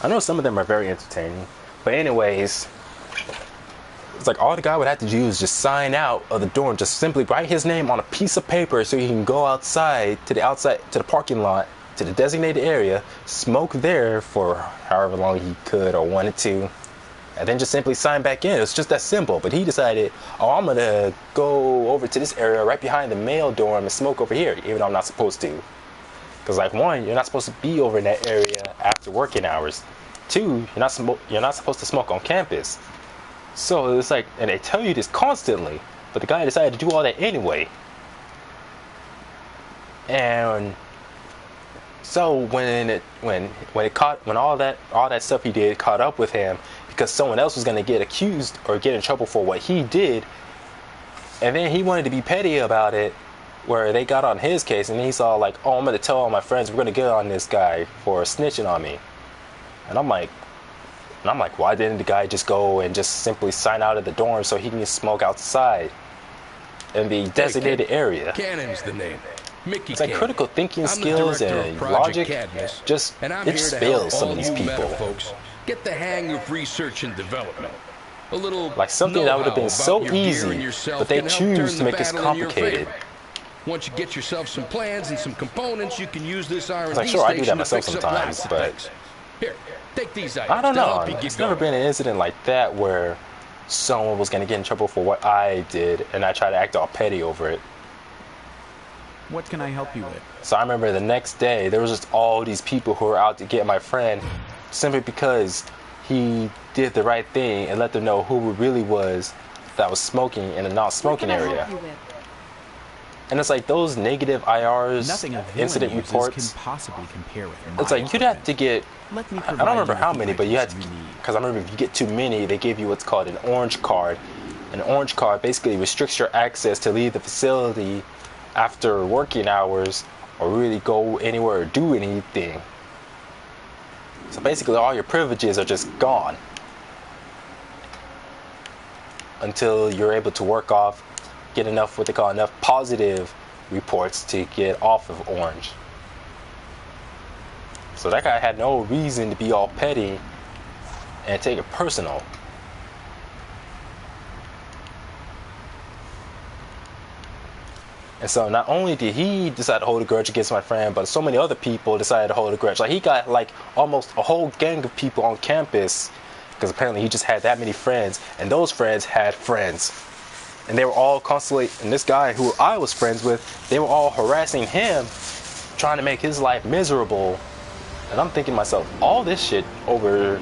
I know some of them are very entertaining. But anyways, it's like all the guy would have to do is just sign out of the door and just simply write his name on a piece of paper so he can go outside to the parking lot, to the designated area, smoke there for however long he could or wanted to, and then just simply sign back in. It's just that simple. But he decided, oh, I'm gonna go over to this area right behind the male dorm and smoke over here, even though I'm not supposed to. Because, like, one, you're not supposed to be over in that area after working hours. Two, you're not supposed to smoke on campus. So it's like, and they tell you this constantly, but the guy decided to do all that anyway. And so when all that stuff he did caught up with him, because someone else was going to get accused or get in trouble for what he did, and then he wanted to be petty about it, where they got on his case, and he's all like, oh, I'm going to tell all my friends, we're going to get on this guy for snitching on me. And I'm like, why didn't the guy just go and just simply sign out of the dorm so he can smoke outside in the designated area? Cannon's the name. Mickey It's like Cannon. critical thinking I'm the skills director of and Project logic Cadmus, just and I'm it here just to fails help some all of these you people. meta folks get the hang of research and development. A little like something that would have been know-how so about your gear easy, and yourself but they can help choose turn to the make this battle in your complicated. favor. Once you get yourself some plans and some components, you can use this R&D like, sure, I do that station to myself fix up sometimes, lots of but things. Here, take these items. I don't They'll know. help you get It's never going. been an incident like that where someone was going to get in trouble for what I did, and I tried to act all petty over it. What can I help you with? So I remember the next day, there was just all these people who were out to get my friend simply because he did the right thing and let them know who it really was that was smoking in a not-smoking area. And it's like those negative IRs, Nothing a incident villain uses reports, can possibly compare with it's like you'd have to get, Let me I don't provide remember you how with many, the but you had to, items you need. because I remember if you get too many, they give you what's called an orange card. An orange card basically restricts your access to leave the facility after working hours or really go anywhere or do anything. So basically all your privileges are just gone until you're able to work off, get enough, what they call enough positive reports to get off of orange. So that guy had no reason to be all petty and take it personal. And so not only did he decide to hold a grudge against my friend, but so many other people decided to hold a grudge. Like he got like almost a whole gang of people on campus because apparently he just had that many friends, and those friends had friends. And they were all constantly, and this guy who I was friends with, they were all harassing him, trying to make his life miserable. And I'm thinking to myself, all this shit over,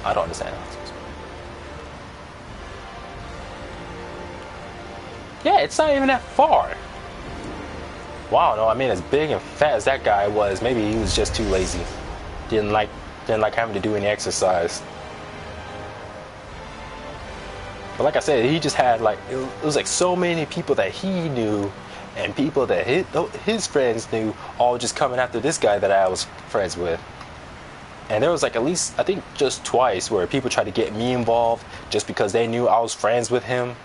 I don't understand. Yeah, it's not even that far. Wow, no, I mean, as big and fat as that guy was, maybe he was just too lazy. Didn't like having to do any exercise. But like I said, he just had like, it was like so many people that he knew and people that his friends knew, all just coming after this guy that I was friends with. And there was like at least, I think just twice where people tried to get me involved just because they knew I was friends with him.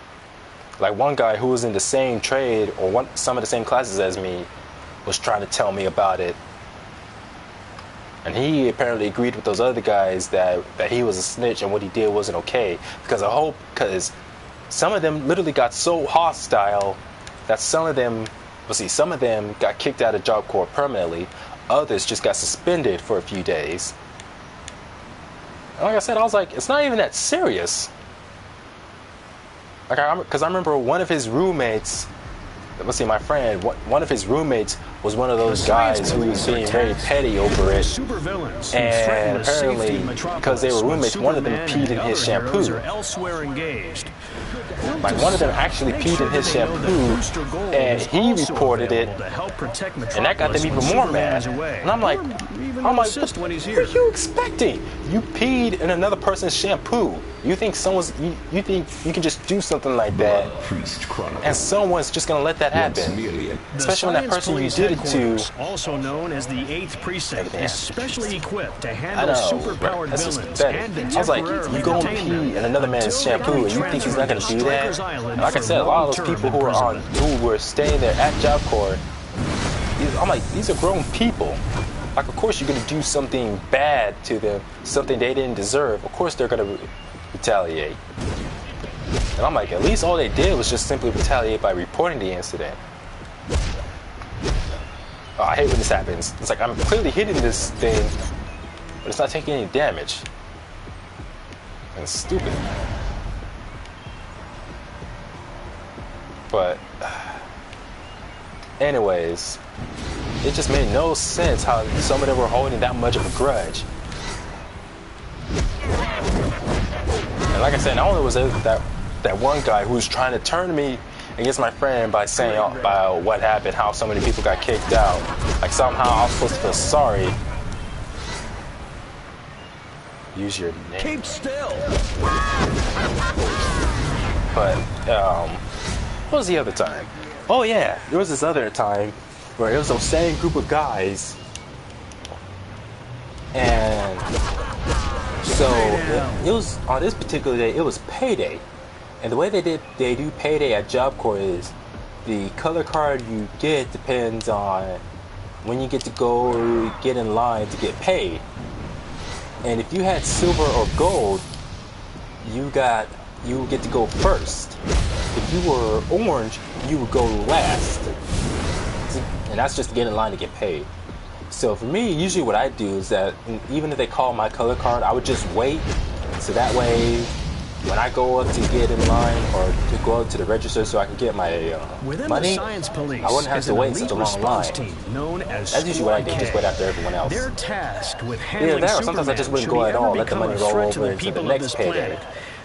Like one guy who was in the same trade or some of the same classes as me was trying to tell me about it. And he apparently agreed with those other guys that he was a snitch and what he did wasn't okay. Because some of them literally got so hostile that some of them got kicked out of Job Corps permanently. Others just got suspended for a few days. And like I said, I was like, it's not even that serious. Like because I remember one of his roommates, my friend, one of his roommates was one of those guys who was being very petty over it. And apparently, because they were roommates, one of them peed in his shampoo. Like one of them actually peed in his shampoo, and he reported it, and that got them even more mad. And I'm like, what are you expecting? You peed in another person's shampoo. You think you think you can just do something like that, and someone's just gonna let that happen? Especially when that person you did it to, also known as the 8th Precinct, is specially equipped to handle I know, superpowered that's villains pathetic. and I was like, you go and pee in another man's shampoo, and you think he's not gonna do that? Like I said, a lot of those people who were staying there at Job Corps, I'm like, these are grown people. Like, of course you're gonna do something bad to them, something they didn't deserve. Of course they're gonna retaliate. And I'm like, at least all they did was just simply retaliate by reporting the incident. Oh, I hate when this happens. It's like, I'm clearly hitting this thing, but it's not taking any damage. And it's stupid. But anyways, it just made no sense how some of them were holding that much of a grudge. And like I said, not only was it that one guy who was trying to turn me against my friend by saying about what happened, how so many people got kicked out. Like somehow I was supposed to feel sorry. Use your name. Keep still. But what was the other time? Oh yeah, there was this other time where it was those same group of guys, and so it was on this particular day. It was payday, and the way they do payday at Job Corps is the color card you get depends on when you get to go get in line to get paid. And if you had silver or gold, you get to go first. If you were orange, you would go last. And that's just to get in line to get paid. So for me, usually what I do is that even if they call my color card, I would just wait. So that way, when I go up to get in line or to go up to the register so I can get my money, the Science Police I wouldn't have to wait such a long line. Team known as that's usually what I do, just wait after everyone else. They're tasked with handling there, sometimes I just wouldn't go at all, let the money roll over into the next payday.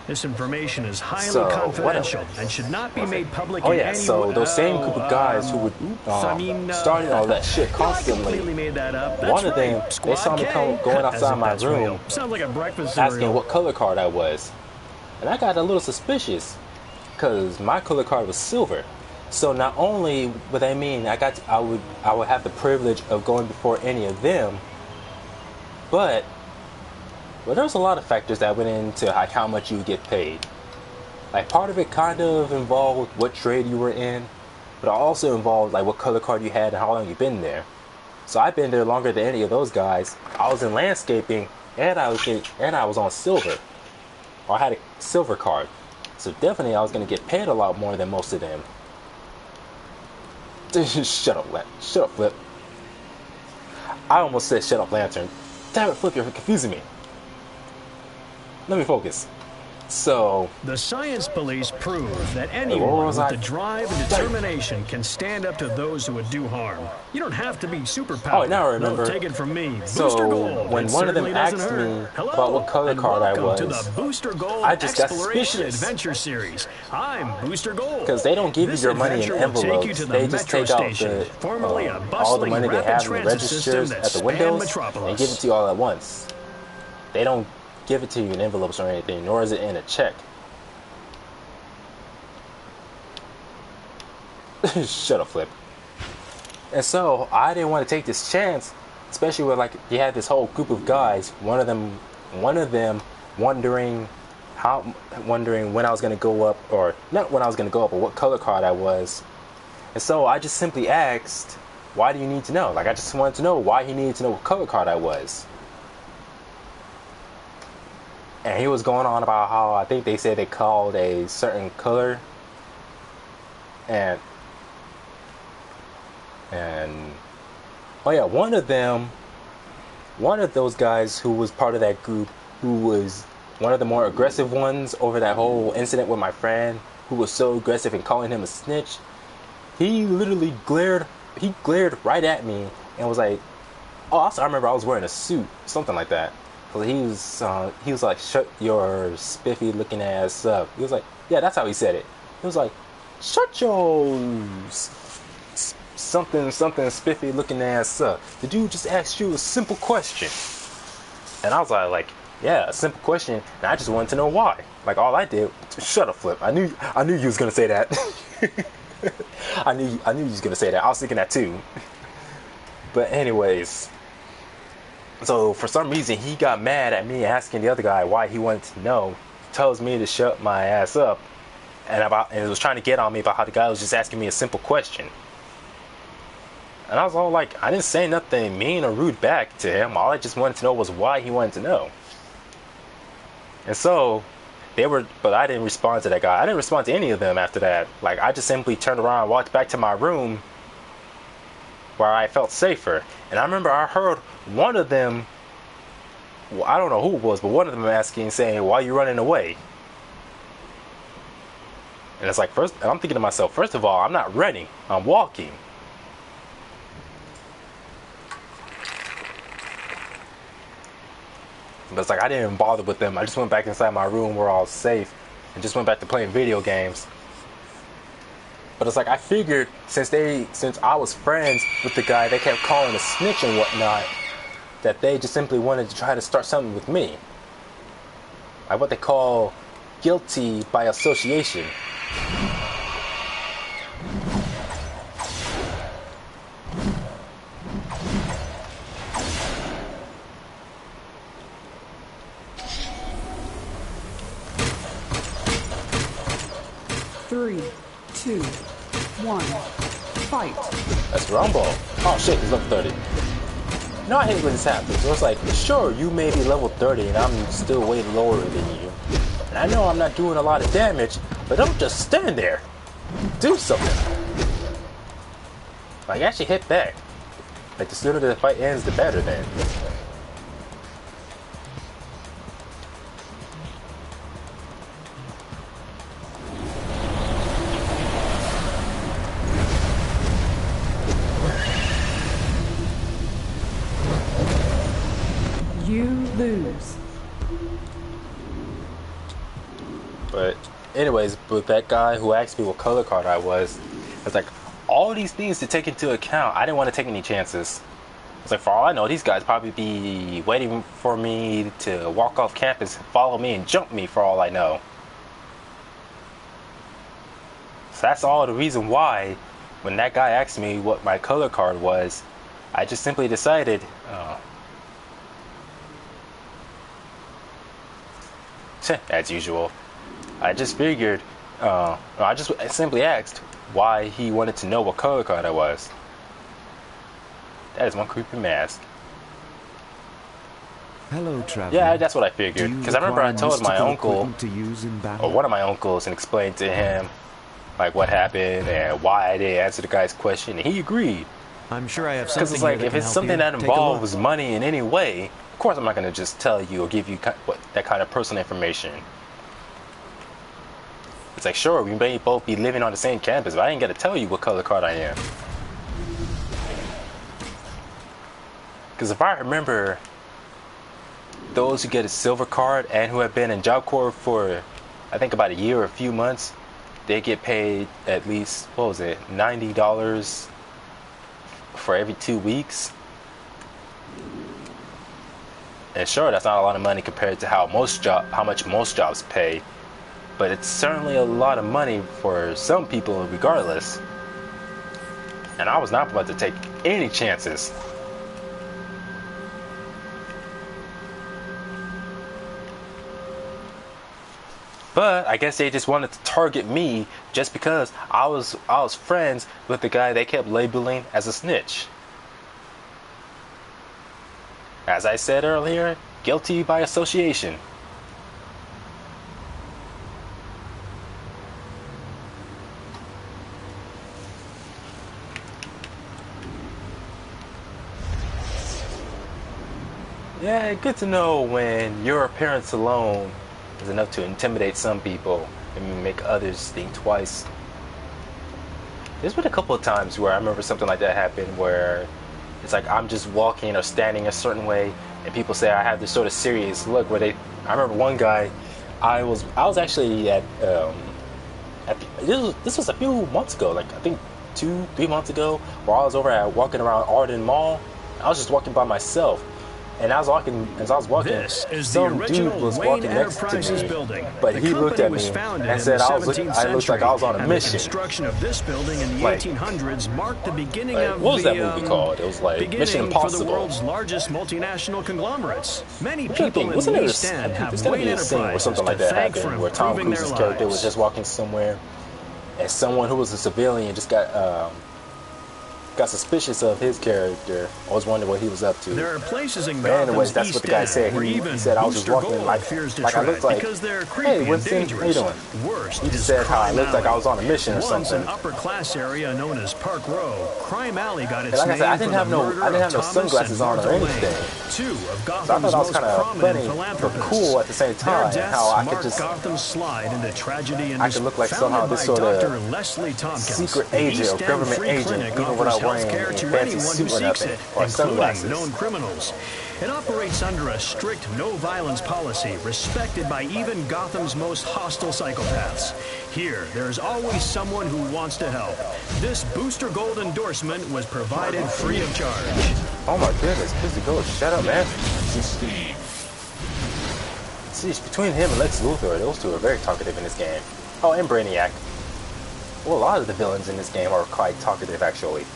This information is highly confidential and should not be made public in any way. So those same group of guys who would starting all that shit constantly, one of them, they saw me going outside my room asking what color card I was. And I got a little suspicious because my color card was silver. So not only would that mean I would have the privilege of going before any of them, but well, there was a lot of factors that went into like how much you would get paid. Like part of it kind of involved what trade you were in, but it also involved like what color card you had and how long you've been there. So I've been there longer than any of those guys. I was in landscaping and I was on silver. Or I had a silver card. So definitely I was gonna get paid a lot more than most of them. Shut up, Flip. I almost said shut up, Lantern. Damn it, Flip, you're confusing me. Let me focus. So the Science Police prove that anyone with the drive and determination can stand up to those who would do harm. You don't have to be superpowered. Oh, now I remember. Take it from me. So Booster Gold, when one of them asked me about what color card I was, to the Booster Gold I just got Exploration suspicious. Adventure Series. I'm Booster Gold. Because they don't give you your money in envelopes. They just take out all the money they have in the registers at the windows and give it to you all at once. They don't give it to you in envelopes or anything, nor is it in a check. Shut up, Flip. And so I didn't want to take this chance, especially with like you had this whole group of guys. One of them wondering when I was going to go up, or not when I was going to go up, but what color card I was. And so I just simply asked, "Why do you need to know?" Like I just wanted to know why he needed to know what color card I was. And he was going on about how I think they said they called a certain color, and oh yeah, one of those guys who was part of that group, who was one of the more aggressive ones over that whole incident with my friend, who was so aggressive in calling him a snitch, he literally glared right at me and was like, oh, also I remember I was wearing a suit, something like that. He was like, shut your spiffy looking ass up. He was like, yeah, that's how he said it. He was like, shut your something spiffy looking ass up. The dude just asked you a simple question. And I was like, yeah, a simple question. And I just wanted to know why. Like all I did, shut up, Flip. I knew you was gonna say that. I knew you was gonna say that. I was thinking that too. But anyways. So for some reason he got mad at me asking the other guy why he wanted to know. He tells me to shut my ass up, and it was trying to get on me about how the guy was just asking me a simple question. And I was all like, I didn't say nothing mean or rude back to him. All I just wanted to know was why he wanted to know. And so but I didn't respond to that guy. I didn't respond to any of them after that. Like I just simply turned around and walked back to my room where I felt safer. And I remember I heard one of them, well, I don't know who it was, but one of them saying, why are you running away? And it's like, I'm thinking to myself, first of all, I'm not running, I'm walking. But it's like I didn't even bother with them. I just went back inside my room where I was safe and just went back to playing video games. But it's like I figured since I was friends with the guy they kept calling a snitch and whatnot, that they just simply wanted to try to start something with me. Like what they call guilty by association. Three, 2, 1, fight. That's Rumble. Oh shit, he's level 30. You know, I hate when this happens. So it's like, sure, you may be level 30 and I'm still way lower than you. And I know I'm not doing a lot of damage, but don't just stand there. do something. Like, actually hit back. Like, the sooner the fight ends, the better then. You lose. But anyways, with that guy who asked me what color card I was like, all these things to take into account. I didn't want to take any chances. It's like, for all I know, these guys probably be waiting for me to walk off campus, follow me, and jump me for all I know. So that's all the reason why, when that guy asked me what my color card was, I just simply decided, as usual. I just figured, I just simply asked why he wanted to know what color card I was. That is one creepy mask. Hello, traveler. Yeah, that's what I figured. Because I remember I told my uncle, or one of my uncles, and explained to him like what happened and why I didn't answer the guy's question, and he agreed. I'm sure I have something. Because it's like, if it's something that involves money in any way, of course I'm not going to just tell you or give you that kind of personal information. It's like, sure, we may both be living on the same campus, but I ain't got to tell you what color card I am. Because if I remember, those who get a silver card and who have been in Job Corps for, I think, about a year or a few months, they get paid at least, what was it, $90 for every 2 weeks. And sure, that's not a lot of money compared to how much most jobs pay, but it's certainly a lot of money for some people regardless. And I was not about to take any chances. But I guess they just wanted to target me just because I was friends with the guy they kept labeling as a snitch. As I said earlier, guilty by association. Yeah, good to know when your appearance alone is enough to intimidate some people and make others think twice. There's been a couple of times where I remember something like that happen, where it's like I'm just walking or standing a certain way and people say I have this sort of serious look where I remember one guy, I was actually this was a few months ago, like I think 2-3 months ago, where I was walking around Arden Mall. I was just walking by myself. And as I was walking, some dude was walking next to me, building. But he looked at me and said I looked like I was on a mission. The construction of this building in the 1800s marked the beginning of what was that movie called? It was like Mission Impossible. For the world's largest multinational conglomerates. Many people in the East End have Wayne Enterprises or something like that happened, where Tom Cruise's character was just walking somewhere, and someone who was a civilian just got suspicious of his character. I was wondering what he was up to. There are places in but anyways, that's what the guy said. He said I was just walking like I looked like, hey, Winston, how you doing? Worst he just said how I looked like I was on a mission or something. Once an upper class area known as Park Row, Crime Alley got its like name I said, I didn't have no sunglasses on or anything. Two of so I thought I was kind of playing for cool at the same time, and how I could just Gotham's slide into tragedy and I could look like somehow this sort of secret agent or government agent, even without wearing a fancy suit or nothing, or sunglasses. Known criminals. It operates under a strict no-violence policy, respected by even Gotham's most hostile psychopaths. Here, there's always someone who wants to help. This Booster Gold endorsement was provided free of charge. Oh my goodness, Booster Gold, shut up, man. See, between him and Lex Luthor, those two are very talkative in this game. Oh, and Brainiac. Well, a lot of the villains in this game are quite talkative, actually.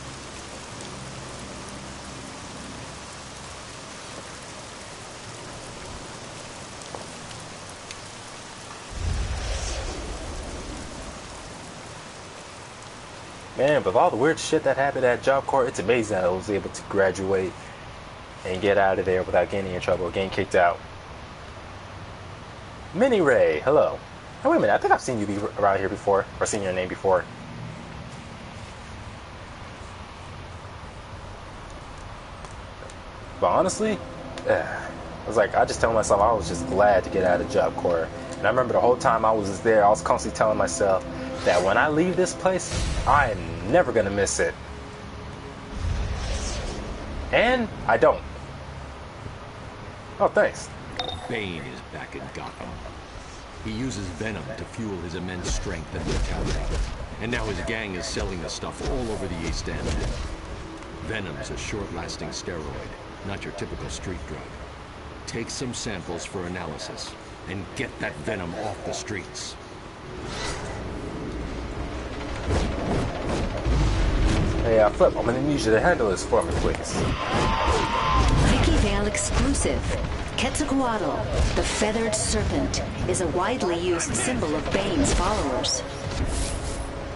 Man, with all the weird shit that happened at Job Corps, it's amazing that I was able to graduate and get out of there without getting in trouble or getting kicked out. Mini Ray, hello. Oh, wait a minute, I think I've seen you around here before, or seen your name before. But honestly, I was like, I just tell myself I was just glad to get out of Job Corps. And I remember the whole time I was there, I was constantly telling myself that when I leave this place, I am never gonna miss it. And I don't. Oh, thanks. Bane is back in Gotham. He uses venom to fuel his immense strength and brutality. And now his gang is selling the stuff all over the East End. Venom's a short-lasting steroid, not your typical street drug. Take some samples for analysis, and get that venom off the streets. Hey, Flip, I'm gonna need you to handle this for me, please. Vicky Vale exclusive. Quetzalcoatl, the feathered serpent, is a widely used symbol of Bane's followers.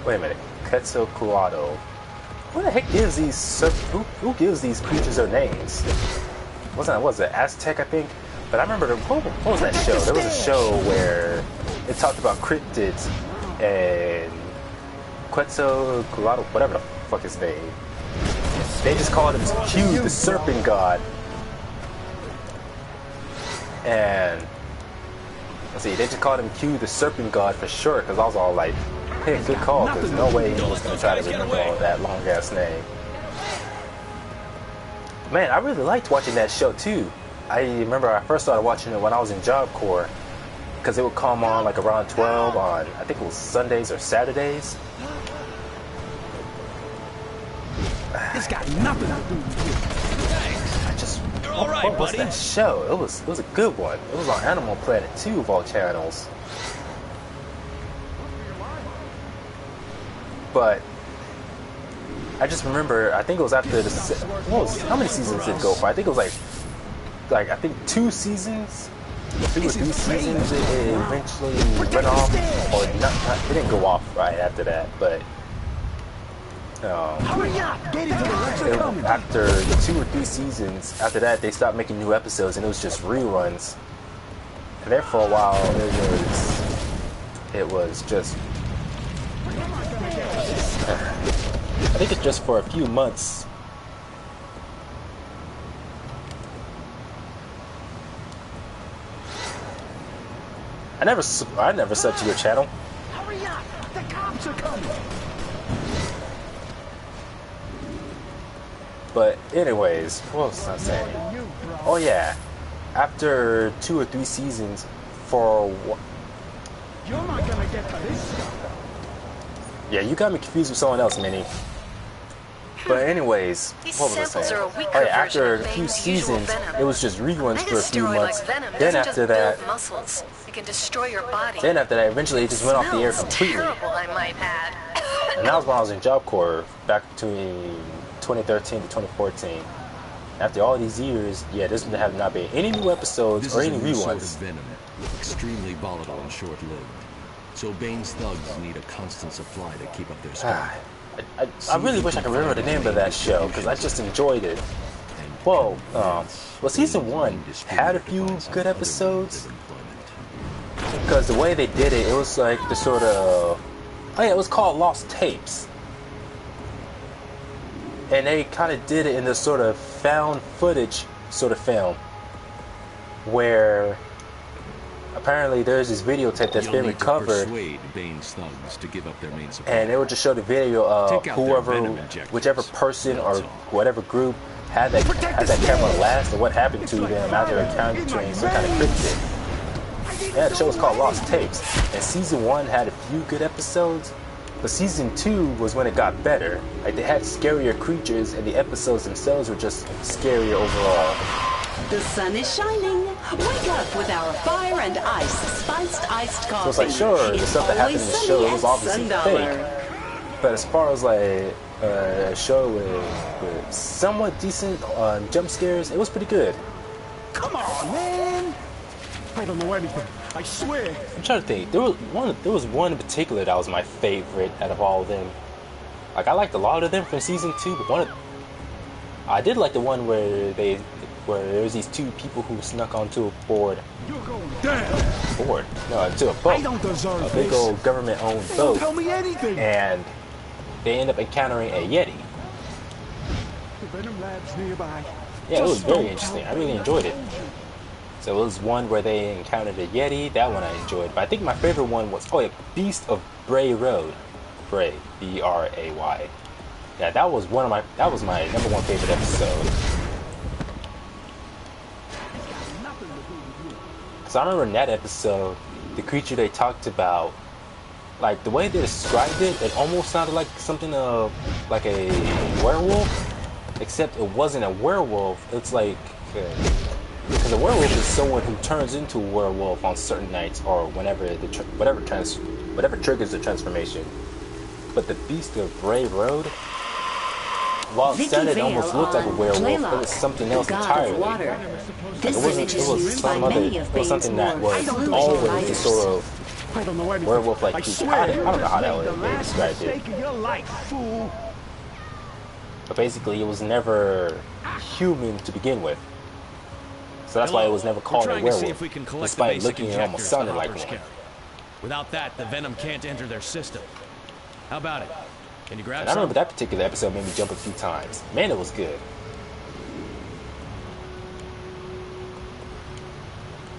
Wait a minute, Quetzalcoatl. Who the heck gives these who gives these creatures their names? Was it Aztec, I think? But I remember what was that show? There was a show where it talked about cryptids and Quetzalcoatl, whatever the fuck his name. They just called him Q, the serpent god. And let's see, they just called him Q, the serpent god for short, because I was all like, hey, good call, because no way he was going to try to remember all that long ass name. Man, I really liked watching that show too. I remember I first started watching it when I was in Job Corps, because it would come on like around 12 on, I think it was Sundays or Saturdays. It's got nothing to do with you. I just, right, what was buddy. that show? It was a good one. It was on Animal Planet 2 of all channels. But I just remember, I think it was after the, how many seasons did it go for? I think it was like I think 2 seasons, 2 or 3 seasons. It eventually went off, or not, it didn't go off right after that, but after 2 or 3 seasons, after that they stopped making new episodes, and it was just reruns. And there for a while, it was just, I think it's just for a few months. I never subbed to your channel. Hurry up! The cops are coming! But anyways, what was I saying? Oh yeah, after 2 or 3 seasons, for You're not gonna get to this stuff. yeah, you got me confused with someone else, Minnie. But anyways, what was I saying? Oh yeah, after a few seasons, it was just reruns for a few months. Then after that, muscles. It can destroy your body. then after that, eventually it just went off the air completely. Terrible, I might add. And that was when I was in Job Corps back between 2013 to 2014. After all these years, yeah, there's have not been any new episodes This or is any a new sort of reruns. venom, extremely volatile and short-lived. So Bane's thugs need a constant supply to keep up their strength. I really wish I could remember the name of that show, because I just enjoyed it. Well, season 1 had a few good episodes, because the way they did it, it was like the sort of, oh yeah, it was called Lost Tapes. And they kind of did it in this sort of found footage sort of film, where apparently there's this videotape that's been recovered, Persuade Bane's thugs to give up their main supply. and they would just show the video of Take out their whoever, venom injectors. whichever person or whatever group had that camera last, or what happened to them after encountering some kind of cryptid. Yeah, the show was called Lost Tapes, and season 1 had a few good episodes, but season 2 was when it got better. Like, they had scarier creatures, and the episodes themselves were just scarier overall. The sun is shining. Wake up with our fire and ice spiced iced coffee. So it's like, sure, the stuff that happened in the show was obviously fake, but as far as like a show with somewhat decent jump scares, it was pretty good. Come on, man! I don't know anything. I swear. I'm trying to think. There was one in particular that was my favorite out of all of them. Like, I liked a lot of them from season 2, but I did like the one where there's these 2 people who snuck onto a board. You're going down. Board? No, into a boat. I don't deserve a big this. old government-owned boat. Don't tell me anything. And they end up encountering a Yeti. The Venom Lab's nearby. Yeah, it was very interesting. I really enjoyed it. So it was one where they encountered a Yeti. That one I enjoyed. But I think my favorite one was, oh yeah, Beast of Bray Road. Bray, B-R-A-Y. Yeah, that was my number one favorite episode. Because I remember in that episode, the creature they talked about, like the way they described it, it almost sounded like something of like a werewolf. Except it wasn't a werewolf. It's like, because a werewolf is someone who turns into a werewolf on certain nights or whenever whatever triggers the transformation. But the Beast of Bray Road, while it sounded almost looked like a werewolf, it was something else entirely. It was something that was always a sort of werewolf-like creature. I don't know how they described it. But basically, it was never human to begin with. So that's why it was never called a werewolf, despite looking and almost sounding like one. Without that, the venom can't enter their system. How about it? Can you grab And I remember that particular episode made me jump a few times. Man, it was good.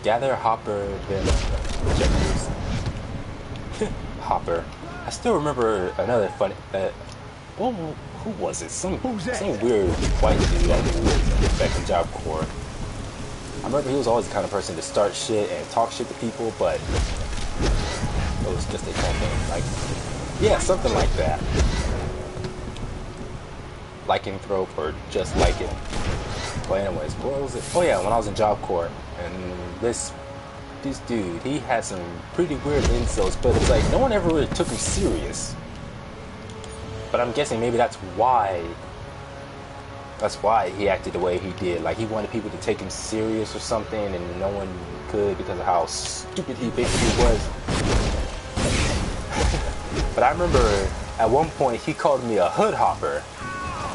Gather Hopper Venom. Hopper. I still remember another funny... who was it? Some weird white dude I knew was back in Job Corps. I remember he was always the kind of person to start shit and talk shit to people, but it was just a thing. Like, yeah, something like that. Lycanthrope or just like it. But anyways, what was it? Oh yeah, when I was in Job Corps, and this dude, he had some pretty weird insults, but it's like no one ever really took him serious. But I'm guessing maybe that's why he acted the way he did. Like he wanted people to take him serious or something, and no one could because of how stupidly big he was. But I remember at one point he called me a hood hopper.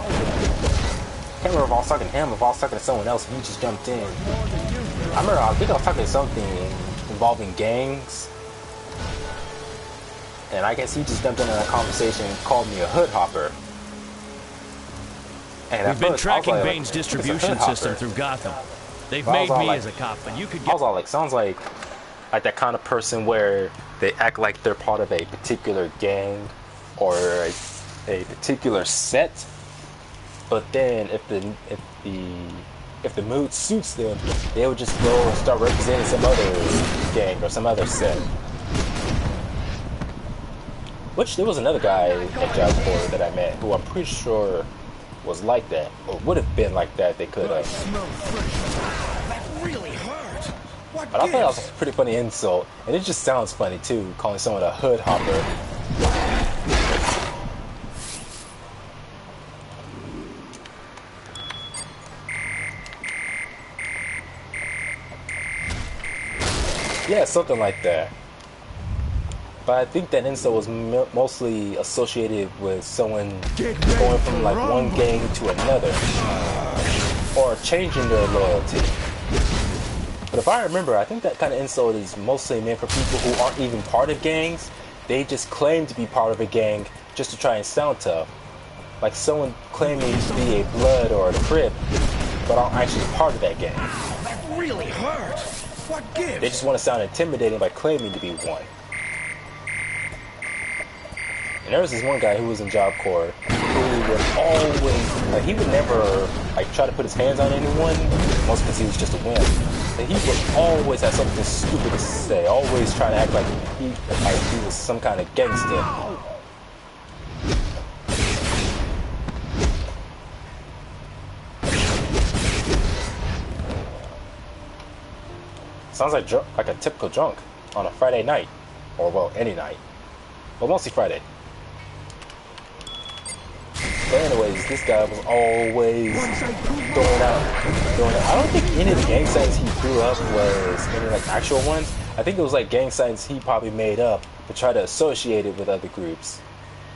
I can't remember if I was talking to him or if I was talking to someone else, and he just jumped in. I think I was talking to something involving gangs. And I guess he just jumped in a conversation and called me a hood hopper. And we've been tracking Bane's distribution system through Gotham. They've made me as a cop, but you could get... I was all like, sounds like that kind of person where they act like they're part of a particular gang or a particular set. But then if the mood suits them, they would just go and start representing some other gang or some other set. Which there was another guy at Job Corps that I met who I'm pretty sure was like that, or would have been like that. They could have. That really hurt. What but I thought that was a pretty funny insult, and it just sounds funny too, calling someone a hood hopper. Yeah, something like that. But I think that insult was mostly associated with someone going from like one gang to another, or changing their loyalty. But if I remember, I think that kind of insult is mostly meant for people who aren't even part of gangs. They just claim to be part of a gang just to try and sound tough. Like someone claiming to be a Blood or a Crip, but aren't actually part of that gang. That really hurt. What gives? They just want to sound intimidating by claiming to be one. And there was this one guy who was in Job Corps who would always, like, he would never, like, try to put his hands on anyone, mostly because he was just a wimp. And he would always have something stupid to say, always trying to act like he was some kind of gangster. Sounds like a typical drunk on a Friday night, or well, any night, but mostly Friday. But anyways, this guy was always throwing out. I don't think any of the gang signs he threw up was any like actual ones. I think it was like gang signs he probably made up to try to associate it with other groups,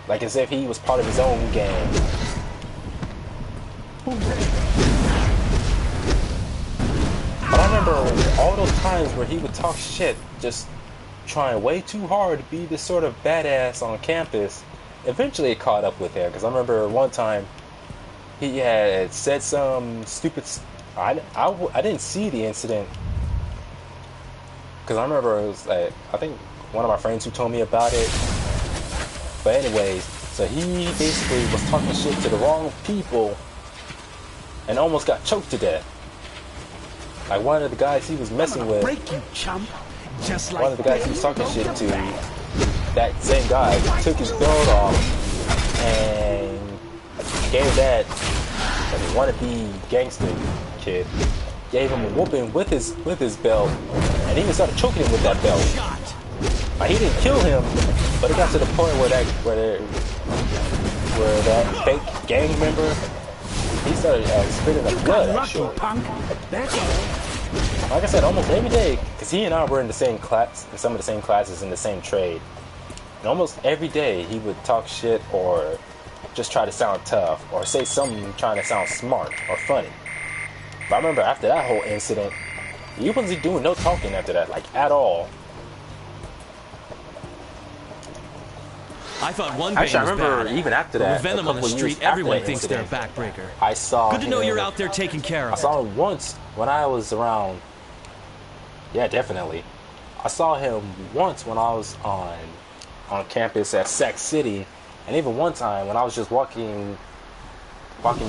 like as if he was part of his own gang. But I remember all those times where he would talk shit, just trying way too hard to be this sort of badass on campus. Eventually it caught up with him, because I remember one time he had said some stupid. I didn't see the incident because I remember it was like, I think one of my friends who told me about it. But anyways, so he basically was talking shit to the wrong people and almost got choked to death. Like one of the guys he was messing with, break you, chump. Just like one of the guys he was talking shit to, that same guy took his belt off and gave that wannabe gangster kid, gave him a whooping with his belt, and even started choking him with that belt. Like, he didn't kill him, but it got to the point where that fake gang member, he started spitting up blood. Actually, like I said, almost every day, because he and I were in the same class, in some of the same classes in the same trade, and almost every day he would talk shit or just try to sound tough or say something trying to sound smart or funny. But I remember after that whole incident, he wasn't doing no talking after that, like at all. I thought one Actually, I was remember bad. even after But that, with Venom a on the couple street, years after everyone that thinks they're a incident, backbreaker. I saw Good to know him- you're out there taking care of I saw him once when I was around. Yeah, definitely. I saw him once when I was on campus at Sac City, and even one time when I was just walking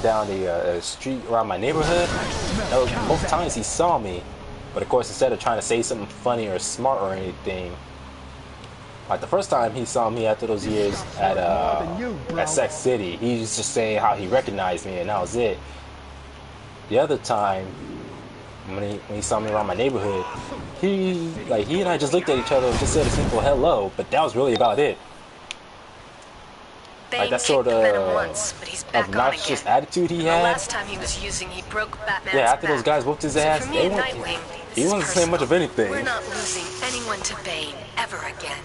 down the street around my neighborhood. Both times he saw me, but of course instead of trying to say something funny or smart or anything, like the first time he saw me after those years at Sac City, he was just saying how he recognized me and that was it. The other time, when he saw me around my neighborhood, he and I just looked at each other and just said a simple hello, but that was really about it. Like that sort of once, but he's back obnoxious on again. attitude he The had. last time he was using, he broke Batman's Yeah, after back. those guys whooped his So ass, for me and Nightwing, he this wasn't is saying much of anything. We're not losing anyone to Bane ever again.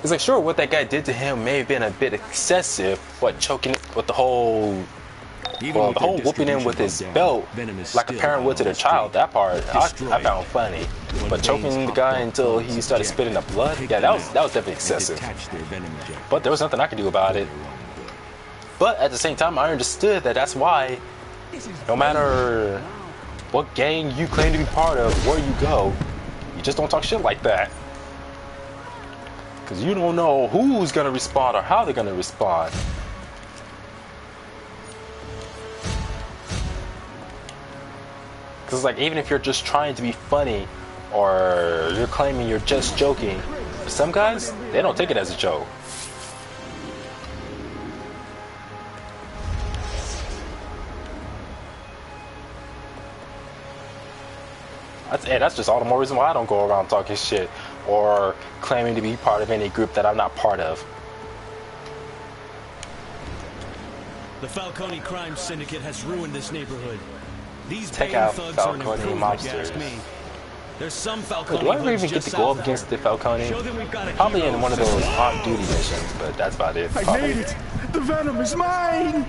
It's like, sure, what that guy did to him may have been a bit excessive, but choking with the whole, the whole whooping him with his belt, like a parent would to their child, that part I found funny. But choking the guy until he started spitting up blood, yeah, that was definitely excessive. But there was nothing I could do about it. But at the same time, I understood that that's why, no matter what gang you claim to be part of, where you go, you just don't talk shit like that. Because you don't know who's going to respond or how they're going to respond. Because like, even if you're just trying to be funny or you're claiming you're just joking, some guys, they don't take it as a joke. That's just all the more reason why I don't go around talking shit or claiming to be part of any group that I'm not part of. The Falcone crime syndicate has ruined this neighborhood. These Take Bane out thugs are an Falcone improvement, if you mobsters. ask me. There's some Falcone Do I ever hoods even get just to go south up against the Falcone? Show them we've got a Probably hero in one of those system. on-duty missions, but that's about it. I Probably. made it! The Venom is mine!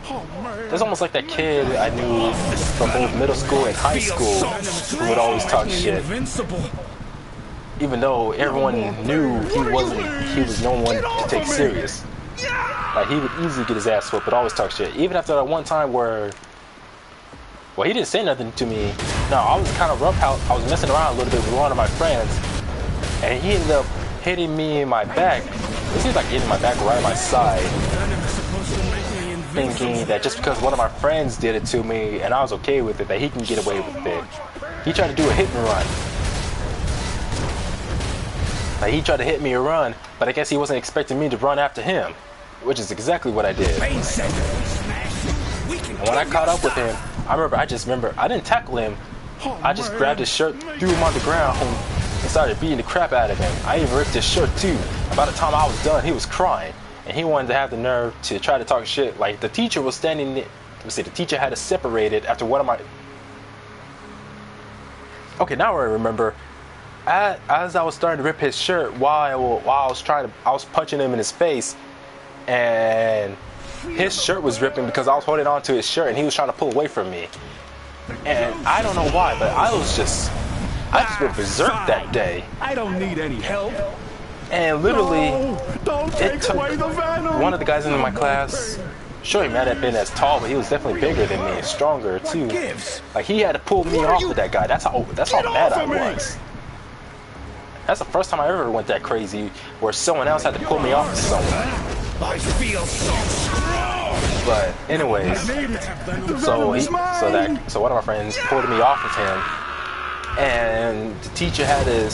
Oh, man. There's almost like that kid I knew from both middle school and high school who would always talk shit. Even though everyone knew he was no one to take serious. Like, he would easily get his ass whooped, but always talk shit. Even after that one time where, well, he didn't say nothing to me. No, I was kind of rough out. I was messing around a little bit with one of my friends, and he ended up hitting me in my back. It seems like hitting my back right at my side, thinking that just because one of my friends did it to me and I was okay with it, that he can get away with it. He tried to do a hit and run. Like, he tried to hit me and run, but I guess he wasn't expecting me to run after him, which is exactly what I did. And when I caught up with him, I remember I didn't tackle him. I just grabbed his shirt, threw him on the ground, and started beating the crap out of him. I even ripped his shirt too. By the time I was done, he was crying, and he wanted to have the nerve to try to talk shit. Like, the teacher was standing there. Let's see, the teacher had us separated after one of my. Okay, now I remember. As I was starting to rip his shirt, while I was punching him in his face, and his shirt was ripping because I was holding on to his shirt, and he was trying to pull away from me. And I don't know why, but I just went berserk that day. I don't need any help. And literally, No, don't take away the Venom. one of the guys in my class Sure, he might have been as tall, but he was definitely bigger than me and stronger too. Like he had to pull me off of that guy. That's how mad I was. That's the first time I ever went that crazy, where someone else had to pull me off of someone. I feel so strong. But anyways, so one of my friends pulled me off of him, and the teacher had to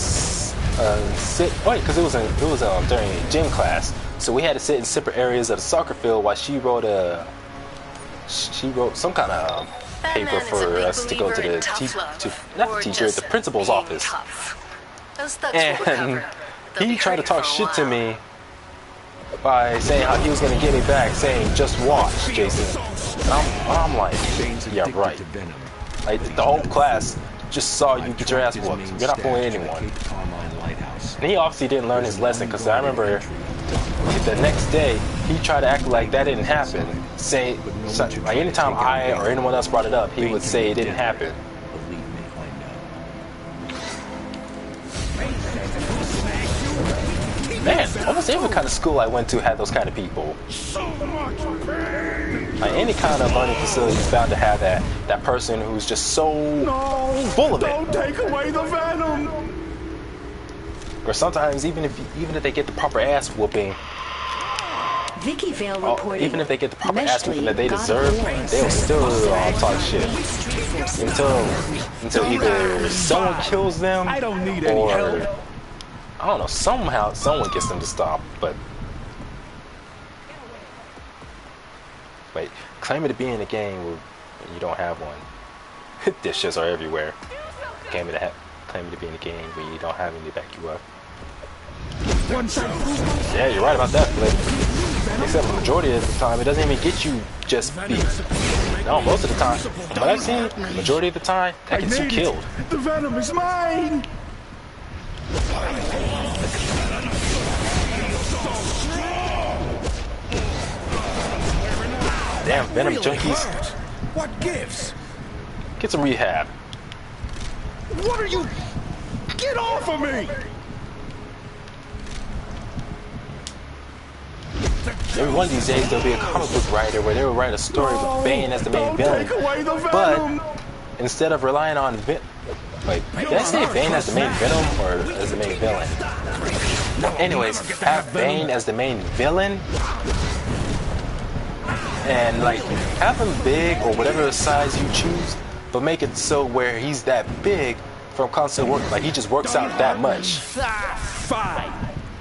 because it was during gym class, so we had to sit in separate areas of the soccer field while she wrote some kind of paper for us to go to the the principal's office. And he tried to talk shit to me by saying how he was going to get me back, saying, "Just watch, Jason." And I'm like, yeah, right. Like, the whole class just saw you get your ass whooped. You're not fooling anyone. And he obviously didn't learn his lesson, because I remember the next day, he tried to act like that didn't happen. Like anytime I or anyone else brought it up, he would say it didn't happen. Man, almost every kind of school I went to had those kind of people. Like any kind of learning facility is bound to have that person who's just so full of it. Don't take away the venom. Or sometimes even if they get the proper ass whooping, Vicky Vale reported even if they get the proper ass whooping that they deserve, they'll still talk shit until either someone kills them I don't need any help. I don't know, somehow someone gets them to stop. But wait, claiming to be in a gang when you don't have one. Dishes are everywhere. Claiming to be in a gang when you don't have any to back you up. Yeah, you're right about that, Flip. Except the majority of the time, it doesn't even get you just beat. No, most of the time, from what I've seen, the majority of the time, that gets you killed. The venom is mine. Damn venom junkies. What gives? Get some rehab. What are you? Get off of me! Maybe one of these days there'll be a comic book writer where they will write a story with Bane as the main villain. But instead of relying on did I say Bane as the main Venom or as the main villain? Anyways, have Bane as the main villain and like have him big or whatever size you choose, but make it so where he's that big from constant work, like he just works out that much. Fine.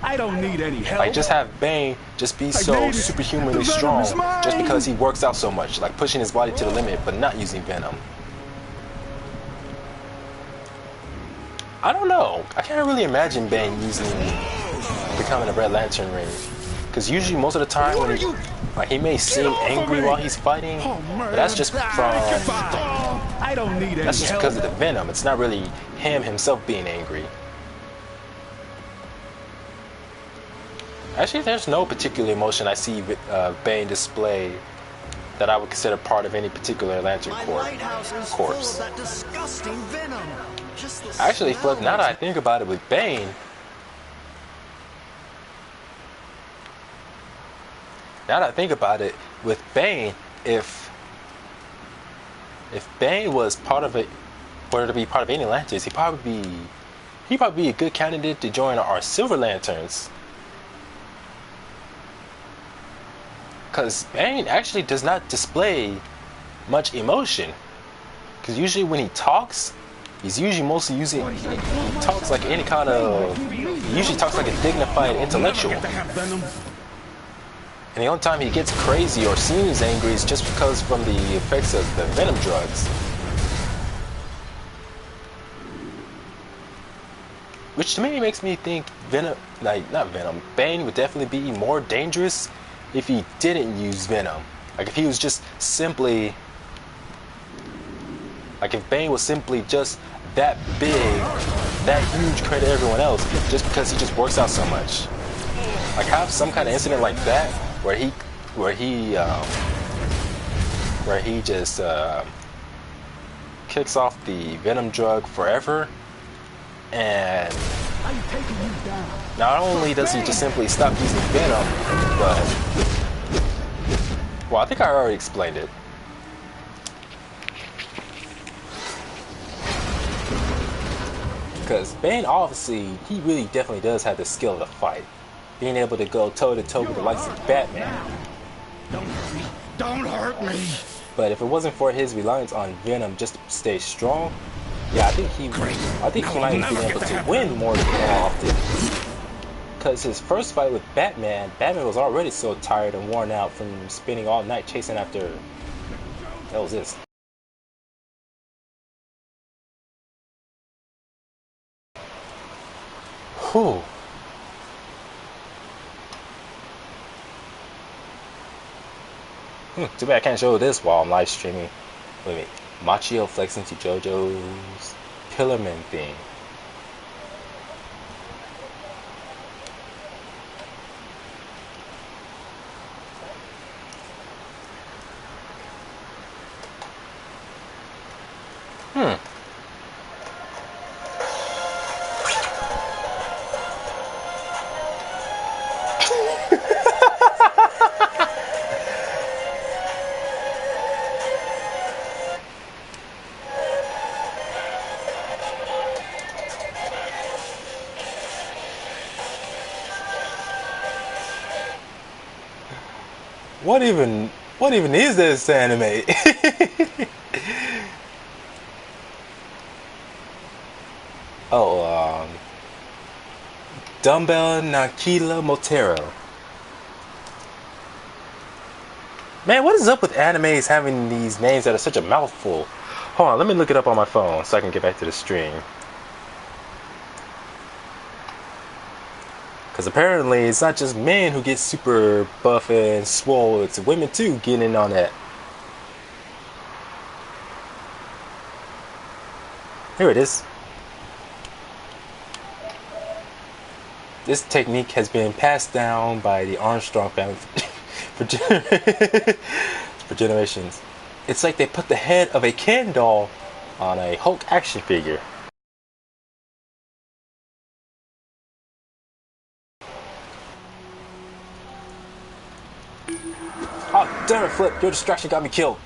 I don't need any help. Like just have Bane just be so superhumanly strong just because he works out so much, like pushing his body to the limit but not using Venom. I don't know. I can't really imagine Bane becoming a Red Lantern ring, because usually most of the time when he may seem angry while he's fighting, but that's just because of the Venom. It's not really him himself being angry. Actually, there's no particular emotion I see Bane display that I would consider part of any particular Lantern corpse. Actually, Flip, now that I think about it with Bane, if Bane was part of it, were to be part of any Lanterns, he'd probably be a good candidate to join our Silver Lanterns. Because Bane actually does not display much emotion. Because usually when he talks, he's usually mostly he talks like any kind of, he usually talks like a dignified intellectual. And the only time he gets crazy or seems angry is just because from the effects of the Venom drugs. Which to me makes me think Bane would definitely be more dangerous if he didn't use Venom. Like if he was just simply, like if Bane was simply just that big, that huge compared to everyone else, just because he just works out so much. Like have some kind of incident like that where he just kicks off the Venom drug forever, and not only does he just simply stop using Venom, Well, I think I already explained it. Because Bane, obviously, he really definitely does have the skill to fight. Being able to go toe-to-toe with the likes of Batman. Don't hurt me. Don't hurt me. But if it wasn't for his reliance on Venom just to stay strong, yeah, I think he might have been able to win more often. Because his first fight with Batman was already so tired and worn out from spending all night chasing after... What the hell was this? Whew. Too bad I can't show this while I'm live streaming. Wait a minute. Machio flexing to JoJo's Pillarman theme. What even is this anime? Oh, Dumbbell Nakila Motero. Man, what is up with animes having these names that are such a mouthful? Hold on, let me look it up on my phone so I can get back to the stream. Because apparently it's not just men who get super buff and swole, it's women too getting in on that. Here it is. This technique has been passed down by the Armstrong family for generations. It's like they put the head of a Ken doll on a Hulk action figure. Oh, damn it, Flip. Your distraction got me killed.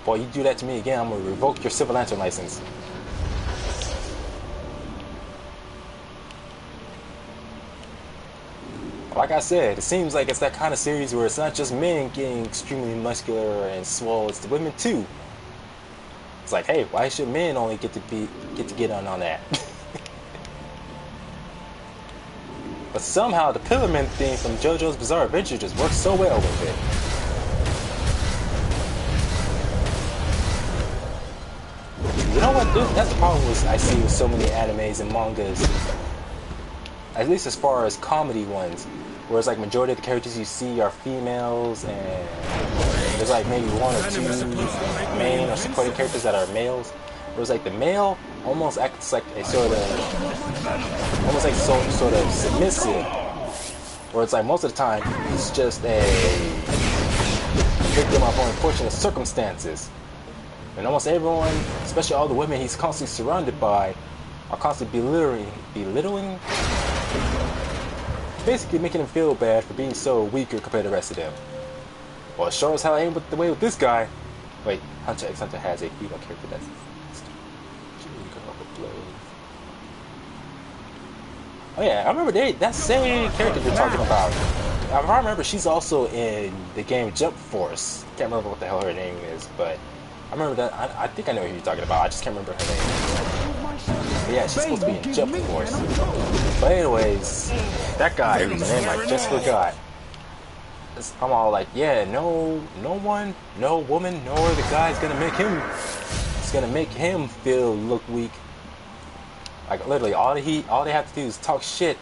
Boy, you do that to me again, I'm going to revoke your civil lantern license. Like I said, it seems like it's that kind of series where it's not just men getting extremely muscular and swole, it's the women too. It's like, hey, why should men only get to get on that? But somehow the Pillarman theme from JoJo's Bizarre Adventure just works so well with it. You know what, dude? That's the problem I see with so many animes and mangas. At least as far as comedy ones. Whereas like majority of the characters you see are females and there's like maybe one or two main or supporting characters that are males. Whereas like the male almost acts like a sort of submissive. Where it's like most of the time he's just a victim of unfortunate circumstances. And almost everyone, especially all the women he's constantly surrounded by, are constantly belittling, basically making him feel bad for being so weaker compared to the rest of them. Well, it sure as hell ain't the way with this guy. Wait, Hunter x Hunter has a female character that's... Oh yeah, I remember that same character you're talking about. I remember she's also in the game Jump Force. Can't remember what the hell her name is, but I remember that. I think I know who you're talking about. I just can't remember her name. But yeah, she's supposed to be in Jump Force. But anyways, that guy whose name I just forgot. I'm all like, yeah, no one, no woman, no other guy's gonna make him. It's gonna make him look weak. Like literally, all they have to do is talk shit,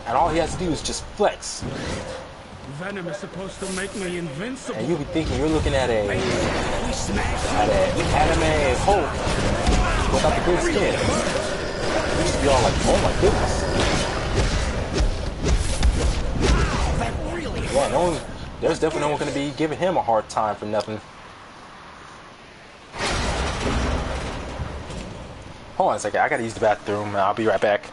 and all he has to do is just flex. Venom is supposed to make me invincible. And you be thinking you're looking at an anime Hulk without the good skin. You just be all like, oh my goodness. Yeah, there's definitely no one going to be giving him a hard time for nothing. Hold on a second, I gotta use the bathroom. I'll be right back.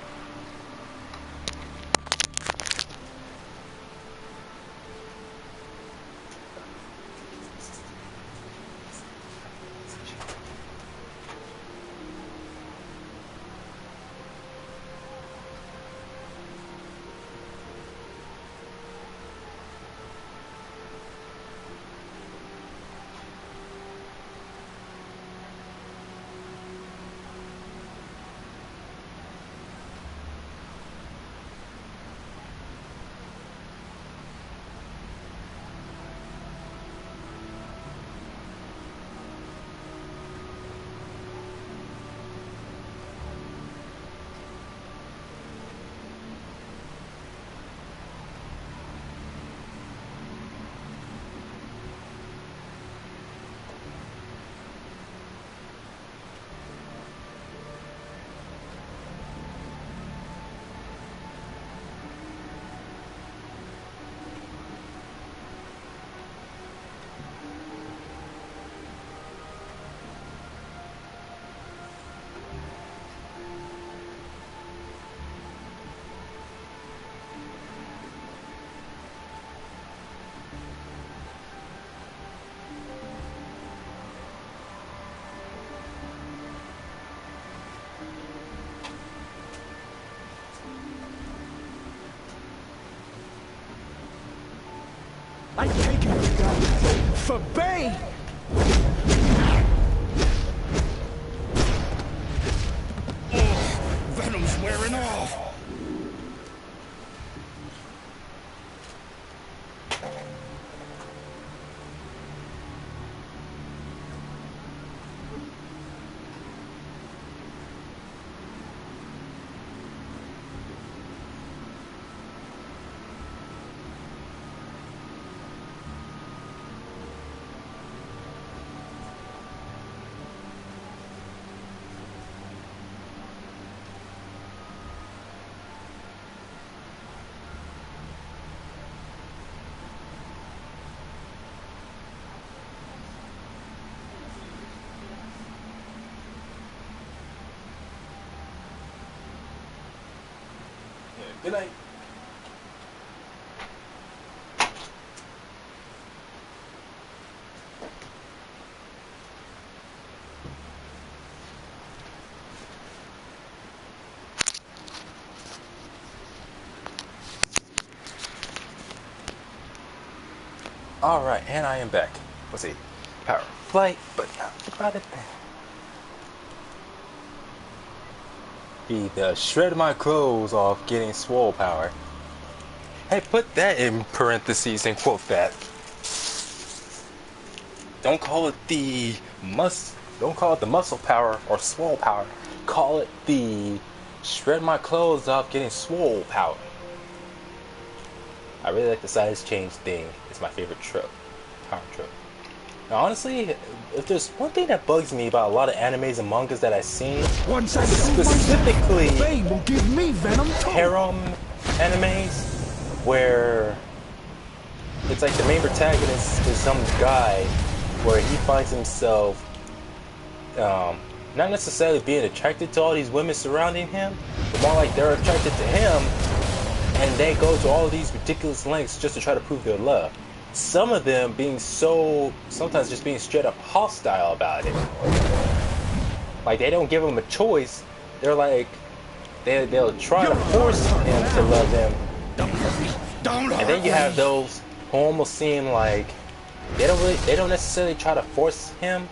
I take it you got it. For Bane! Oh, Venom's wearing off! Good night. Alright, and I am back. Let's see. Power flight, but not about it. The shred my clothes off getting swole power. Hey, put that in parentheses and quote that. Don't call it the muscle power or swole power. Call it the shred my clothes off getting swole power. I really like the size change thing. It's my favorite trope. Power trope. Now, honestly, if there's one thing that bugs me about a lot of animes and mangas that I've seen, specifically will give me Venom harem animes, where it's like the main protagonist is some guy where he finds himself not necessarily being attracted to all these women surrounding him, but more like they're attracted to him, and they go to all of these ridiculous lengths just to try to prove their love. Some of them being sometimes just being straight up hostile about it. Like, they don't give them a choice. They're like, they'll try to force him to love them. And then you have those who almost seem like they don't necessarily try to force him,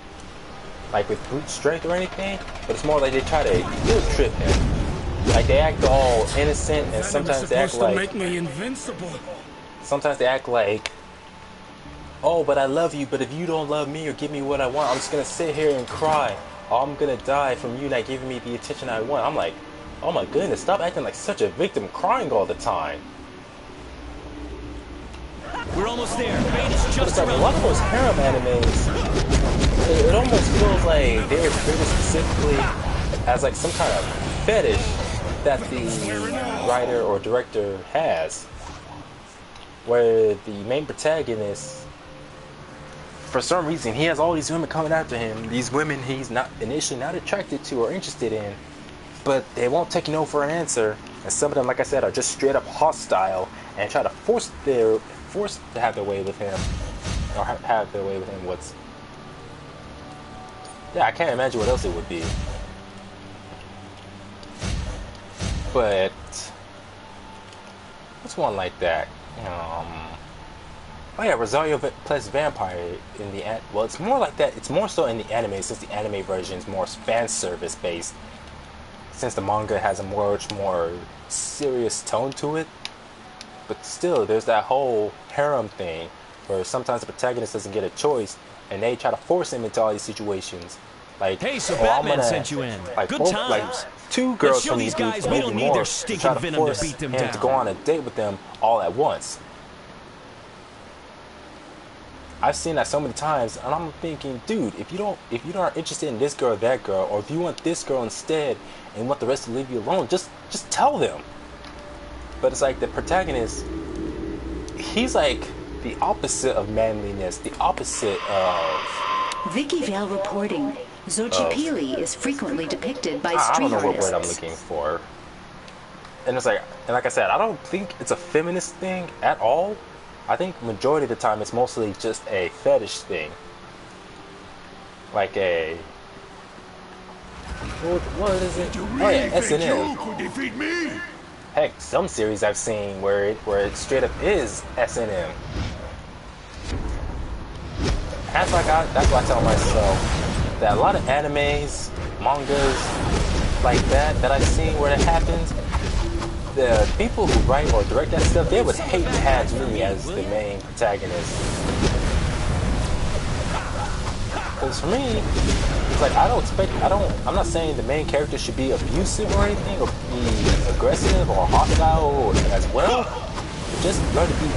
like with brute strength or anything, but it's more like they try to guilt trip him. Like, they act all innocent, and sometimes they act like, make me invincible. Sometimes they act like, oh, but I love you, but if you don't love me or give me what I want, I'm just gonna sit here and cry. Or I'm gonna die from you not giving me the attention I want. I'm like, oh my goodness, stop acting like such a victim crying all the time. We're almost there. Fate is just It's like a lot of those harem animes, it almost feels like they were created specifically as like some kind of fetish that the writer or director has, where the main protagonist for some reason, he has all these women coming after him. These women he's not initially not attracted to or interested in, but they won't take no for an answer. And some of them, like I said, are just straight up hostile and try to force to have their way with him, or have their way with him. Yeah, I can't imagine what else it would be. But what's one like that? Oh yeah, Rosario plays vampire in the well, it's more like that. It's more so in the anime, since the anime version is more fan service based. Since the manga has a much more serious tone to it, but still, there's that whole harem thing where sometimes the protagonist doesn't get a choice, and they try to force him into all these situations. Like, hey, so Batman sent you in. Like, good times. Like 2 girls from these the group, guys maybe we don't need more, their to stinking try to venom force to beat them him down. to go on a date with them all at once. I've seen that so many times, and I'm thinking, dude, if you aren't interested in this girl or that girl, or if you want this girl instead and want the rest to leave you alone, just tell them. But it's like the protagonist, he's like the opposite of manliness, the opposite of... Vicky Vale reporting. Xochipilli is frequently depicted by I street don't know what artists. word I'm looking for. And it's like, and like I said, I don't think it's a feminist thing at all. I think majority of the time it's mostly just a fetish thing. Like a... What is it? Oh yeah, S&M. You could defeat me? Heck, some series I've seen where it straight up is S&M. That's what I tell myself, that a lot of animes, mangas, like that I've seen where it happens, the people who write or direct that stuff, they would hate to have me as the main protagonist. Because for me, it's like I'm not saying the main character should be abusive or anything, or be aggressive or hostile as well. Just learn to be